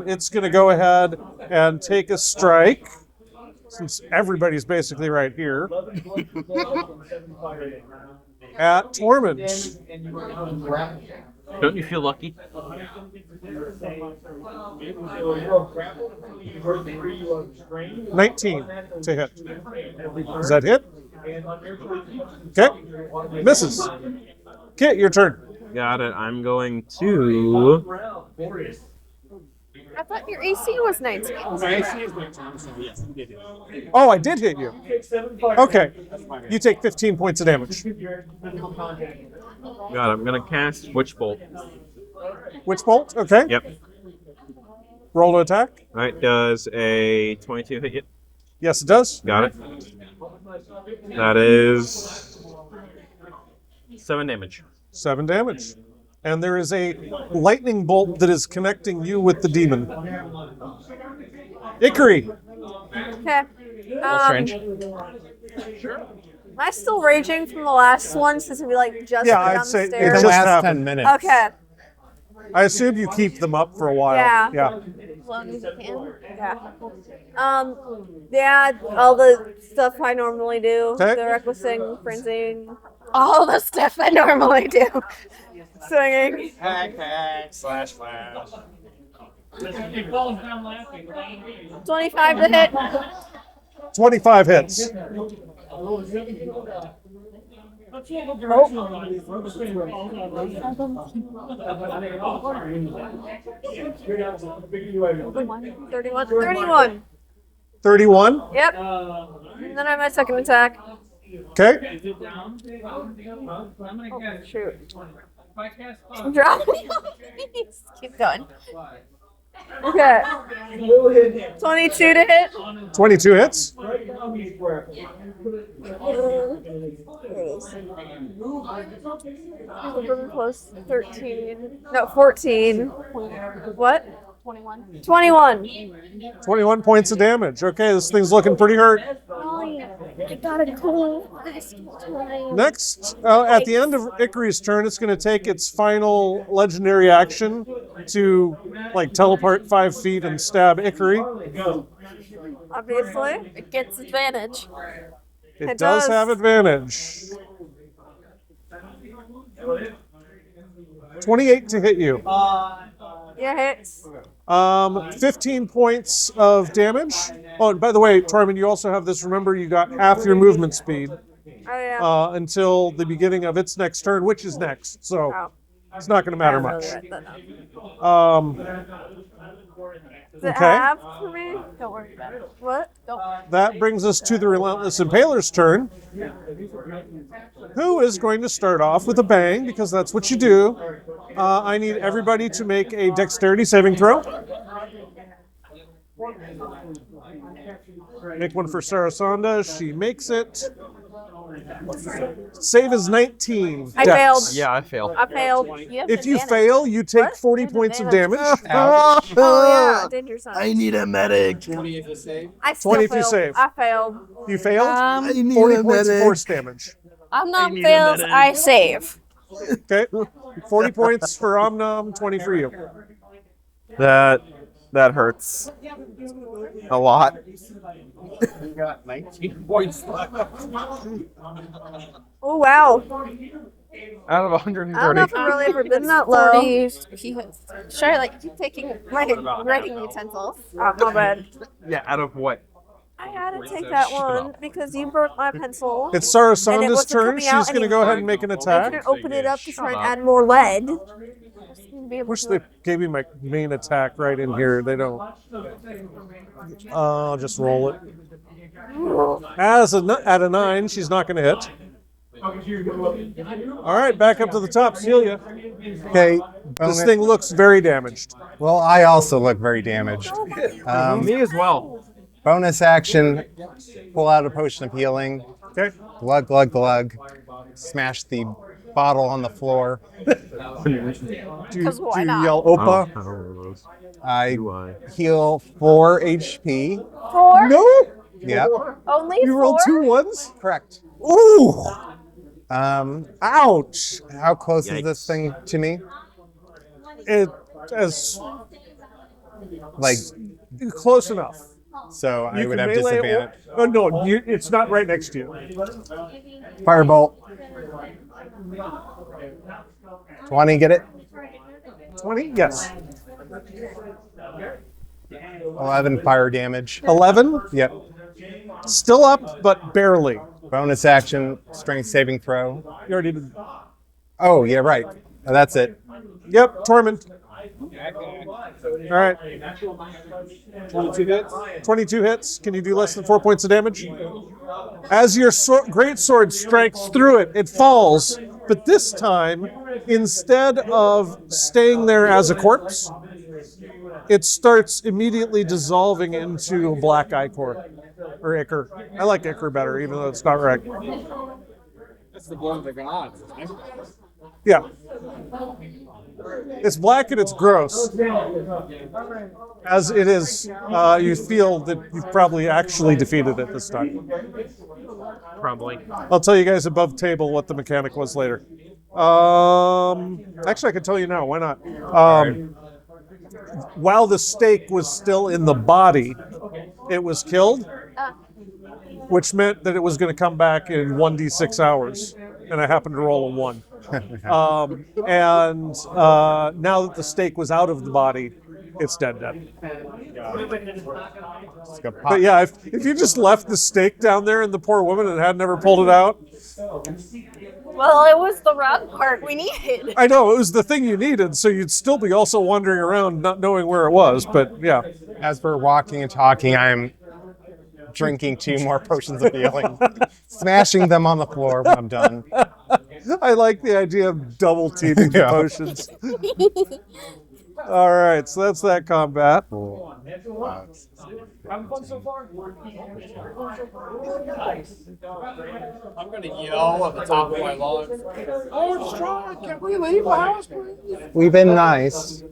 it's going to go ahead and take a strike, since everybody's basically right here, at Tormund. Don't you feel lucky? 19 to hit. Does that hit? Okay. Misses. Kit, your turn. Got it. I'm going to. I thought your AC was 19. Oh, I did hit you. Okay. You take 15 points of damage. Got it. I'm gonna cast Witch Bolt. Witch bolt. Okay. Yep. Roll to attack. Alright, does a 22 hit yet? Yes, it does. Got it. That is 7 damage. 7 damage. And there is a lightning bolt that is connecting you with the demon. Ikari. Okay. Strange. Am I still raging from the last one since we just Yeah, went I'd down say the it stairs? The just last happened. 10 minutes. Okay. I assume you keep them up for a while. Yeah. Yeah. As long as you can. Yeah. Yeah, all the stuff I normally do. Okay. The recklessing, frenzying. All the stuff I normally do. Swinging. Slash flash. It falls down laughing. 25 to hit. 25 hits. Oh. 31. 31. 31. Yep. And then I have my second attack. Okay. Oh, shoot. Drop me. Keep going. Okay. 22 to hit. 22 hits. Close. 13. No, 14. What? 21. 21. 21 points of damage. Okay, this thing's looking pretty hurt. I got a cool last time. Next, at the end of Ikari's turn, it's going to take its final legendary action to like teleport 5 feet and stab Ikari. Obviously, it gets advantage. It does have advantage. 28 to hit you. Yeah, hits. 15 points of damage. Oh, and by the way, Tormund, you also have this. Remember, you got half your movement speed Oh yeah. until the beginning of its next turn, which is next. So Oh. it's not going to matter much. Does it Okay. have for me? Don't worry about it. What? Don't. That brings us to the Relentless Impaler's turn, who is going to start off with a bang, because that's what you do. I need everybody to make a dexterity saving throw. Make one for Sarasanda. She makes it. Save is 19. I Dex. failed. Yeah, I failed. I failed. If you fail, you take What? 40 points of damage. Oh yeah, danger sign. need a medic. 20 if you save. I still 20 if you failed. save. I failed. You failed? I need 40 a points of medic. force damage. I'm not fails. I save. Okay. 40 points for Omnom, 20 for you. That hurts a lot. You got 19 points left. Oh wow. Out of I don't 130. know if I've really ever been that low. Sure, like keep taking my writing utensils. Oh, my bad. Yeah, out of what? I had to take that one because you broke my pencil. It's And it Sarasanda's wasn't turn. coming out She's going to go ahead and make an I attack. couldn't open it up to try and up. add more lead. Wish they gave me my main attack right in here. They don't. I'll just roll it. At a 9, she's not going to hit. All right, back up to the top, Celia. Okay. This thing looks very damaged. Well, I also look very damaged. Me as well. Bonus action, pull out a potion of healing. Okay. Glug, glug, glug. Smash the bottle on the floor. Do you why not? yell Opa? I heal 4 HP. 4? No. Yep, Only You 4? rolled 2 ones. correct. Ooh. Um, Ouch. how close is this thing to me? It as Like, close enough. so I You would can have melee disadvantage. Oh no, it's not right next to you. Firebolt. 20, get it? 20? Yes. 11 fire damage. 11? Yep. Still up, but barely. Bonus action, strength saving throw. You already did. Oh, yeah, right. That's it. Yep, Tormund. All right. 22 hits. 22 hits. Can you do less than 4 points of damage? As your great sword strikes through it, it falls. But this time, instead of staying there as a corpse, it starts immediately dissolving into a black ichor. Or ichor. I like ichor better, even though it's not right. That's the blood of the gods. Yeah. It's black and it's gross. As it is, you feel that you've probably actually defeated it this time. Probably. I'll tell you guys above table what the mechanic was later. Actually, I can tell you now. Why not? While the stake was still in the body, it was killed, which meant that it was going to come back in 1d6 hours, and I happened to roll a 1. And now that the stake was out of the body, it's dead. But yeah, if you just left the stake down there and the poor woman and had never pulled it out. Well, it was the rock part we needed. I know, it was the thing you needed, so you'd still be also wandering around not knowing where it was, but yeah. As we're walking and talking, I'm drinking 2 more potions of healing, smashing them on the floor when I'm done. I like the idea of double teaming the potions. All right, so that's that combat. Having fun so far? I'm gonna yell at the top of my lungs. Oh, it's John! Can we leave the house, please? We've been nice.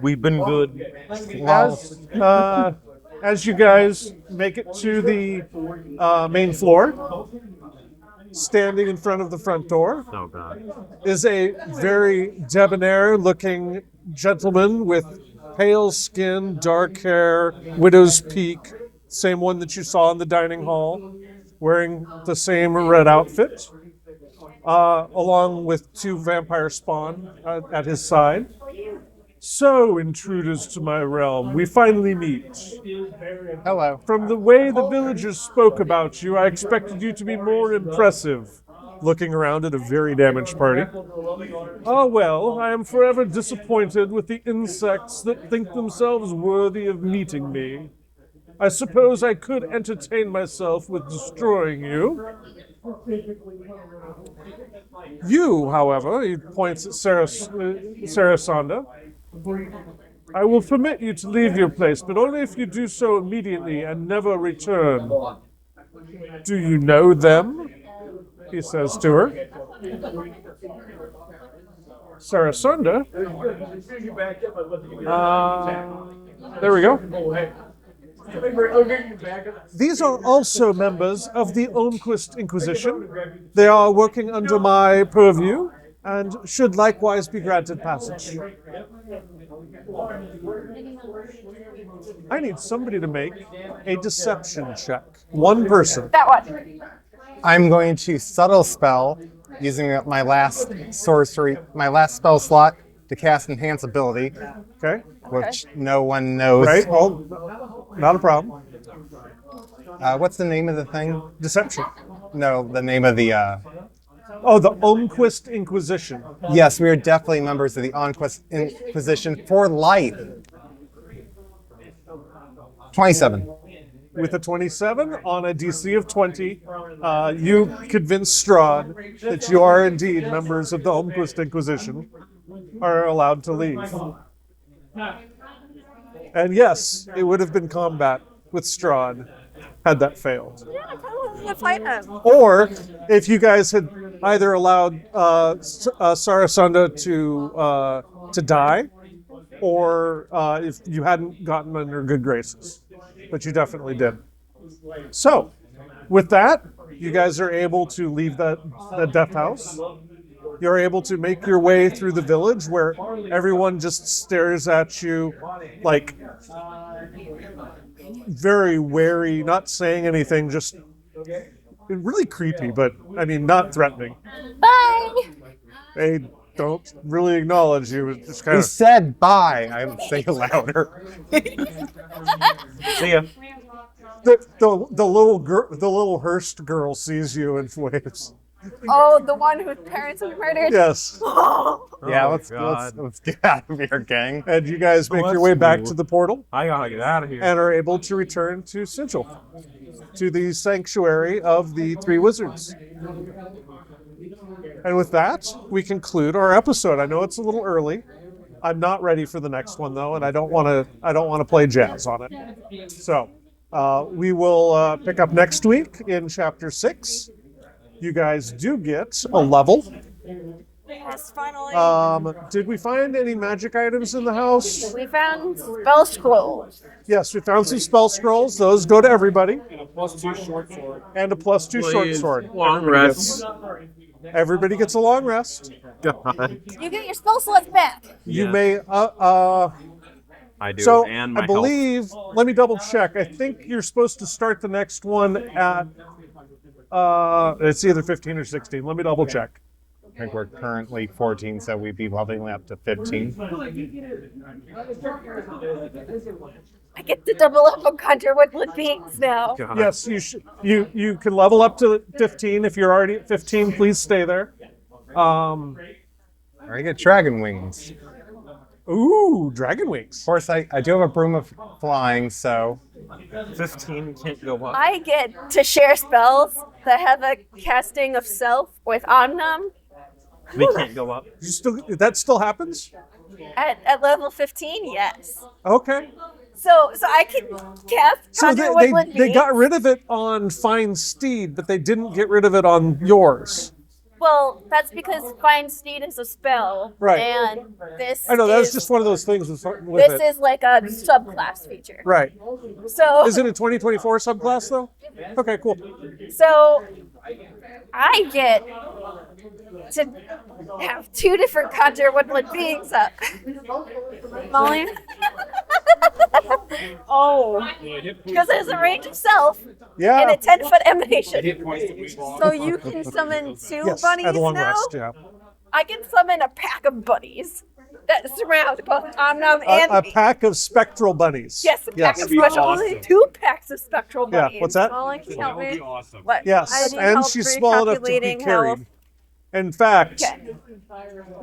We've been good. As you guys make it to the main floor, standing in front of the front door is a very debonair-looking gentleman with pale skin, dark hair, widow's peak, same one that you saw in the dining hall, wearing the same red outfit, along with 2 vampire spawn at his side. So, intruders to my realm, we finally meet. Hello. From the way the villagers spoke about you, I expected you to be more impressive. Looking around at a very damaged party. Oh well, I am forever disappointed with the insects that think themselves worthy of meeting me. I suppose I could entertain myself with destroying you. You, however, he points at Sarasanda. I will permit you to leave your place, but only if you do so immediately and never return. Do you know them? He says to her. Sarasunda. There we go. These are also members of the Olmquist Inquisition. They are working under my purview and should likewise be granted passage. I need somebody to make a deception check. One person. That one. I'm going to subtle spell using my last spell slot to cast enhance ability, Okay. which no one knows. Right. Well, not a problem. What's the name of the thing? Deception. No, the name of the. Oh, the Olmquist Inquisition. Yes, we are definitely members of the Olmquist Inquisition for life. 27. With a 27 on a DC of 20, you convince Strahd that you are indeed members of the Olmquist Inquisition, are allowed to leave. And yes, it would have been combat with Strahd had that failed. Yeah, I probably want to fight him. Or if you guys had either allowed Sarasunda to die, or if you hadn't gotten under good graces. But you definitely did. So, with that, you guys are able to leave the death house. You're able to make your way through the village where everyone just stares at you like very wary, not saying anything, just really creepy, but I mean, not threatening. Bye. They don't really acknowledge you. It's just kind He of. said bye. I would say louder. See ya. The little Hearst girl sees you and waves. Oh, the one whose parents were murdered? Yes. Yeah, Oh, let's God. get out of here, gang. And you guys make your way back to the portal I gotta get out of here. and are able to return to Sigil, to the sanctuary of the 3 wizards. And with that, we conclude our episode. I know it's a little early. I'm not ready for the next one though, and I don't want to play jazz on it. So we will pick up next week in chapter 6. You guys do get a level. Yes, finally. Did we find any magic items in the house? We found spell scrolls. Yes, we found some spell scrolls. Those go to everybody. +2 short sword. And a +2 short sword. Long Everybody rests. gets. Everybody gets a long rest. God. You get your spell slots back. You Yes. may. I do. So and my I believe. Let me double check. I think you're supposed to start the next one at. It's either 15 or 16. Let me double check. I think we're currently 14, so we'd be leveling up to 15. I get to double up on Conjure Woodland Beings now. health. God. Yes, you can level up to 15 if you're already at 15. Please stay there. I get dragon wings. Ooh, dragon wings. Of course, I do have a broom of flying, so 15 can't go up. I get to share spells that have a casting of self with Omnum We can't go up. That still happens? at level 15. Yes. Okay. So I can cast So Conjure Woodland they got Beings. rid of it on Fine Steed, but they didn't get rid of it on yours. Well, that's because Find Steed is a spell. Right. And this I know that was is, just one of those things with this it. is like a subclass feature. Right. So Is it a 2024 subclass though? Okay, cool. So I get to have two different Conjure Woodland Beings up. Molly? Oh. Because there's a range of self and Yeah. a 10-foot emanation. So you can summon two Yes, bunnies at a long now? rest, yeah. I can summon a pack of bunnies that surround both Omnum and A me. pack of spectral bunnies. Yes, a pack Yes. of spectral. Two packs of spectral Yeah, bunnies. what's that? Molly, can you help me? Awesome. What? Yes, I need and help she's small enough to be recalculating carried. health. In fact, Okay.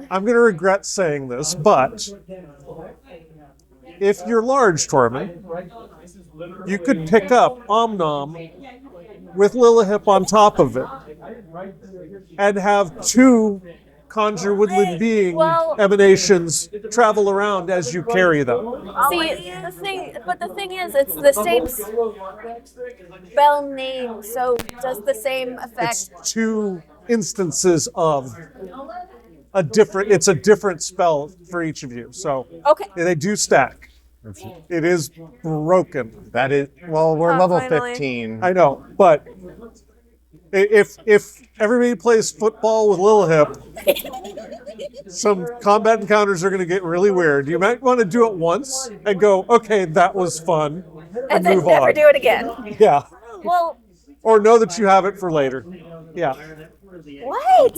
I'm going to regret saying this, but if you're large, Tormund, you could pick up Omnom with Lillihip on top of it and have two Conjure Woodland Being Well- emanations travel around as you carry them. See, the thing is, it's the same spell name, so does the same effect. It's two instances of it's a different spell for each of you. So Okay. they do stack. It is broken. that is, well, we're Oh, level finally. 15. I know, but if everybody plays football with Lillihip, some combat encounters are going to get really weird. You might want to do it once and go, okay, that was fun, And then move never on. do it again. Yeah, Well, or know that you have it for later. Yeah, what?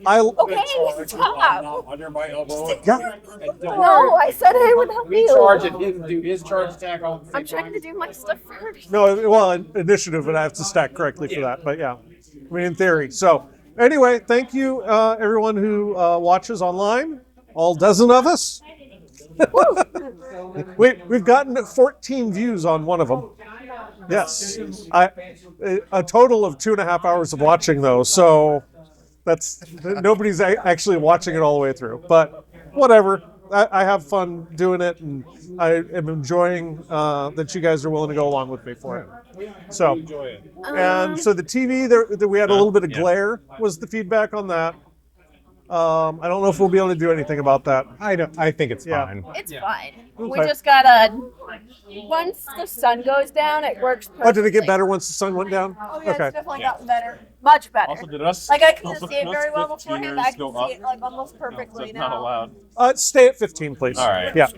I Okay, stop. Under my elbow. yeah. No, I said I would help We you. charge and him do his charge attack all at the same I'm trying time. to do my stuff first. No, well, initiative, and I have to stack correctly for that. But yeah, I mean, in theory. So anyway, thank you, everyone who watches online. All dozen of us. We've gotten 14 views on one of them. Yes, a total of 2.5 hours of watching though. So that's nobody's actually watching it all the way through. But whatever. I have fun doing it, and I am enjoying that you guys are willing to go along with me for it. So, and so the TV there, we had a little bit of glare was the feedback on that. I don't know if we'll be able to do anything about that. I think it's Yeah. fine. It's fine. We Okay. just gotta. Once the sun goes down, it works perfectly. Oh, did it get better once the sun went down? Oh yeah, Okay. it's definitely gotten better. Much better. Also, did us? Like I couldn't also see it did very us well beforehand. I 15ers can go see up? it like almost perfectly That's not now. allowed. Stay at 15, please. All right. Yeah.